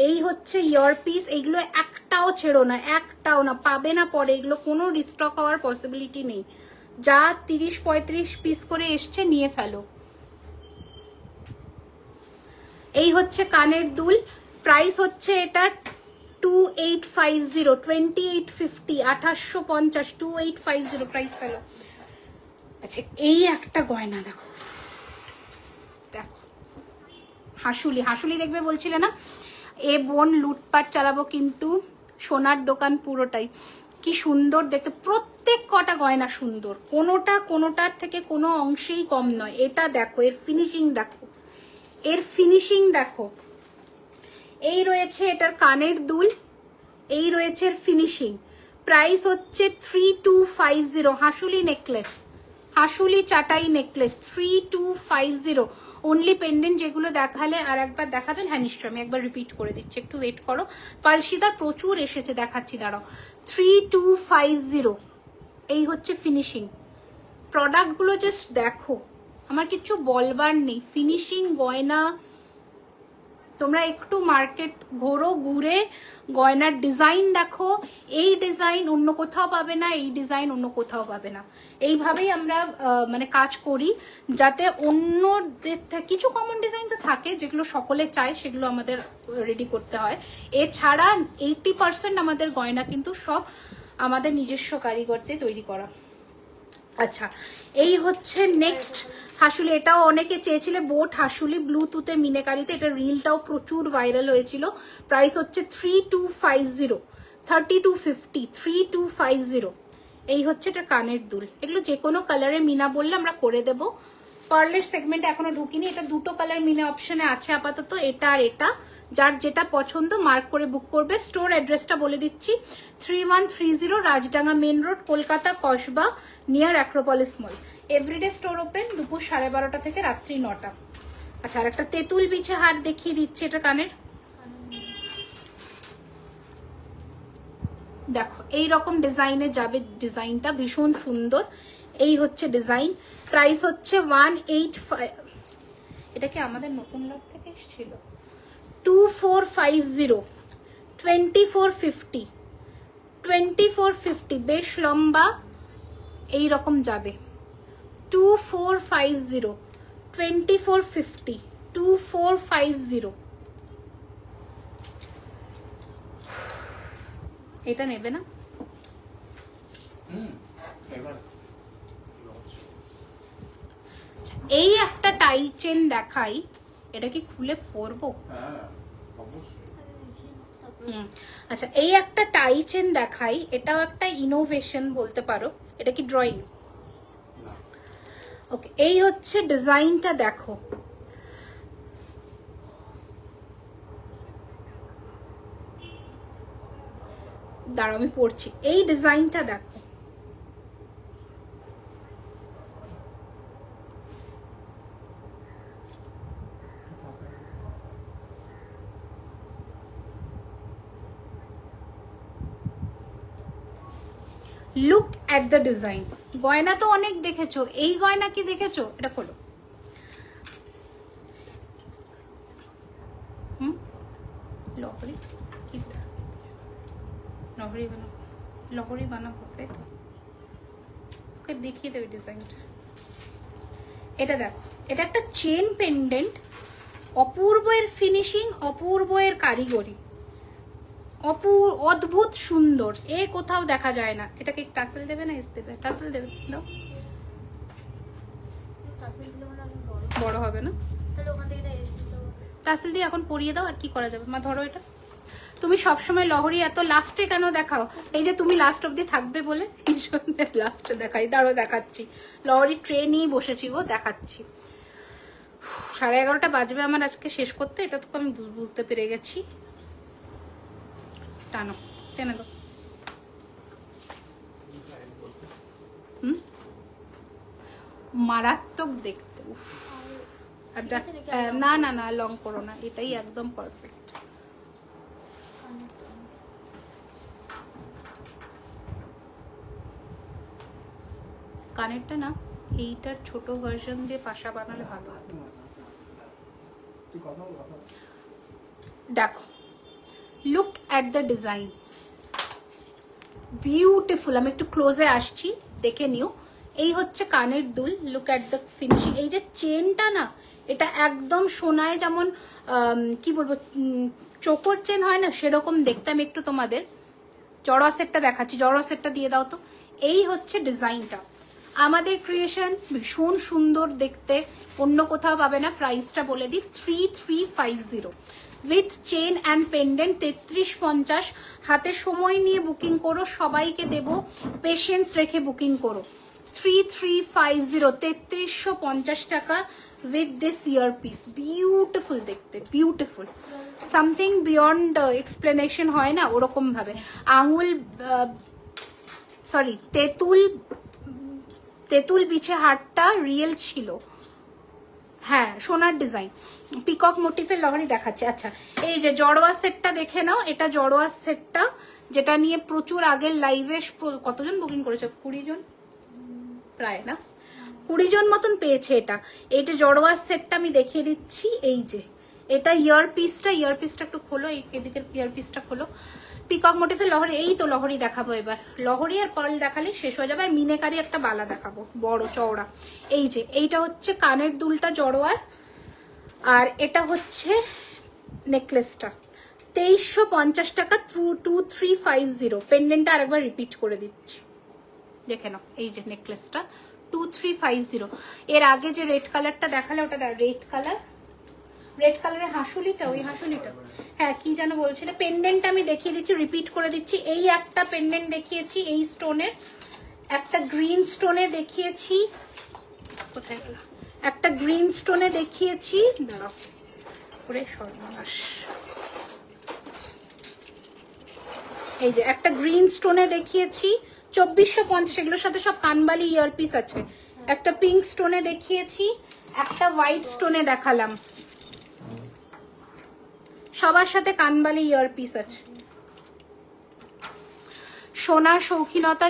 B: এই হচ্ছে ইয়ার পিস। এইগুলো একটাও ছেড়ো না, একটাও না, পাবে না পরে। এগুলো কোনো রিস্টক হওয়ার পসিবিলিটি নেই। যা 30-35 পিস করে এসছে নিয়ে ফেলো। এই হচ্ছে কানের দুল। প্রাইস হচ্ছে এটা 2850, 2850, 2850, 2850 প্রাইস ফেলো। আচ্ছা, এই একটা গয়না দেখো, দেখো হাসুলি। হাসুলি দেখবে বলছিলে না, এ বোন লুটপাট চালাবো কিন্তু সোনার দোকান পুরোটাই। কি সুন্দর দেখতে, প্রত্যেক কটা গয়না সুন্দর, কোনোটার থেকে কোনো অংশেই কম নয়। এটা দেখো, এর ফিনিশিং দেখো, এর ফিনিশিং দেখো। এই রয়েছে এটার কানের দুল, এই রয়েছে এর ফিনিশিং। প্রাইস হচ্ছে 3250। হাসুলি নেকলেস, হাসুলি চাটাই নেকলেস, 3250। অনলি পেন্ডেন্ট যেগুলো দেখালে আর একবার দেখাবেন? হ্যাঁ নিশ্চয়, আমি একবার রিপিট করে দিচ্ছি, একটু ওয়েট করো। পালসিদার প্রচুর এসেছে, দেখাচ্ছি, দাঁড়াও। 3250। এই হচ্ছে ফিনিশিং। প্রোডাক্টগুলো জাস্ট দেখো, আমার কিচ্ছু বলবার নেই। ফিনিশিং, গয়না, তোমরা একটু মার্কেট ঘোরো, ঘুরে গয়নার ডিজাইন দেখো, এই ডিজাইন অন্য কোথাও পাবে না, এই ডিজাইন অন্য কোথাও পাবে না। এইভাবেই আমরা মানে কাজ করি, যাতে অন্যদের কিছু কমন ডিজাইন তো থাকে যেগুলো সকলে চায়, সেগুলো আমাদের রেডি করতে হয়। এছাড়া 80% আমাদের গয়না কিন্তু সব আমাদের নিজস্ব কারিগরতে তৈরি করা। আচ্ছা, এই হচ্ছে নেক্সট হাসুলি। এটাও অনেকে চেয়েছিলে, বোট হাসুলি ব্লুটুথে মিনেকারিতে। এটা রিলটাও প্রচুর ভাইরাল হয়েছিল। প্রাইস হচ্ছে 3250, 3250, 3250। এই হচ্ছে এটা কানের দুল। এগুলো যে কোনো কালারে মিনা বললে আমরা করে দেবো। পার্লের সেগমেন্টে এখনো ঢুকিনি। এটা দুটো কালার মিনা অপশনে আছে আপাতত, এটা আর এটা। যার যেটা পছন্দ মার্ক করে বুক করবে। স্টোর অ্যাড্রেসটা বলে দিচ্ছি, 3130 Rajdanga main road, Kolkata, Kasba, near Acropolis mall. Everyday store open দুপুর 12:30 থেকে রাত্রি 9টা। আচ্ছা, আর একটা তেঁতুল বিছে হার দেখিয়ে দিচ্ছি। এটা কানের দেখো, এই রকম ডিজাইনে যাবে। ডিজাইনটা ভীষণ সুন্দর। এই হচ্ছে ডিজাইন। প্রাইস হচ্ছে 185। এটা কি আমাদের নতুন লট থেকে এসেছিল? 2450, 2450, 2450। বেশ লম্বা, এই রকম যাবে। 2450, 2450, 2450। এটা নেবে না? এই একটা টাই চেন দেখাই, এটা কি খুলে পরবো? আচ্ছা, এই একটা টাই চেন দেখাই। এটাও একটা ইনোভেশন বলতে পারো। এটা কি ড্রয়িং? ওকে, এই হচ্ছে ডিজাইনটা দেখো। দাঁড়াও আমি পড়ছি। এই ডিজাইনটা দেখো, লুক অ্যাট দ্য ডিজাইন। গয়না তো অনেক দেখেছো, এই গয়না কি দেখেছো? এটা খোলো। লহরি কি? লহরি বানাবো, লহরি বানাবো, তাই তো? ওকে দেখিয়ে দেবে ডিজাইনটা। এটা দেখো, এটা একটা চেন পেন্ডেন্ট। অপূর্ব এর ফিনিশিং, অপূর্ব এর কারিগরি, অদ্ভুত সুন্দর। এ কোথাও দেখা যায় না। এটাকে টাসেল দেবে না এস দেবে? টাসেল দেবে, দাও। বড় হবে না? টাসেল দিয়ে এখন পরিয়ে দাও। আর কি করা যাবে? মা ধরো এটা। তুমি সবসময় লহরি এত লাস্টে কেন দেখাও? এই যে তুমি লাস্ট অব্দি থাকবে বলে লাস্টে দেখাই। দাঁড়ো দেখাচ্ছি। লহরি ট্রে নিয়েই বসেছি গো, দেখাচ্ছি। 11:30 বাজবে আমার আজকে শেষ করতে। এটা তো আমি বুঝতে পেরে গেছি। টানো, টেনে দাও। মারাত্মক দেখতে। আর না না না, লং করো না, এটাই একদম পারফেক্ট। কানেরটা না এইটার ছোট ভার্সন দিয়ে পাশা বানালে ভালো হবে। দেখো, look at the design, beautiful. আমি একটু ক্লোজে আসছি, দেখে নিও। এই হচ্ছে কানের দুল। Look at the finishing. এই যে চেনটা না, এটা একদম সোনায় যেমন কি বলবো, চোখর চেন হয় না, সেরকম দেখতে। আমি একটু তোমাদের জড়োয়া সেটটা দেখাচ্ছি। জড়োয়া সেটটা দিয়ে দাও তো। এই হচ্ছে ডিজাইনটা, আমাদের ক্রিয়েশন, ভীষণ সুন্দর দেখতে, অন্য কোথাও পাবে না। প্রাইসটা বলে দিই, 3350 উইথ চেন অ্যান্ড পেন্ডেন্ট, 3350। হাতে সময় নিয়ে বুকিং করো, সবাইকে দেব, পেশেন্স রেখে বুকিং করো। 3350, 3350 টাকা উইথ দিস ইয়ারপিস। বিউটিফুল দেখতে, বিউটিফুল, সামথিং বিয়ন্ড এক্সপ্লেনেশন হয় না, ওরকম ভাবে। আঙুল সরি, তেঁতুল বিছে হারটা রিয়েল ছিল। হ্যাঁ, সোনার ডিজাইন, পিকক মোটিফের লহরি দেখাচ্ছে। আচ্ছা, এই যে জড়োয়া সেটটা দেখে নাও। এটা জড়োয়া সেটটা, যেটা নিয়ে প্রচুর আগের লাইভে কতজন বুকিং করেছে? 20 জন প্রায়, না 20 জন মতন পেয়েছে এটা। এইটা জড়োয়া সেটটা আমি দেখিয়ে দিচ্ছি। এই যে এটা ইয়ারপিসটা একটু খোলো, এদিকের ইয়ারপিসটা খোলো। পিকক মোটিফের লহরি, এই তো লহরি দেখাবো এবার। লহরি আর পার্ল দেখালে শেষ হয়ে যাবে। আর মিনেকারি একটা বালা দেখাবো বড় চওড়া। এই যে এইটা হচ্ছে কানের দুলটা জড়োয়ার, আর এটা হচ্ছে নেকলেসটা 2350 টাকা, 2350। পেন্ডেন্টটা আরেকবার রিপিট করে দিচ্ছি, দেখে নাও। এই যে নেকলেসটা 2350। এর আগে যে রেড কালারটা দেখালে ওটা রেড কালারের হাসুলিটা, ওই হাসুলিটা, হ্যাঁ কি যেন বলছিলে। পেন্ডেন্ট আমি দেখিয়ে দিচ্ছি, রিপিট করে দিচ্ছি। এই একটা পেন্ডেন্ট দেখিয়েছি এই স্টোনের, একটা গ্রিন স্টোনে দেখিয়েছি, কোথায় গেল, একটা গ্রিন স্টোনে দেখিয়েছি, দাঁড়াও করে সর্বনাশ। এই যে একটা গ্রিন স্টোনে দেখিয়েছি 2450, এগুলোর সাথে সব কানবালি ইয়ারপিস আছে। একটা পিঙ্ক স্টোনে দেখিয়েছি, একটা হোয়াইট স্টোনে দেখালাম, সবার সাথে কানবালি ইয়ারপিস আছে। সোনার শৌখিনতা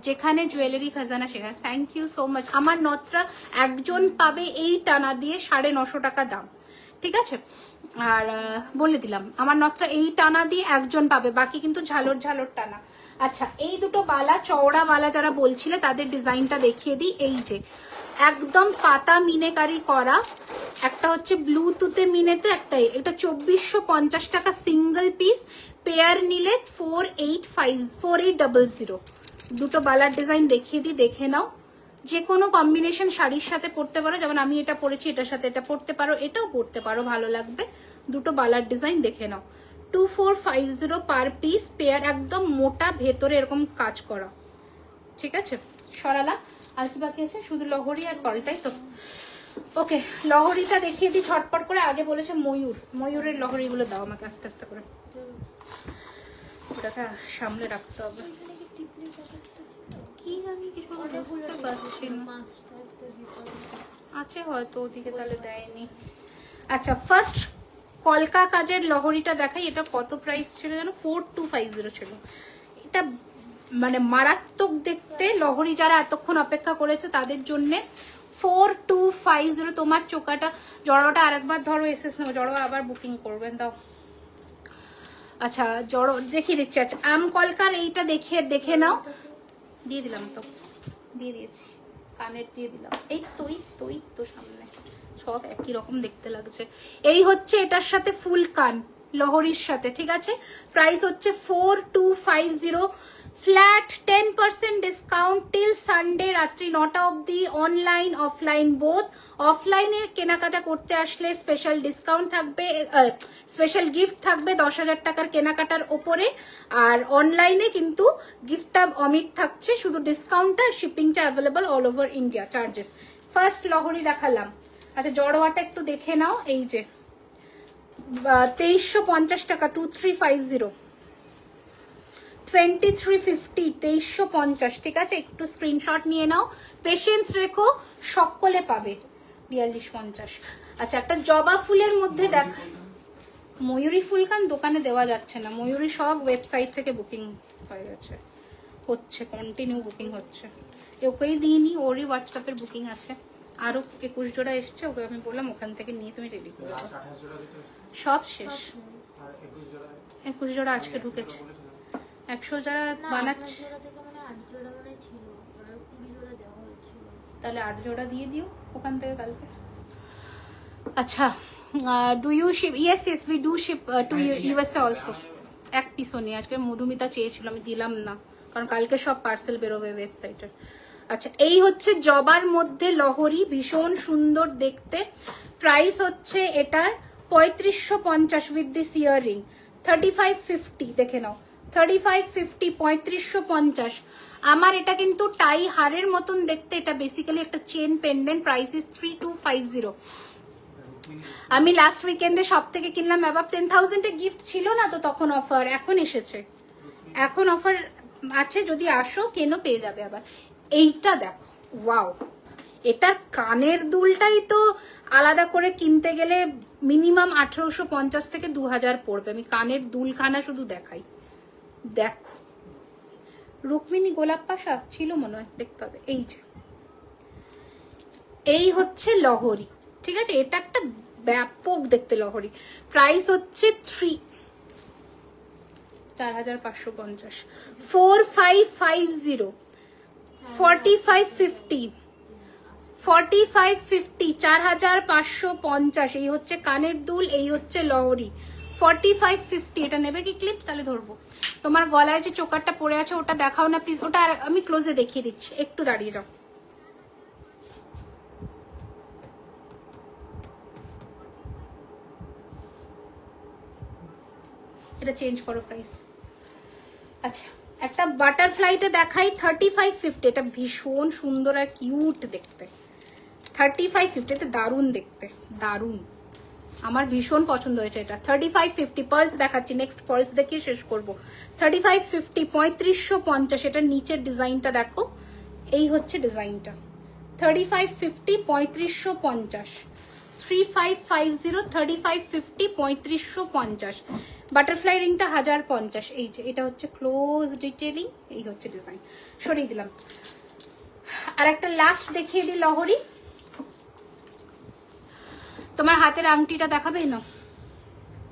B: যেখানে জুয়েলারি খাজানা সেখানে। Thank you so much. আমার নথরা একজন পাবে এই টানা দিয়ে 950 টাকা দাম, ঠিক আছে? আর বলে দিলাম আমার নথরা এই টানা দিয়ে একজন পাবে, বাকি কিন্তু ঝালর ঝালর টানা। আচ্ছা, এই দুটো বালা, চওড়া বালা যারা বলছিলে তাদের ডিজাইনটা দেখিয়ে দিই। এই যে একদম পাতা মিনেকারি করা, একটা হচ্ছে ব্লুটুথে মিনেতে, একটা এটা 2450 টাকা সিঙ্গেল পিস, পেয়ার নিলে 4800। দুটো বালার ডিজাইন দেখিয়ে দিই, দেখে নাও। যে কোনো কম্বিনেশন শাড়ির সাথে পরতে পারো, যেমন আমি এটা পরেছি, এটার সাথে এটা পরতে পারো, এটাও পরতে পারো, ভালো লাগবে। দুটো বালার ডিজাইন দেখে নাও। 2450 পার পিস, পেয়ার, একদম মোটা, ভেতরে এরকম কাজ করা, ঠিক আছে? সরালা। আর কি বাকি আছে? শুধু লহরি আর পাল্টাই তো। ওকে, লহরিটা দেখিয়ে দিই ঝটপট করে। আগে বলেছে ময়ূরের লহরিগুলো দাও আমাকে আস্তে আস্তে করে, ওটাকে সামলে রাখতে হবে। কি আমি কিছু বুঝতে পারছি না, আছে হয়তো ওদিকে, তাহলে দেয়নি। আচ্ছা, ফার্স্ট কলকা কাজের লহরিটা দেখাই। এটা কত প্রাইস ছিল জানো? 4250 ছিল। এটা মানে মারাত্মক দেখতে লহরি, যারা এতক্ষণ অপেক্ষা করেছে তাদের জন্য 4250। তোমার চোকাটা জড়োটা আরেকবার ধরো, এসএস নেবো, জড়ো আবার বুকিং করবেন, দাও। আচ্ছা, জড়ো দেখিয়ে দিচ্ছি। আচ্ছা, আম কলকার এইটা দেখে নাও, দিয়ে দিলাম তো, দিয়ে দিয়েছি, কানের দিয়ে দিলাম। এই তো সামনে সব একই রকম দেখতে লাগছে। এই হচ্ছে এটার সাথে ফুল কান লহরির সাথে, ঠিক আছে? প্রাইস হচ্ছে 4250, ফ্ল্যাট 10% ডিসকাউন্ট টিল সানডে রাত্রি 9টা অবধি, অনলাইন অফলাইন বোথ। অফলাইনে কেনাকাটা করতে আসলে স্পেশাল ডিসকাউন্ট থাকবে, স্পেশাল গিফট থাকবে 10,000 টাকার কেনাকাটার ওপরে। আর অনলাইনে কিন্তু গিফটটা অমিট থাকছে, শুধু ডিসকাউন্টটা, শিপিংটা available all over India, charges. First লহরি দেখালাম। আচ্ছা, জড়োয়াটা একটু দেখে নাও। এই যে 2350 টাকা, 2350, 2350, 2350, ঠিক আছে? একটু স্ক্রিনশট নিয়ে নাও, পেশেন্স রেখো, সকলে পাবে 4250। আচ্ছা, একটা জবা ফুলের মধ্যে দেখা, ময়ূরী ফুল কান দোকানে দেওয়া যাচ্ছে না, ময়ূরী সব ওয়েবসাইট থেকে বুকিং হয়ে গেছে, হচ্ছে কন্টিনিউ বুকিং হচ্ছে। ওকেই দিইনি, ওরই হোয়াটসঅ্যাপের বুকিং আছে। আরো 21 জোড়া এসছে, ওকে আমি বললাম ওখান থেকে নিয়ে তুমি রেডি করে দাও। সব শেষ, 21 জোড়া আজকে ঢুকেছে। 100 জোড়া বানাচ্ছে, তাহলে 8 জোড়া দিয়ে দিও ওখান থেকে কালকে। আচ্ছা, do you ship? Yes we do ship to USA also. এক পিসও নেই, আজকে মধুমিতা চেয়েছিল, আমি দিলাম না, কারণ কালকে সব পার্সেল বেরোবে ওয়েবসাইটের। আচ্ছা, এই হচ্ছে জবার মধ্যে লহরি, ভীষণ সুন্দর দেখতে। প্রাইস হচ্ছে এটার 3550 উইথ দিস ইয়াররিং, 3550, দেখে নাও, 3550, 3550। আমার এটা কিন্তু টাই হারের মতন দেখতে, এটা বেসিক্যালি একটা চেন পেন্ডেন্ট। Price is 3250। আমি লাস্ট উইকেন্ডে সব থেকে কিনলাম, অ্যাবাভ 10,000 গিফট ছিল না তো তখন অফার, এখন এসেছে, এখন অফার আছে, যদি আসো কেন পেয়ে যাবে আবার। এইটা দেখো, ওয়াও, এটার কানের দুলটাই তো আলাদা করে কিনতে গেলে মিনিমাম 1850 থেকে 2000 পড়বে। আমি কানের দুলখানা শুধু দেখাই, দেখো, রুক্মিণী গোলাপ পাশা ছিল মনে হয়, দেখতে হবে। এই যে এই হচ্ছে লহরি, ঠিক আছে? এটা একটা ব্যাপক দেখতে লহরি। প্রাইস হচ্ছে 4550, 4550, 4550, 4550, 4550। এই হচ্ছে কানের দুল, এই হচ্ছে লহরি, 4550। এটা নেবে কি ক্লিপ? তাহলে ধরবো। তোমার গলায় যে চোকারটা পড়ে আছে ওটা দেখাও না প্লিজ, ওটা আমি ক্লোজে দেখিয়ে দিচ্ছি, একটু দাঁড়িয়ে যাও। এটা চেঞ্জ করো প্রাইস। আচ্ছা, একটা বাটারফ্লাইতে দেখাই 3550। এটা ভীষণ সুন্দর আর কিউট দেখতে, 3550। এটা দারুণ দেখতে, দারুণ, আমার ভীষণ পছন্দ হয়েছে এটা। 3550 পার্লস দেখাচ্ছি, নেক্সট পার্লস দেখিয়ে শেষ করবো। 3550, 3550। এটার নিচের ডিজাইনটা দেখো, এই হচ্ছে ডিজাইনটা। 3550, 3550, 3550, 3550, 3550। বাটারফ্লাই রিংটা 1050। এই যে এটা হচ্ছে ক্লোজ ডিটেইলিং, এই হচ্ছে ডিজাইন। সরিয়ে দিলাম। আর একটা লাস্ট দেখিয়ে দিই লহরি। তোমার হাতের আংটিটা দেখাবে না?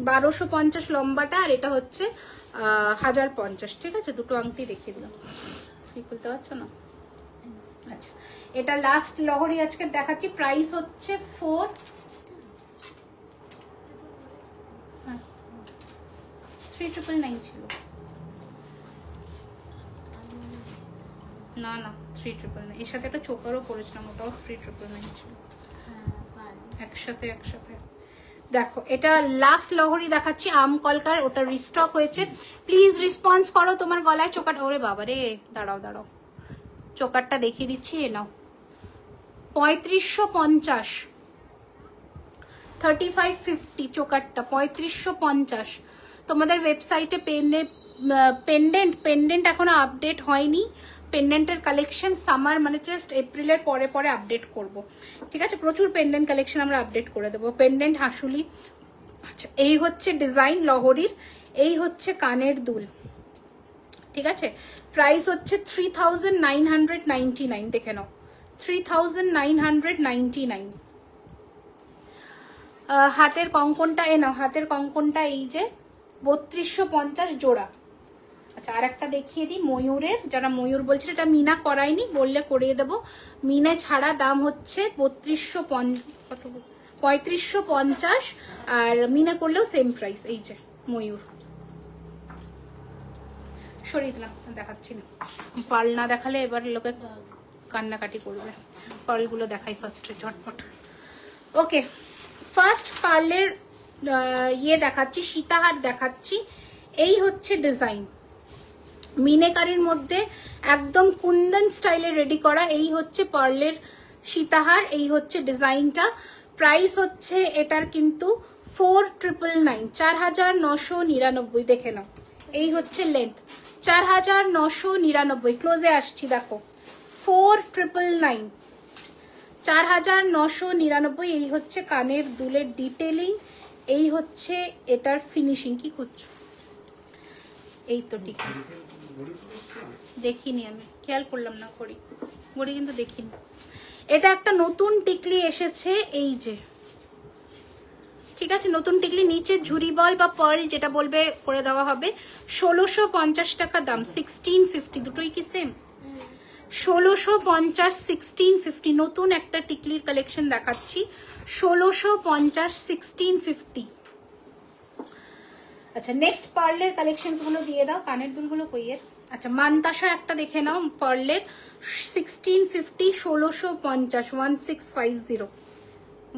B: 1250 লম্বাটা, আর এটা হচ্ছে 1050। ঠিক আছে, দুটো আংটি দেখিয়ে দিলাম। ঠিক বলতে পারছো না? আচ্ছা, এটা লাস্ট লহরি আজকে দেখাচ্ছি। প্রাইস হচ্ছে 3999 ছিল। না না, 3999। এর সাথে একটা চোকারও পরেছিলাম, ওটাও 3999 ছিল। একসাথে দেখো, এটা লাস্ট লহরি দেখাচ্ছি, আম কলকার, ওটা রিস্টক হয়েছে। প্লিজ রেসপন্স করো। তোমার গলায় চোকারটা, ওরে বাবা রে, দাঁড়াও, চোকারটা দেখিয়ে দিচ্ছি। এ নাও, 3550, 3550 চোকারটা, 3550। তোমাদের ওয়েবসাইটে পেন্ডেন্ট এখনো আপডেট হয়নি। পেন্ডেন্টের কালেকশন সামার মানে জাস্ট এপ্রিলের পরে আপডেট করব। ঠিক আছে, প্রচুর পেন্ডেন্ট কালেকশন আমরা আপডেট করে দেবো। পেন্ডেন্ট হাসুলি। আচ্ছা, এই হচ্ছে ডিজাইন লহরির, এই হচ্ছে কানের দুল। ঠিক আছে, প্রাইস হচ্ছে 3999। দেখে নাও, 3999। হাতের কঙ্কনটা এ নাও, হাতের কঙ্কনটা এই যে 3250 জোড়া। আচ্ছা, আর একটা দেখিয়ে দিই ময়ূরের, যারা ময়ূর বলছিল, এটা মিনা করাইনি, বললে করিয়ে দেবো। মিনা ছাড়া দাম হচ্ছে 3550, আর মিনা করলেও সেম প্রাইস। এই যে ময়ূর, সরিয়ে দিলাম, দেখাচ্ছি না। পার্ল না দেখালে এবার লোকে কান্নাকাটি করবে। পার্লগুলো দেখাই ফার্স্টে ঝটপট। ওকে, ফার্স্ট পার্লের ইয়ে দেখাচ্ছি, সীতাহার দেখাচ্ছি। এই হচ্ছে ডিজাইন, মিনেকারির মধ্যে একদম কুন্দন স্টাইলে রেডি করা। এই হচ্ছে পার্লের সীতাহার, এই হচ্ছে ডিজাইনটা। প্রাইস হচ্ছে এটার কিন্তু 4999, 4999। দেখে নাও, এই হচ্ছে লেন্থ, 4999। ক্লোজে আসছি, দেখো 4999, 4999। এই হচ্ছে কানের দুলের ডিটেলিং, এই হচ্ছে এটার ফিনিশিং। কি করছো? এই তো ঠিক দেখিনি, আমি খেয়াল করলাম না। ঘড়ি কিন্তু দেখিনি। এটা একটা নতুন টিকলি এসেছে, এই যে। ঠিক আছে, নতুন টিকলি, নিচে ঝুরি বল বা পার্ল যেটা বলবে করে দেওয়া হবে। 1650 টাকা দাম, 1650। দুটোই কি সেম? 1650, 1650। নতুন একটা টিকলির কালেকশন দেখাচ্ছি, 1650, 1650। আচ্ছা, নেক্সট পার্লের কালেকশন গুলো দিয়ে দাও। কানের দুলগুলো কইয়ের। আচ্ছা, মানতাসা একটা দেখে নাও পার্লের, 1650, 1650, 1650,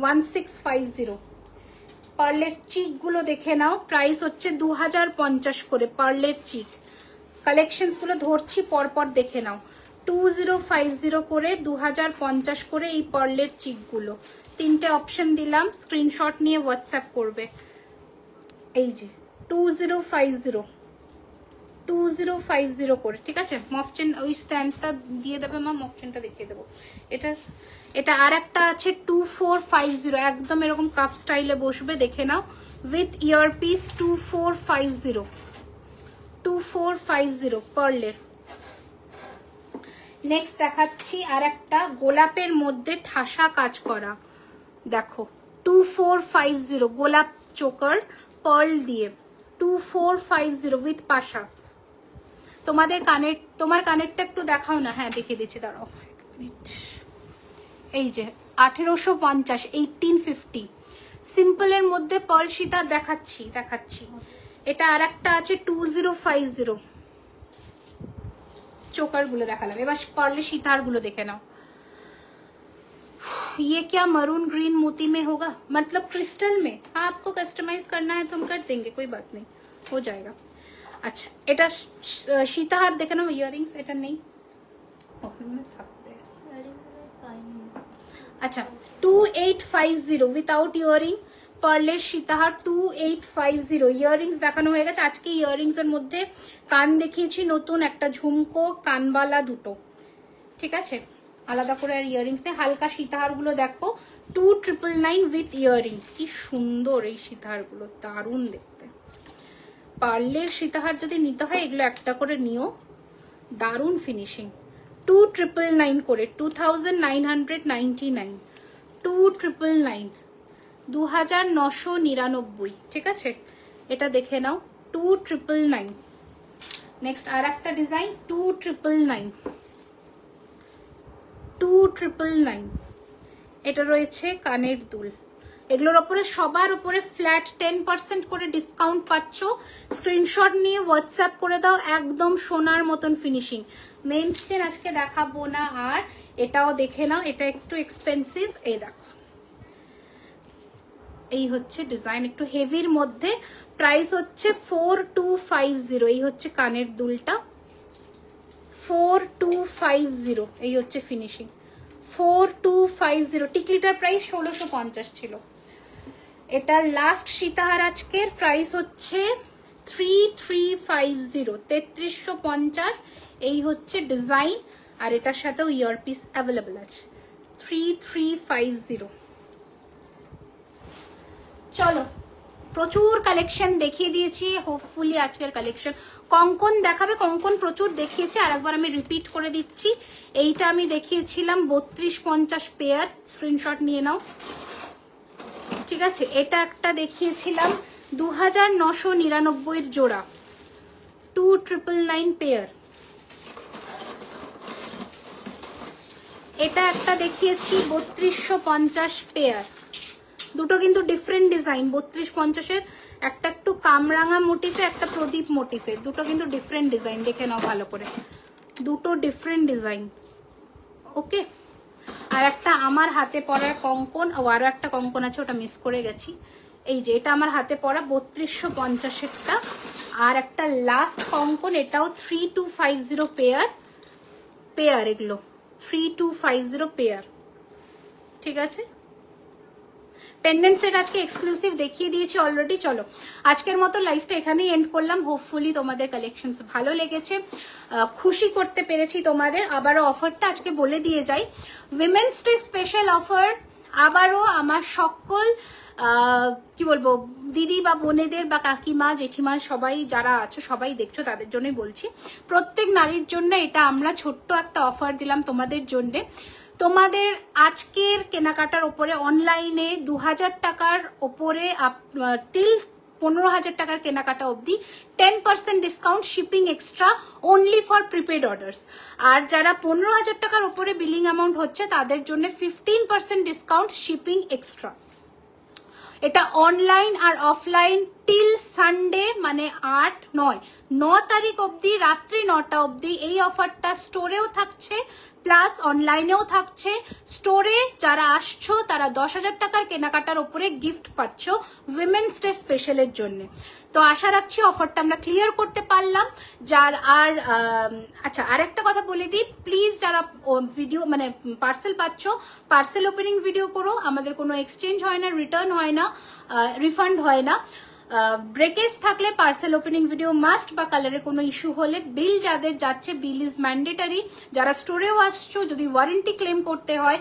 B: 1650। পার্লের চিক গুলো দেখে নাও, প্রাইস হচ্ছে 2050 করে পার্লের চিক। কালেকশন গুলো ধরছি পরপর দেখে নাও, 2050 করে, 2050 করে এই পার্লের চিক গুলো। তিনটে অপশন দিলাম, স্ক্রিনশট নিয়ে হোয়াটসঅ্যাপ করবে। এই যে 2050 করে। ঠিক আছে, মফচেন ওই স্ট্যান্ডটা দিয়ে দেবে মা, মফচেনটা দেখিয়ে দেবো। এটা আর একটা আছে 2450, একদম এরকম কাপ স্টাইলে বসবে, দেখে নাও, উইথ ইয়ারপিস। 2450 পার্লের। নেক্সট দেখাচ্ছি আর একটা গোলাপের মধ্যে ঠাসা কাজ করা। দেখো, 2450 গোলাপ চোকার পার্ল দিয়ে 2450 উইথ পাশা। তোমাদের কানের, তোমার কানেরটা একটু দেখাও না। হ্যাঁ দেখিয়ে দিচ্ছি, দাঁড়াও এক মিনিট। এই যে 1850, 1850 সিম্পলের মধ্যে পার্ল সীতার দেখাচ্ছি। এটা আর একটা আছে 2050 চোকার গুলো দেখালাম। এবার পার্লের সীতার গুলো দেখে নাও। ये क्या मरून ग्रीन मोती में होगा, मतलब क्रिस्टल में। आपको कस्टमाइज करना है तो हम कर देंगे, कोई बात नहीं, हो जाएगा। अच्छा এটা সীতাহার দেখে নাও। ইয়ারিংস এটা নেই, ওখানে থাকবে। আচ্ছা 2850 উইথাউট ইয়ারিং পার্লের সীতাহার 2850। ইয়ারিংস দেখানো হয়ে গেছে। আজকে ইয়ারিংস এর মধ্যে কান দেখিয়েছি নতুন, একটা ঝুমকো, কানবালা দুটো, ঠিক আছে, আলাদা করে। আর ইয়ারিংস নেই। হালকা সীতাহার গুলো দেখো 2999 উইথ ইয়ারিংস। কি সুন্দর এই সীতাহার গুলো, দারুণ দেখতে। পার্লের সীতাহার যদি নিতে হয় এগুলো একটা করে নিও, দারুণ ফিনিশিং। 2999 করে 2999, 2999, 2999, ঠিক আছে। এটা দেখে নাও 2999। নেক্সট আর একটা ডিজাইন 2999, এটা রয়েছে কানের দুল। এগুলোর ওপরে সবার উপরে ফ্ল্যাট 10% করে ডিসকাউন্ট পাচ্ছ। স্ক্রিনশট নিয়ে হোয়াটসঅ্যাপ করে দাও, একদম সোনার মতন ফিনিশিং। মেইন চেন আজকে দেখাবো না। আর এটাও দেখে নাও, এটা একটু এক্সপেন্সিভ। এই দেখো, এই হচ্ছে ডিজাইন, একটু হেভির মধ্যে। প্রাইস হচ্ছে 4250। এই হচ্ছে কানের দুলটা 4250। এই হচ্ছে ফিনিশিং 4250। টিকলিটার প্রাইস 1650 ছিল। এটা লাস্ট সীতাহার আজকের প্রাইস হচ্ছে 3350, 3350। এই হচ্ছে ডিজাইন, আর এটার সাথেও ইয়ারপিস অ্যাভেলেবল আছে। 3350। চলো, প্রচুর কালেকশন দেখিয়ে দিয়েছি। হোপফুলি আজকের কালেকশন কঙ্কন দেখাবে, কঙ্কন প্রচুর দেখিয়েছি। আর একবার আমি রিপিট করে দিচ্ছি, এইটা আমি দেখিয়েছিলাম 3250 পেয়ার, স্ক্রিনশট নিয়ে নাও, ঠিক আছে। এটা একটা দেখিয়েছিলাম 2999 জোড়া, 2999 পেয়ার। এটা একটা দেখিয়েছি 3250 পেয়ার। দুটো কিন্তু ডিফারেন্ট ডিজাইন। 3250-এর একটা একটু কামরাঙা মোটিফে, একটা প্রদীপ মোটিফে, দুটো কিন্তু ডিফারেন্ট ডিজাইন। দেখে নাও ভালো করে, দুটো ডিফারেন্ট ডিজাইন, ওকে। আর একটা আমার হাতে পরার কঙ্কন, আরো একটা কঙ্কন আছে, ওটা মিস করে গেছি। এই যে এটা আমার হাতে পরা 3250-এরটা। আর একটা লাস্ট কঙ্কন, এটাও 3250 পেয়ার, এগুলো 3250 পেয়ার, ঠিক আছে। পেন্ডেন্ট সেট আজকে এক্সক্লুসিভ দেখিয়ে দিয়েছি অলরেডি। চলো, আজকের মতো লাইভটা এখানেই এন্ড করলাম। হোপফুলি তোমাদের কালেকশনস ভালো লেগেছে, খুশি করতে পেরেছি তোমাদের। আবারও অফারটা আজকে বলে দিয়ে যাই, উইমেন্স ডে স্পেশাল অফার। আবারও আমার সকল কি বলবো দিদি বা বোনেদের বা কাকিমা জেঠিমা সবাই যারা আছো, সবাই দেখছো, তাদের জন্যই বলছি। প্রত্যেক নারীর জন্য এটা আমরা ছোট্ট একটা অফার দিলাম তোমাদের জন্য। তোমাদের আজকের কেনাকাটার ওপরে অনলাইনে 2000 টাকার ওপরে টিল 15,000 টাকার কেনাকাটা অবধি 10% discount, shipping extra, only for prepaid orders. আর যারা 15,000 টাকার ওপরে বিলিং অ্যামাউন্ট হচ্ছে তাদের জন্য 15% ডিসকাউন্ট, শিপিং এক্সট্রা। এটা অনলাইন আর অফলাইন টিল সানডে, মানে 9 তারিখ অবধি, রাত্রি 9টা অবধি এই অফারটা স্টোরেও থাকছে, প্লাস অনলাইনেও থাকছে। স্টোরে যারা আসছো তারা 10,000 টাকার কেনাকাটার উপরে গিফট পাচ্ছ উইমেন্স ডে স্পেশালের জন্য। তো আশা রাখছি অফারটা আমরা ক্লিয়ার করতে পারলাম। যার আর আচ্ছা, আর একটা কথা বলে দিই, প্লিজ যারা ভিডিও মানে পার্সেল পাচ্ছ, পার্সেল ওপেনিং ভিডিও করো। আমাদের কোনো এক্সচেঞ্জ হয় না, রিটার্ন হয় না, রিফান্ড হয় না। ব্রেকেজ থাকলে পার্সেল ওপেনিং ভিডিও মাস্ট, বা কালারে কোনো ইস্যু হলে বিল যাদের যাচ্ছে, বিল ইজ ম্যান্ডেটারি। যারা স্টোরেও আসছো, যদি ওয়ারেন্টি ক্লেম করতে হয়,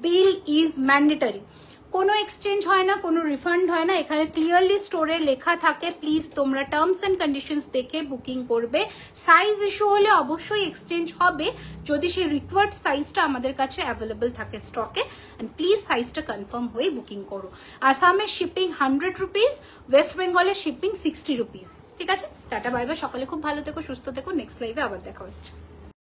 B: বিল ইজ ম্যান্ডেটারি। কোনো এক্সচেঞ্জ হয় না, কোনো রিফান্ড হয় না। এখানে ক্লিয়ারলি স্টোরে লেখা থাকে, প্লিজ তোমরা টার্মস অ্যান্ড কন্ডিশনস দেখে বুকিং করবে। সাইজ ইস্যু হলে অবশ্যই এক্সচেঞ্জ হবে যদি সেই রিকোয়ার্ড সাইজটা আমাদের কাছে অ্যাভেলেবল থাকে স্টকে। অ্যান্ড প্লিজ সাইজটা কনফার্ম হয়ে বুকিং করো। আসামের শিপিং 100 রুপিস, ওয়েস্ট বেঙ্গলের শিপিং 60 রুপিস। ঠিক আছে, টাটা বাই বাই, সকালে খুব ভালো থেকো, সুস্থ থেকো। নেক্সট লাইভে আবার দেখা হচ্ছে।